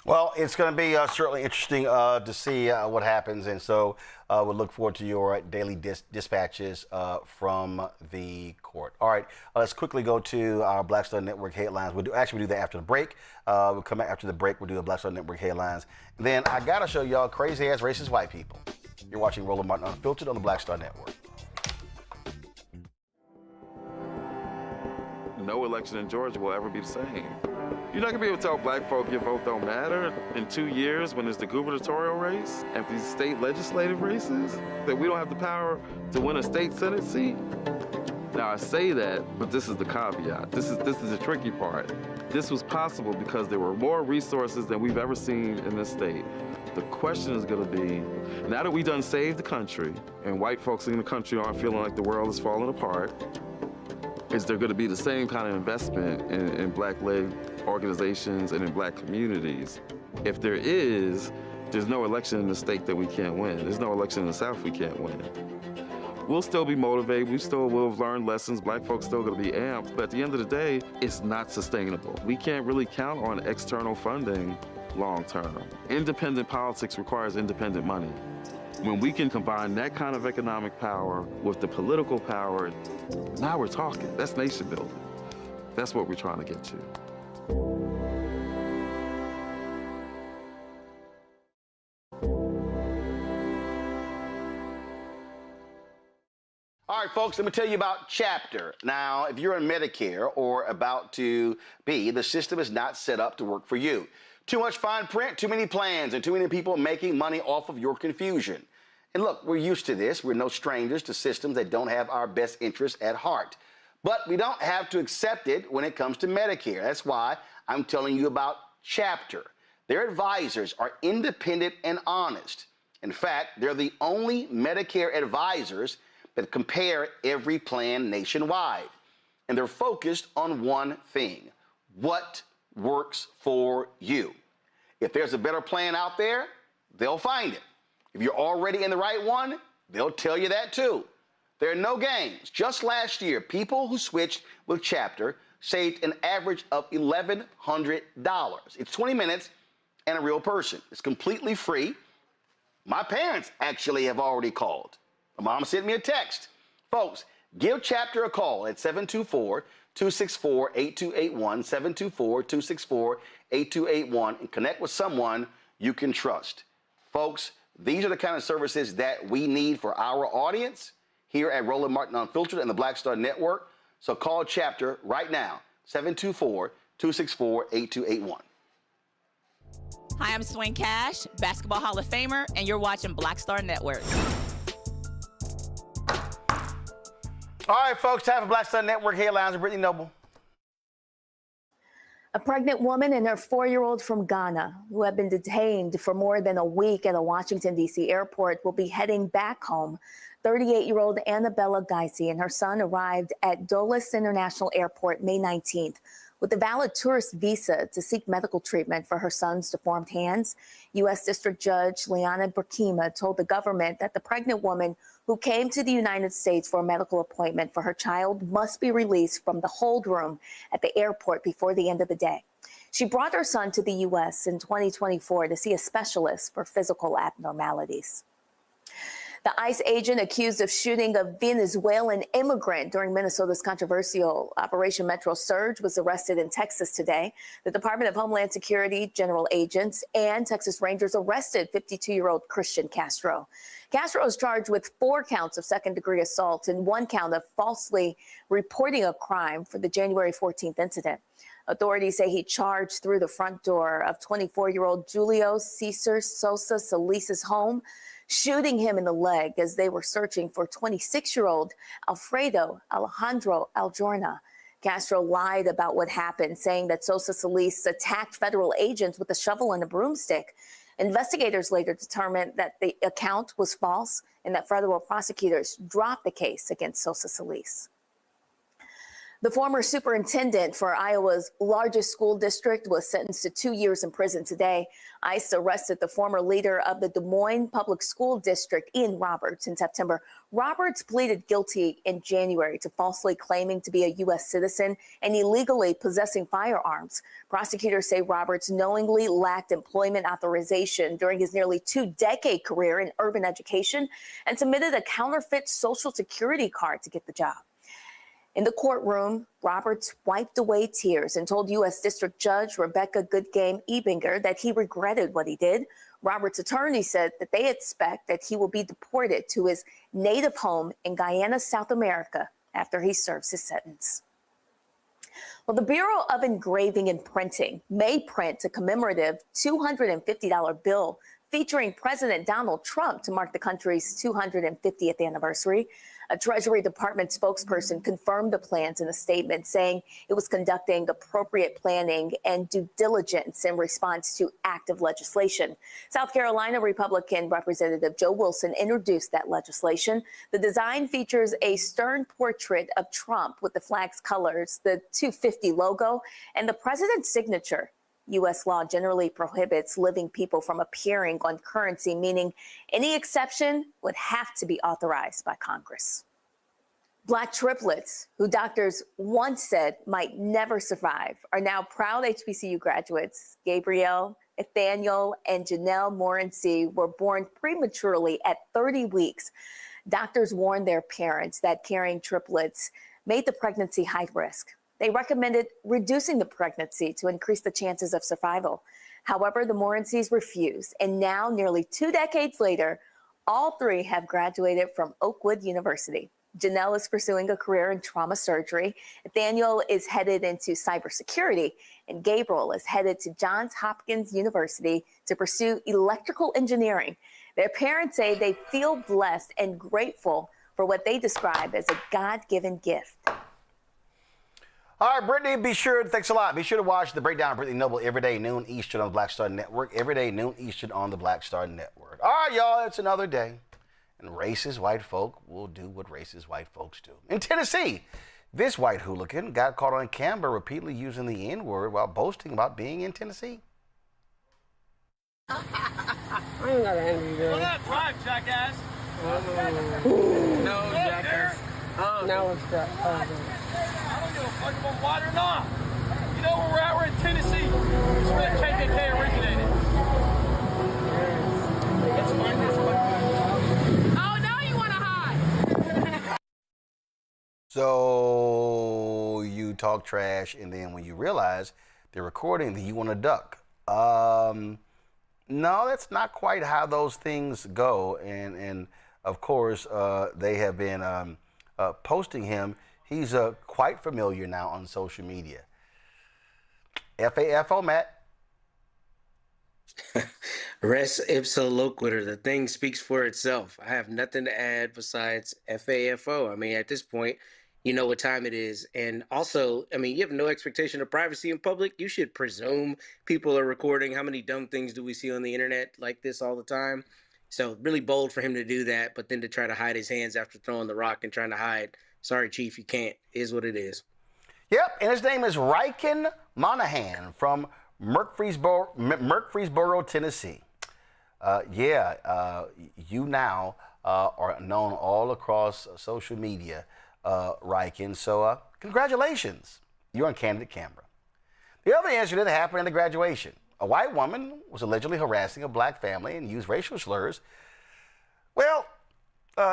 Well, it's going to be certainly interesting to see what happens, and so we'll look forward to your daily dispatches from the court. All right, let's quickly go to our Black Star Network headlines. We'll do that after the break. We'll come back after the break. We'll do the Black Star Network headlines. And then I got to show y'all crazy-ass racist white people. You're watching Roland Martin Unfiltered on the Black Star Network. No election in Georgia will ever be the same. You're not gonna be able to tell black folk your vote don't matter in 2 years when it's the gubernatorial race and these state legislative races, that we don't have the power to win a state Senate seat. Now I say that, but this is the caveat. This is the tricky part. This was possible because there were more resources than we've ever seen in this state. The question is gonna be, now that we done saved the country and white folks in the country aren't feeling like the world is falling apart, is there going to be the same kind of investment in black-led organizations and in black communities? If there is, there's no election in the state that we can't win. There's no election in the South we can't win. We'll still be motivated. We still will have learned lessons. Black folks still going to be amped. But at the end of the day, it's not sustainable. We can't really count on external funding long term. Independent politics requires independent money. When we can combine that kind of economic power with the political power, now we're talking. That's nation building. That's what we're trying to get to. All right, folks, let me tell you about Chapter. Now, if you're on Medicare or about to be, the system is not set up to work for you. Too much fine print, too many plans, and too many people making money off of your confusion. And look, we're used to this. We're no strangers to systems that don't have our best interests at heart. But we don't have to accept it when it comes to Medicare. That's why I'm telling you about Chapter. Their advisors are independent and honest. In fact, they're the only Medicare advisors that compare every plan nationwide. And they're focused on one thing: what works for you. If there's a better plan out there, they'll find it. If you're already in the right one, they'll tell you that too. There are no games. Just last year, people who switched with Chapter saved an average of $1,100. It's 20 minutes and a real person. It's completely free. My parents actually have already called. My mom sent me a text. Folks, give Chapter a call at 724-264-8281, 724-264-8281, and connect with someone you can trust. Folks, these are the kind of services that we need for our audience here at Roland Martin Unfiltered and the Black Star Network. So call Chapter right now, 724-264-8281. Hi, I'm Swing Cash, Basketball Hall of Famer, and you're watching Black Star Network. All right, folks, time for Black Star Network headlines with Brittany Noble. A pregnant woman and her 4-year-old from Ghana, who have been detained for more than a week at a Washington, D.C. airport, will be heading back home. 38-year-old Annabella Geisy and her son arrived at Dulles International Airport May 19th with a valid tourist visa to seek medical treatment for her son's deformed hands. U.S. District Judge Liana Burkima told the government that the pregnant woman who came to the United States for a medical appointment for her child must be released from the hold room at the airport before the end of the day. She brought her son to the U.S. in 2024 to see a specialist for physical abnormalities. The ICE agent accused of shooting a Venezuelan immigrant during Minnesota's controversial Operation Metro Surge was arrested in Texas today. The Department of Homeland Security, general agents, and Texas Rangers arrested 52-year-old Christian Castro. Castro is charged with 4 counts of second-degree assault and 1 count of falsely reporting a crime for the January 14th incident. Authorities say he charged through the front door of 24-year-old Julio Cesar Sosa Solis's home, shooting him in the leg as they were searching for 26-year-old Alfredo Alejandro Aljorna. Castro lied about what happened, saying that Sosa Solis attacked federal agents with a shovel and a broomstick. Investigators later determined that the account was false and that federal prosecutors dropped the case against Sosa Solis. The former superintendent for Iowa's largest school district was sentenced to 2 years in prison today. ICE arrested the former leader of the Des Moines Public School District, Ian Roberts, in September. Roberts pleaded guilty in January to falsely claiming to be a U.S. citizen and illegally possessing firearms. Prosecutors say Roberts knowingly lacked employment authorization during his nearly 2-decade career in urban education and submitted a counterfeit Social Security card to get the job. In the courtroom, Roberts wiped away tears and told U.S. District Judge Rebecca Goodgame Ebinger that he regretted what he did. Roberts' attorney said that they expect that he will be deported to his native home in Guyana, South America, after he serves his sentence. Well, the Bureau of Engraving and Printing may print a commemorative $250 bill featuring President Donald Trump to mark the country's 250th anniversary. A Treasury Department spokesperson confirmed the plans in a statement, saying it was conducting appropriate planning and due diligence in response to active legislation. South Carolina Republican Representative Joe Wilson introduced that legislation. The design features a stern portrait of Trump with the flag's colors, the 250 logo, and the president's signature. U.S. law generally prohibits living people from appearing on currency, meaning any exception would have to be authorized by Congress. Black triplets, who doctors once said might never survive, are now proud HBCU graduates. Gabrielle, Nathaniel, and Janelle Morency were born prematurely at 30 weeks. Doctors warned their parents that carrying triplets made the pregnancy high risk. They recommended reducing the pregnancy to increase the chances of survival. However, the Morencys refused, and now, nearly 2 decades later, all three have graduated from Oakwood University. Janelle is pursuing a career in trauma surgery. Nathaniel is headed into cybersecurity, and Gabriel is headed to Johns Hopkins University to pursue electrical engineering. Their parents say they feel blessed and grateful for what they describe as a God-given gift. All right, Brittany, thanks a lot. Be sure to watch The Breakdown of Brittany Noble every day, noon Eastern on the Black Star Network. Every day, noon Eastern on the Black Star Network. All right, y'all, it's another day. And racist white folk will do what racist white folks do. In Tennessee, this white hooligan got caught on camera repeatedly using the N-word while boasting about being in Tennessee. I ain't got an angry girl. Well, that drive, jackass. No, jackass. Now it's that. I don't give a fuck if I'm white or not. You know where we're at? We're in Tennessee. It's where the KKK originated. It's fun. It's fun. Oh, now you want to hide. So you talk trash, and then when you realize they're recording, then you want to duck. No, that's not quite how those things go. And of course, they have been posting him. He's quite familiar now on social media. FAFO, Matt. Res ipsa loquitur. The thing speaks for itself. I have nothing to add besides FAFO. I mean, at this point, you know what time it is. And also, I mean, you have no expectation of privacy in public. You should presume people are recording. How many dumb things do we see on the internet like this all the time? So really bold for him to do that, but then to try to hide his hands after throwing the rock and trying to hide. Sorry, Chief, you can't. It is what it is. Yep, and his name is Ryken Monahan from Murfreesboro, Tennessee. You now are known all across social media, Ryken. So congratulations. You're on candid camera. The other incident happened in the graduation. A white woman was allegedly harassing a black family and used racial slurs. Well,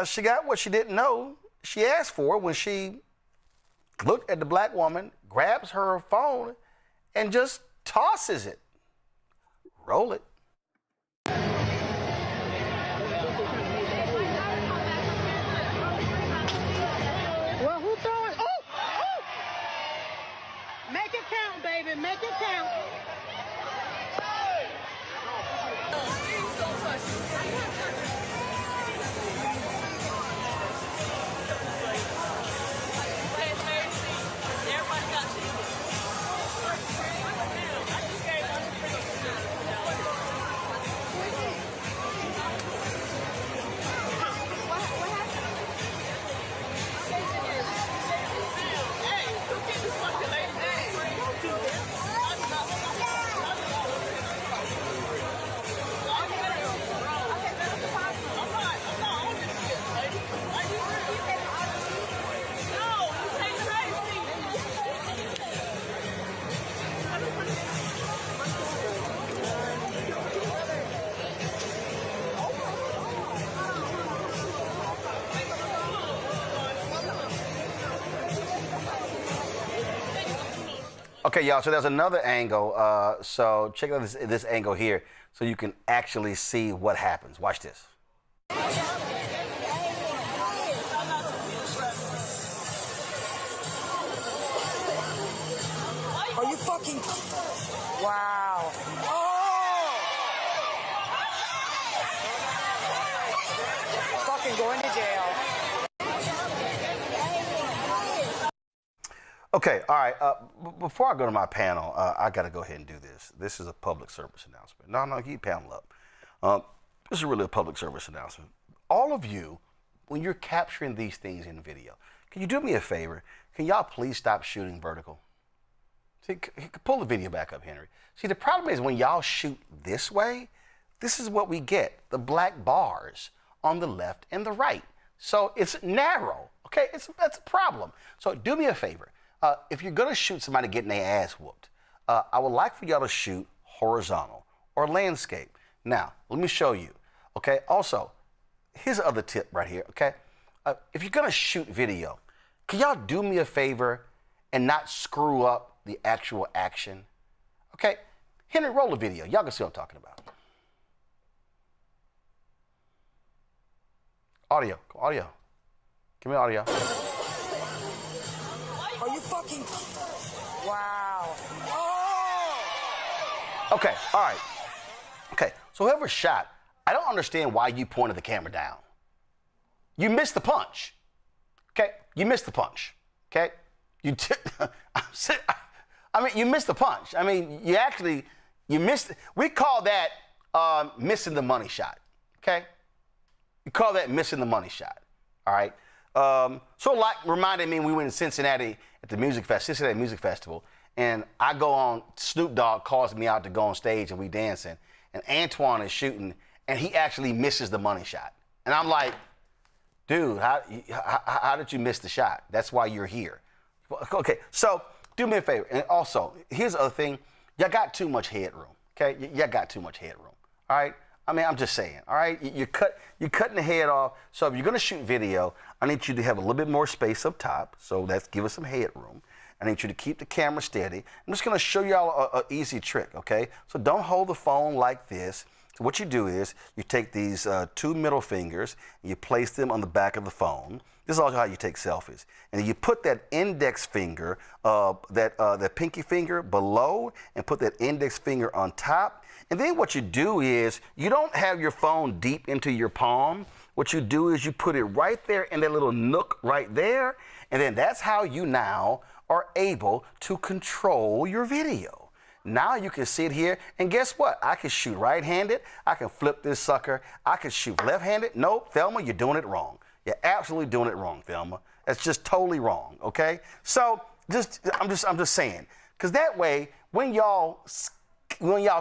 she got what she didn't know she asked for when she looked at the black woman, grabs her phone, and just tosses it. Roll it. Well, who throwing? Oh! Make it count, baby. Make it count. Okay, y'all, so there's another angle. So check out this angle here so you can actually see what happens. Watch this. Are you fucking... Wow. Oh! Fucking going to jail. Okay, all right. Before I go to my panel, I got to go ahead and do this. This is a public service announcement. No, keep panel up. This is really a public service announcement. All of you, when you're capturing these things in video, can you do me a favor? Can y'all please stop shooting vertical? See, pull the video back up, Henry. See, the problem is when y'all shoot this way, this is what we get, the black bars on the left and the right. So it's narrow, okay? That's a problem. So do me a favor. If you're gonna shoot somebody getting their ass whooped, I would like for y'all to shoot horizontal or landscape. Now, let me show you, okay? Also, here's the other tip right here, okay? If you're gonna shoot video, can y'all do me a favor and not screw up the actual action? Okay, Henry, roll the video. Y'all can see what I'm talking about. Audio, audio. Give me audio. Are you fucking... Wow. Okay, all right. Okay, so whoever shot, I don't understand why you pointed the camera down. You missed the punch. Okay, you missed the punch. Okay, you you missed the punch. I mean, you missed. We call that missing the money shot. Okay, we call that missing the money shot. All right. So like reminded me, we went in Cincinnati at the Cincinnati Music Festival, and I go on. Snoop Dogg calls me out to go on stage, and we dancing, and Antoine is shooting, and he actually misses the money shot, and I'm like, dude, how did you miss the shot? That's why you're here. Okay, so do me a favor. And also, here's the other thing. Y'all got too much headroom, okay? Y'all got too much headroom, all right? I mean, I'm just saying, all right? You're cutting the head off. So if you're going to shoot video, I need you to have a little bit more space up top. So that's give us some headroom. I need you to keep the camera steady. I'm just going to show y'all an easy trick, okay? So don't hold the phone like this. So what you do is you take these two middle fingers and you place them on the back of the phone. This is also how you take selfies. And you put that index finger, that pinky finger below, and put that index finger on top. And then what you do is you don't have your phone deep into your palm. What you do is you put it right there in that little nook right there. And then that's how you now are able to control your video. Now you can sit here, and guess what? I can shoot right-handed. I can flip this sucker. I can shoot left-handed. Nope, Thelma, you're doing it wrong. You're absolutely doing it wrong, Thelma. That's just totally wrong, okay? So I'm just saying, because that way, when y'all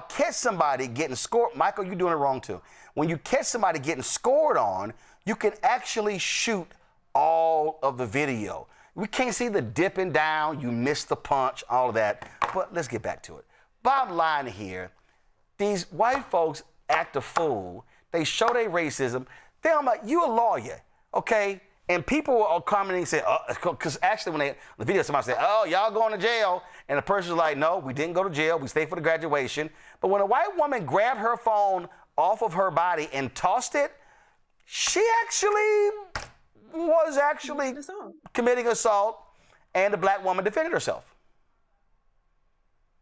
catch somebody getting scored, Michael, you're doing it wrong too. When you catch somebody getting scored on, you can actually shoot all of the video. We can't see the dipping down, you missed the punch, all of that. But let's get back to it. Bottom line here, these white folks act a fool. They show their racism. Thelma, you a lawyer, okay? And people are commenting and say, because actually when the video, somebody said, oh, y'all going to jail. And the person's like, no, we didn't go to jail. We stayed for the graduation. But when a white woman grabbed her phone off of her body and tossed it, she was committing assault, and the black woman defended herself.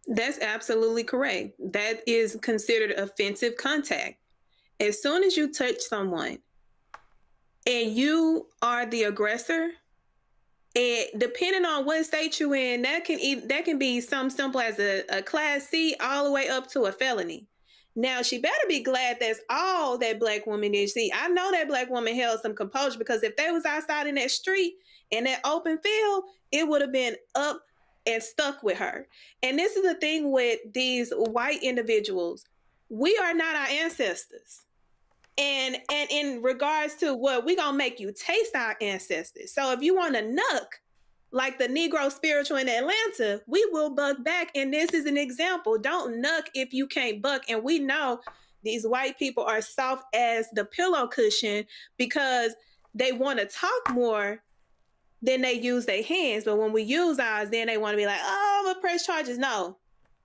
That's absolutely correct. That is considered offensive contact. As soon as you touch someone and you are the aggressor, and depending on what state you're in, that can be something simple as a Class C all the way up to a felony. Now, she better be glad that's all that black woman did. See, I know that black woman held some composure, because if they was outside in that street, in that open field, it would have been up and stuck with her. And this is the thing with these white individuals. We are not our ancestors. And in regards to what we gonna make you taste our ancestors. So if you want to nuck like the Negro spiritual in Atlanta, we will buck back. And this is an example. Don't nuck if you can't buck. And we know these white people are soft as the pillow cushion because they want to talk more than they use their hands. But when we use ours, then they want to be like, oh, I'm gonna press charges. No,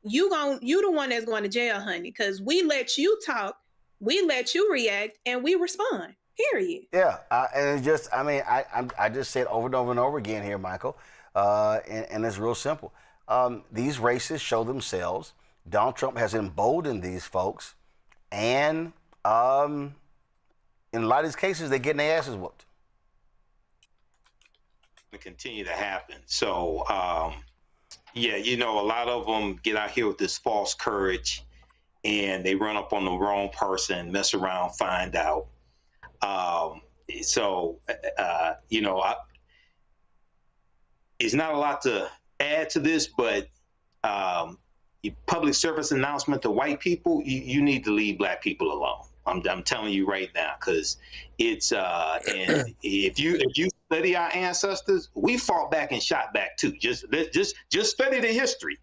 you the one that's going to jail, honey, because we let you talk, we let you react, and we respond. Period. Yeah, and it's just, I just said over and over and over again here, Michael, and it's real simple. These racists show themselves. Donald Trump has emboldened these folks, and in a lot of these cases, they're getting their asses whooped. To continue to happen. So, yeah, a lot of them get out here with this false courage, and they run up on the wrong person, mess around, find out. It's not a lot to add to this, but public service announcement to white people, you need to leave black people alone. I'm telling you right now, because it's and if you study our ancestors, we fought back and shot back too. Just study the history.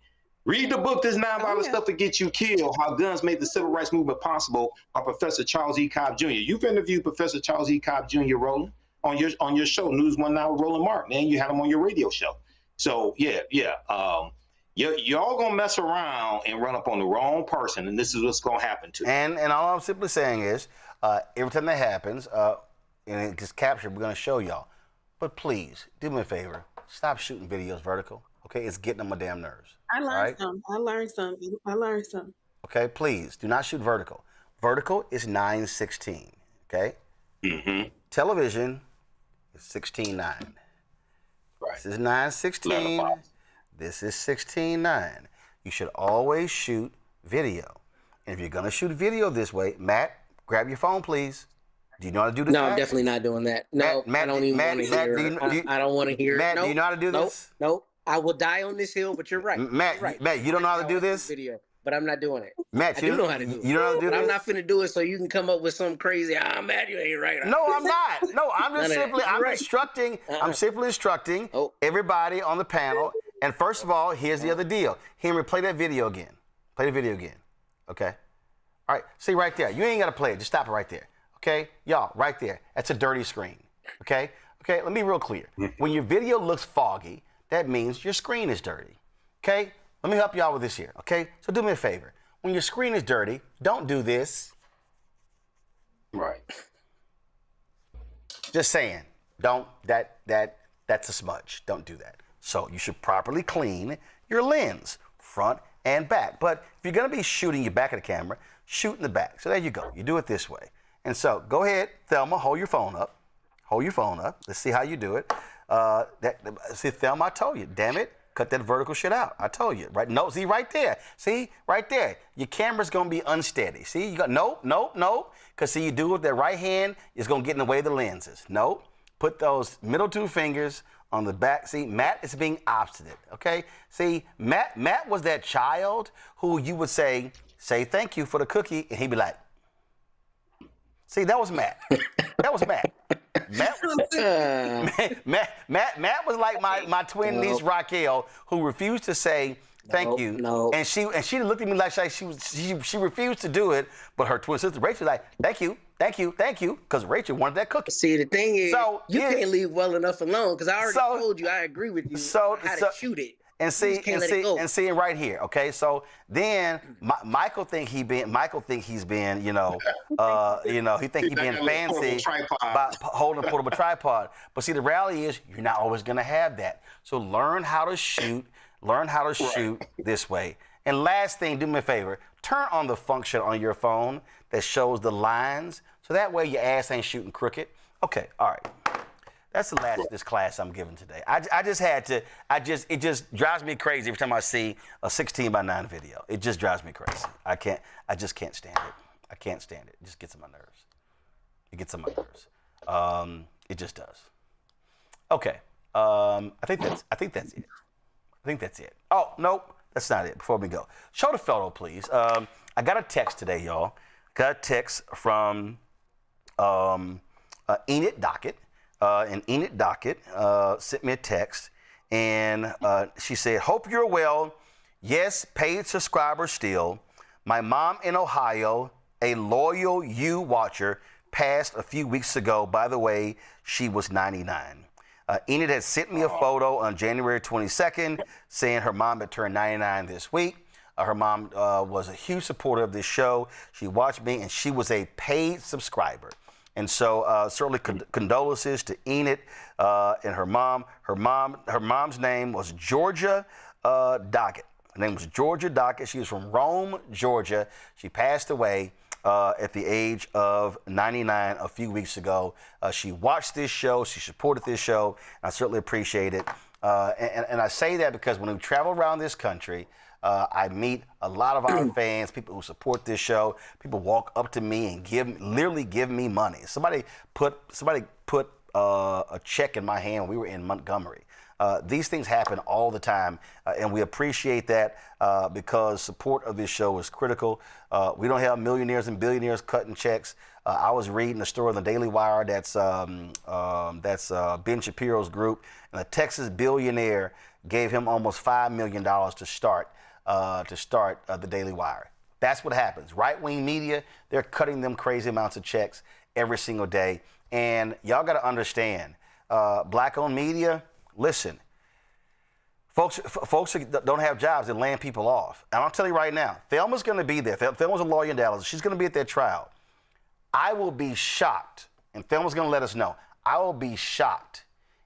Read the book, This Nonviolent Stuff That Gets You Killed, How Guns Made the Civil Rights Movement Possible by Professor Charles E. Cobb Jr. You've interviewed Professor Charles E. Cobb Jr., Roland, on your show, News One Now with Roland Martin, and you had him on your radio show. So y'all gonna mess around and run up on the wrong person, and this is what's gonna happen to you. And all I'm simply saying is, every time that happens, and it gets captured, we're gonna show y'all. But please, do me a favor, stop shooting videos vertical. Okay, it's getting on my damn nerves. I learned some. Okay, please do not shoot vertical. Vertical is 9:16. Okay. Mm-hmm. Television is 16:9. Right. This is 9:16. This is 16:9. You should always shoot video. And if you're gonna shoot video this way, Matt, grab your phone, please. Do you know how to do this? No, I'm definitely not doing that. No, Matt, I don't even want to hear it. I don't want to hear it. Matt, do you know how to do this? Nope. I will die on this hill, but you're right. Matt, right. Matt, you don't know how to do this? Video, but I'm not doing it. Matt, I do know how to do it. You know how to do but this? I'm not finna do it so you can come up with some crazy, Matt, you ain't right. No, I'm not. No, I'm just simply, I'm right. instructing, I'm simply instructing everybody on the panel. And first of all, here's the other deal. Henry, play that video again. Play the video again. Okay? All right, see right there. You ain't got to play it. Just stop it right there. Okay? Y'all, right there. That's a dirty screen. Okay? Okay, let me be real clear. When your video looks foggy, that means your screen is dirty. Okay? Let me help y'all with this here. Okay? So do me a favor. When your screen is dirty, don't do this. Right. Just saying. Don't, that's a smudge. Don't do that. So you should properly clean your lens, front and back. But if you're going to be shooting your back of the camera, shoot in the back. So there you go. You do it this way. And so go ahead, Thelma, hold your phone up. Hold your phone up. Let's see how you do it. See, Thelma, I told you. Damn it. Cut that vertical shit out. I told you. Right? No, see, right there. See, right there. Your camera's going to be unsteady. See, you got, nope. Because see, you do it with that right hand, it's going to get in the way of the lenses. Nope. Put those middle two fingers on the back. See, Matt is being obstinate, okay? See, Matt was that child who you would say thank you for the cookie, and he'd be like, see, that was Matt. That was Matt. Matt was like my twin niece Raquel, who refused to say thank you. No. And she looked at me like she refused to do it, but her twin sister Rachel was like, thank you, because Rachel wanted that cookie. See, the thing is, you can't leave well enough alone, because I already told you I agree with you how to shoot it. And see right here, okay? So then Michael think he's being, you know, he think he's being fancy by holding a portable tripod. But see, the reality is you're not always gonna have that. So learn how to shoot this way. And last thing, do me a favor, turn on the function on your phone that shows the lines, so that way your ass ain't shooting crooked. Okay, all right. That's the last of this class I'm giving today. It just drives me crazy every time I see a 16:9 video. It just drives me crazy. I just can't stand it. I can't stand it. It just gets on my nerves. It gets on my nerves. It just does. Okay. I think that's it. Oh, nope. That's not it. Before we go, show the photo, please. I got a text today, y'all. Got a text from Enid Dockett. And Enid Dockett sent me a text, and she said, hope you're well. Yes, paid subscriber still. My mom in Ohio, a loyal you watcher, passed a few weeks ago. By the way, she was 99. Enid had sent me a photo on January 22nd saying her mom had turned 99 this week. Her mom was a huge supporter of this show. She watched me, and she was a paid subscriber. And so certainly condolences to Enid and her mom. Her mom's name was Georgia Dockett. Her name was Georgia Dockett. She was from Rome, Georgia. She passed away at the age of 99 a few weeks ago. She watched this show. She supported this show. I certainly appreciate it. And I say that because when we travel around this country, I meet a lot of our fans, people who support this show. People walk up to me and literally give me money. Somebody put a check in my hand when we were in Montgomery. These things happen all the time, and we appreciate that because support of this show is critical. We don't have millionaires and billionaires cutting checks. I was reading a story in the Daily Wire that's Ben Shapiro's group, and a Texas billionaire gave him almost $5 million to start the Daily Wire. That's what happens. Right-wing media, they're cutting them crazy amounts of checks every single day. And y'all got to understand, black-owned media, listen, folks that don't have jobs, they're laying people off. And I'll tell you right now, Thelma's going to be there. Thelma's a lawyer in Dallas. She's going to be at that trial. I will be shocked, and Thelma's going to let us know, I will be shocked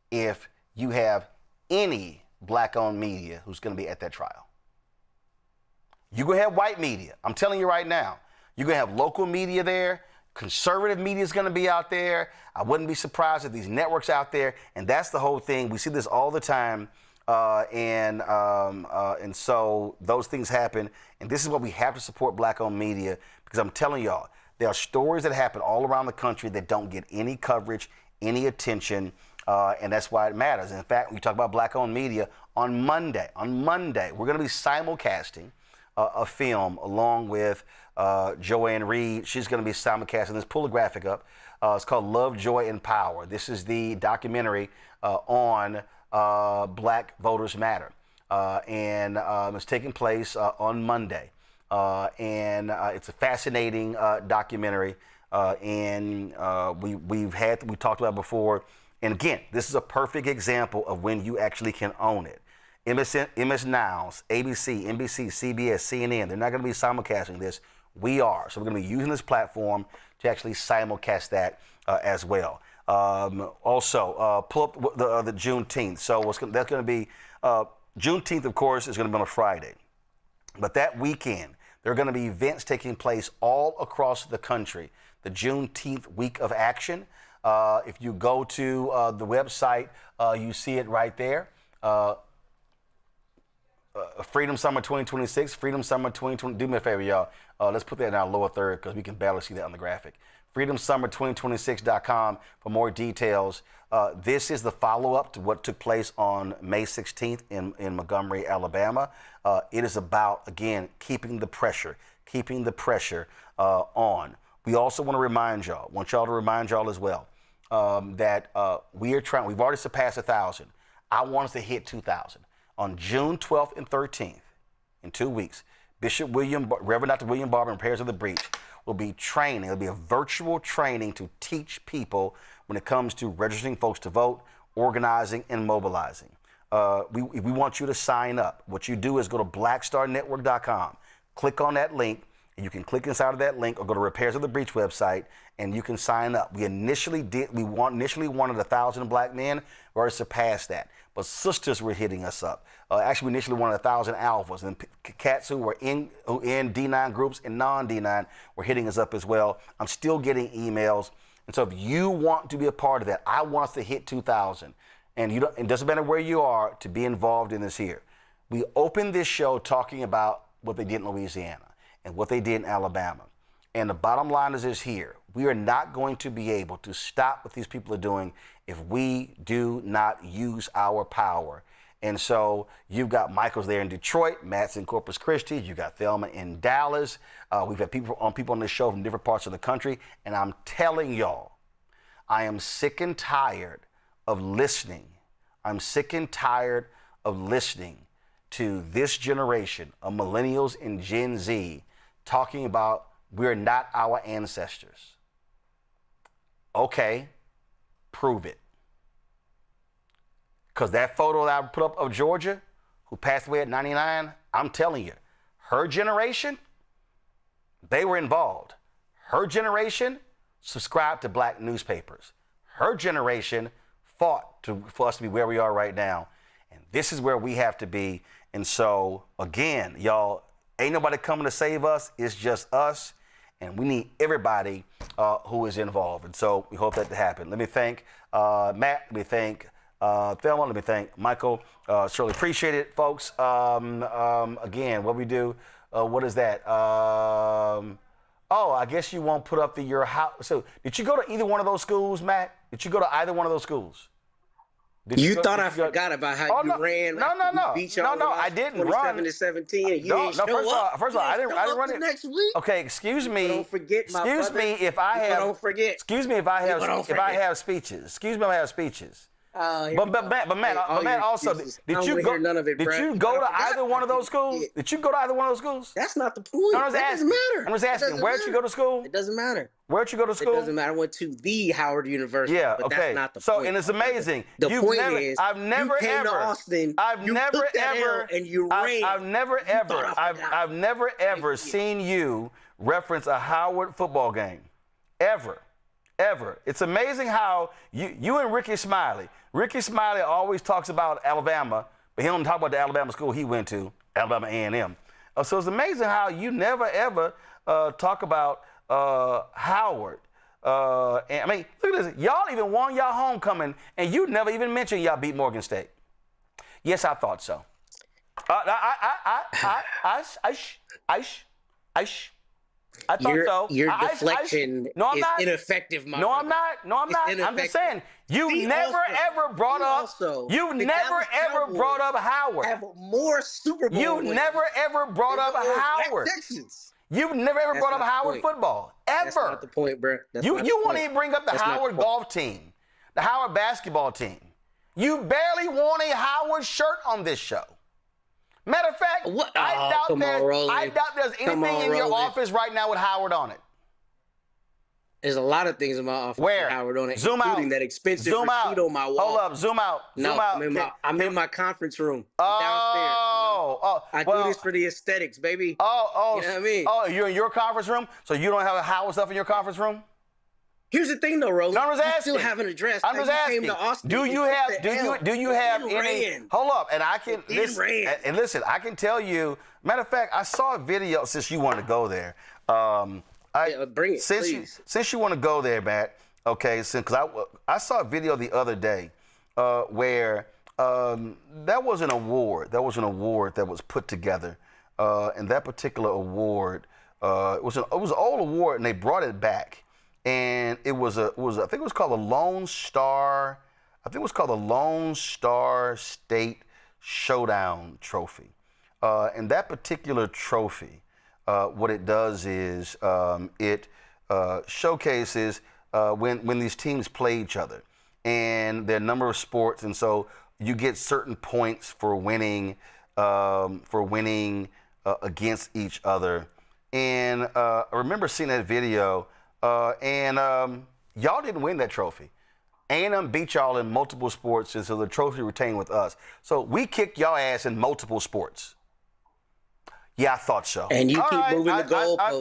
if you have any black-owned media who's going to be at that trial. You're going to have white media. I'm telling you right now. You're going to have local media there. Conservative media is going to be out there. I wouldn't be surprised if these networks out there. And that's the whole thing. We see this all the time. And so those things happen. And this is why we have to support black-owned media, because I'm telling y'all, there are stories that happen all around the country that don't get any coverage, any attention. And that's why it matters. In fact, when you talk about black-owned media, on Monday, we're going to be simulcasting a film along with Joanne Reed. She's going to be simulcasting this. Pull the graphic up. It's called Love, Joy, and Power. This is the documentary on Black Voters Matter. And it's taking place on Monday. And it's a fascinating documentary. And we talked about it before. And again, this is a perfect example of when you actually can own it. MS Niles, ABC, NBC, CBS, CNN, they're not going to be simulcasting this. We are. So we're going to be using this platform to actually simulcast that as well. Also, pull up the Juneteenth. So that's going to be, Juneteenth, of course, is going to be on a Friday. But that weekend, there are going to be events taking place all across the country. The Juneteenth Week of Action. If you go to the website, you see it right there. Freedom Summer 2026, Freedom Summer 2020. Do me a favor, y'all. Let's put that in our lower third because we can barely see that on the graphic. FreedomSummer2026.com for more details. This is the follow-up to what took place on May 16th in Montgomery, Alabama. It is about, again, keeping the pressure on. We also want to remind y'all, as well, that we've already surpassed 1,000. I want us to hit 2,000. On June 12th and 13th, in 2 weeks, Reverend Dr. William Barber and Prayers of the Breach will be training. It'll be a virtual training to teach people when it comes to registering folks to vote, organizing, and mobilizing. We want you to sign up. What you do is go to blackstarnetwork.com, click on that link, and you can click inside of that link or go to Repairs of the Breach website, and you can sign up. We initially wanted 1,000 black men. We already surpassed that. But sisters were hitting us up. Actually, we initially wanted 1,000 alphas, and cats who were in D9 groups and non-D9 were hitting us up as well. I'm still getting emails. And so if you want to be a part of that, I want us to hit 2,000. And it doesn't matter where you are to be involved in this here. We opened this show talking about what they did in Louisiana and what they did in Alabama. And the bottom line is this here. We are not going to be able to stop what these people are doing if we do not use our power. And so you've got Michael's there in Detroit, Matt's in Corpus Christi, you've got Thelma in Dallas. We've had people on this show from different parts of the country. And I'm telling y'all, I am sick and tired of listening. I'm sick and tired of listening to this generation of millennials and Gen Z talking about we're not our ancestors. Okay, prove it. Because that photo that I put up of Georgia, who passed away at 99, I'm telling you, her generation, they were involved. Her generation subscribed to black newspapers. Her generation fought for us to be where we are right now. And this is where we have to be. And so, again, y'all, ain't nobody coming to save us. It's just us. And we need everybody who is involved. And so we hope that to happen. Let me thank Matt. Let me thank Thelma. Let me thank Michael. Certainly appreciate it, folks. Again, what we do, what is that? Oh, I guess you won't put up your house. So did you go to either one of those schools, Matt? Did you go to either one of those schools? You thought I forgot about how you ran? No, I didn't run. 27-17. And you No, didn't show up. first of all, I didn't run it next week. Okay, excuse me. Don't forget, my excuse brother. me if I have. Don't forget. Excuse me if I have speeches. Excuse me if I have speeches. But Matt, also, did you go to either one of those schools? Did you go to either one of those schools? That's not the point. No, that doesn't matter. I'm just asking, where'd you go to school? It doesn't matter. Where'd you go to school? It doesn't matter. I went to the Howard University. Yeah, but okay. That's not the point. So, and it's amazing. The point is, I've never you came ever, to Austin. I've you never took that ever, L and you ran. I've never ever seen you reference a Howard football game, ever. It's amazing how you and Ricky Smiley always talks about Alabama, but he don't talk about the Alabama school he went to, Alabama A&M. So it's amazing how you never ever talk about Howard. And I mean, look at this. Y'all even won y'all homecoming, and you never even mentioned y'all beat Morgan State. Yes, I thought so. I thought so. Your deflection is ineffective, my No, brother. I'm not. I'm just saying, you never ever brought up Howard. Have more Super Bowl You wins never ever brought up Howard. Texans. You've never ever brought up Howard football. Ever. That's not the point, bro. You won't even bring up the Howard golf team, the Howard basketball team. You barely wore a Howard shirt on this show. Matter of fact, I doubt there's anything in your office right now with Howard on it. There's a lot of things in my office with Howard on it, including that expensive receipt on my wall. Hold up, zoom out. I'm in my conference room. Oh, I do this for the aesthetics, baby. You know what I mean? Oh, you're in your conference room, so you don't have Howard stuff in your conference room? Here's the thing, though, Roland. No, I'm just asking. You still haven't addressed. I'm just asking. Came to Austin, do you have any? Hold up, and I can listen. I can tell you. Matter of fact, I saw a video since you want to go there. Bring it, please. Since you want to go there, Matt. Okay, because I saw a video the other day where that was an award. That was an award that was put together, and that particular award it was an old award, and they brought it back. And I think it was called the Lone Star. I think it was called the Lone Star State Showdown Trophy. And that particular trophy, what it does is it showcases when these teams play each other, and there are a number of sports, and so you get certain points for winning against each other. And I remember seeing that video. And y'all didn't win that trophy. A&M beat y'all in multiple sports, and so the trophy retained with us. So we kicked y'all ass in multiple sports. Yeah, I thought so. And you keep moving the goalposts. I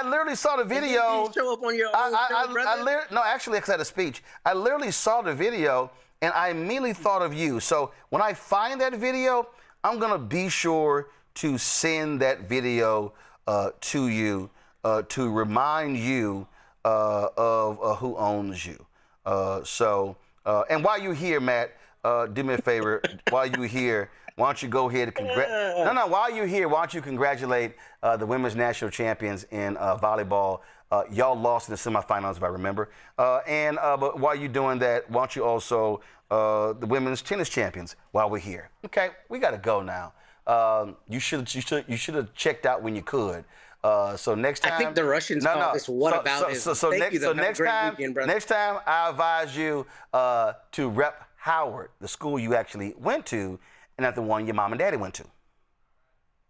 literally saw the video. You show up on your own show, brother? No, actually, because I had a speech. I literally saw the video, and I immediately thought of you. So when I find that video, I'm going to be sure to send that video to you to remind you of who owns you. And while you're here, Matt, do me a favor. While you're here, why don't you go ahead and while you're here, why don't you congratulate the women's national champions in volleyball. Y'all lost in the semifinals, if I remember. But while you're doing that, why don't you also the women's tennis champions while we're here? Okay, we got to go now. You should have checked out when you could. So next time, I think the Russians call this next time, I advise you to rep Howard, the school you actually went to, and not the one your mom and daddy went to.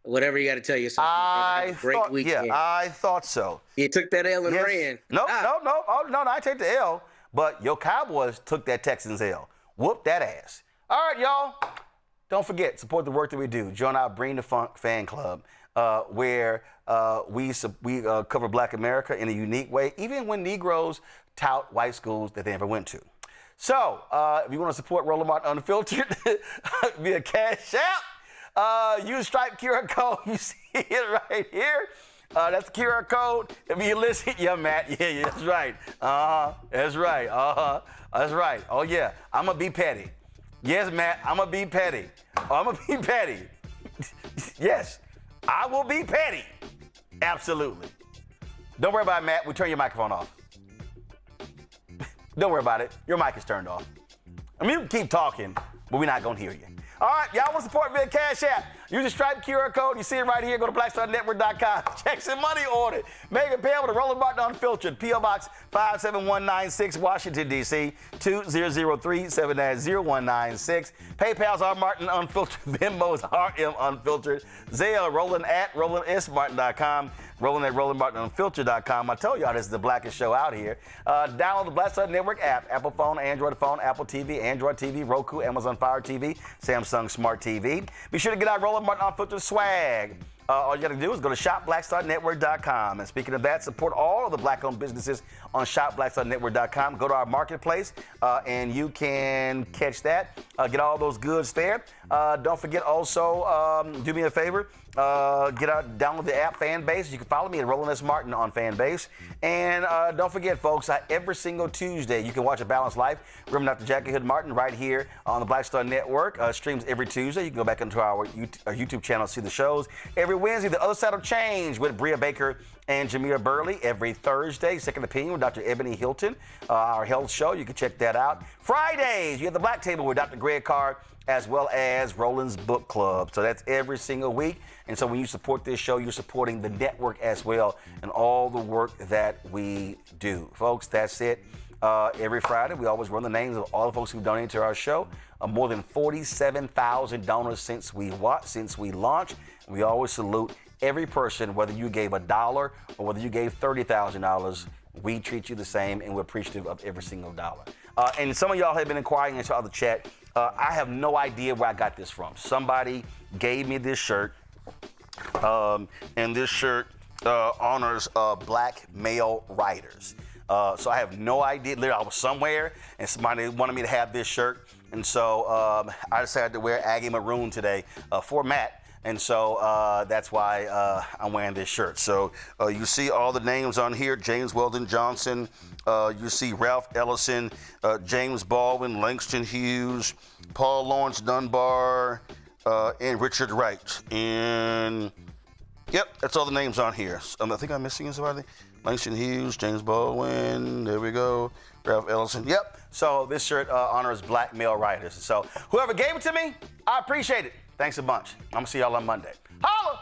Whatever you got to tell yourself. Great weekend. Yeah, I thought so. You took that L and ran. No, I take the L. But your Cowboys took that Texans L. Whoop that ass. All right, y'all. Don't forget, support the work that we do. Join our Bring the Funk fan club, where we cover Black America in a unique way, even when Negroes tout white schools that they never went to. So, if you want to support Roland Martin Unfiltered via Cash App, use Stripe QR code. You see it right here. That's the QR code. If you listen, Matt. Yeah, that's right. That's right. That's right. Oh, yeah. I'm going to be petty. Yes, Matt, I'm going to be petty. I'm going to be petty. Yes, I will be petty. Absolutely. Don't worry about it, Matt. We turn your microphone off. Don't worry about it. Your mic is turned off. I mean, you can keep talking, but we're not going to hear you. All right, y'all want to support via Cash App? Use the Stripe QR code. You see it right here. Go to blackstarnetwork.com. Check some money order. Make it payable to Roland Martin Unfiltered. P.O. Box 57196, Washington, D.C. 2003-7-0196. PayPal's R Martin Unfiltered. Venmo's RM Unfiltered. Zelle, Roland at RolandSMartin.com. Roland at RolandMartinUnfiltered.com. I told y'all this is the blackest show out here. Download the Black Star Network app. Apple phone, Android phone, Apple TV, Android TV, Roku, Amazon Fire TV, Samsung Smart TV. Be sure to get our Roland Martin Unfiltered swag. All you got to do is go to shopblackstarnetwork.com. And speaking of that, support all of the black-owned businesses on shopblackstarnetwork.com. Go to our marketplace, and you can catch that. Get all those goods there. Don't forget also, do me a favor, download the app Fanbase. You can follow me at Roland S. Martin on Fanbase. And don't forget, folks, every single Tuesday, you can watch A Balanced Life. Remember Dr. Jackie Hood Martin right here on the Black Star Network. Streams every Tuesday. You can go back into our YouTube channel, see the shows. Every Wednesday, The Other Side of Change with Bria Baker and Jameer Burley. Every Thursday, Second Opinion with Dr. Ebony Hilton, our health show. You can check that out. Fridays, you have the Black Table with Dr. Greg Carr, as well as Roland's Book Club. So that's every single week. And so when you support this show, you're supporting the network as well and all the work that we do. Folks, that's it. Every Friday, we always run the names of all the folks who donated to our show. More than 47,000 donors since we launched. We always salute every person, whether you gave $1 or whether you gave $30,000. We treat you the same, and we're appreciative of every single dollar. And some of y'all have been inquiring into the chat. I have no idea where I got this from. Somebody gave me this shirt, and this shirt honors black male writers. So I have no idea. Literally, I was somewhere, and somebody wanted me to have this shirt. And so I decided to wear Aggie Maroon today for Matt. And so that's why I'm wearing this shirt. So you see all the names on here: James Weldon Johnson. You see Ralph Ellison, James Baldwin, Langston Hughes, Paul Lawrence Dunbar, and Richard Wright. And yep, that's all the names on here. I think I'm missing somebody. Langston Hughes, James Baldwin. There we go. Ralph Ellison. Yep. So this shirt honors black male writers. So whoever gave it to me, I appreciate it. Thanks a bunch. I'm going to see y'all on Monday. Holla!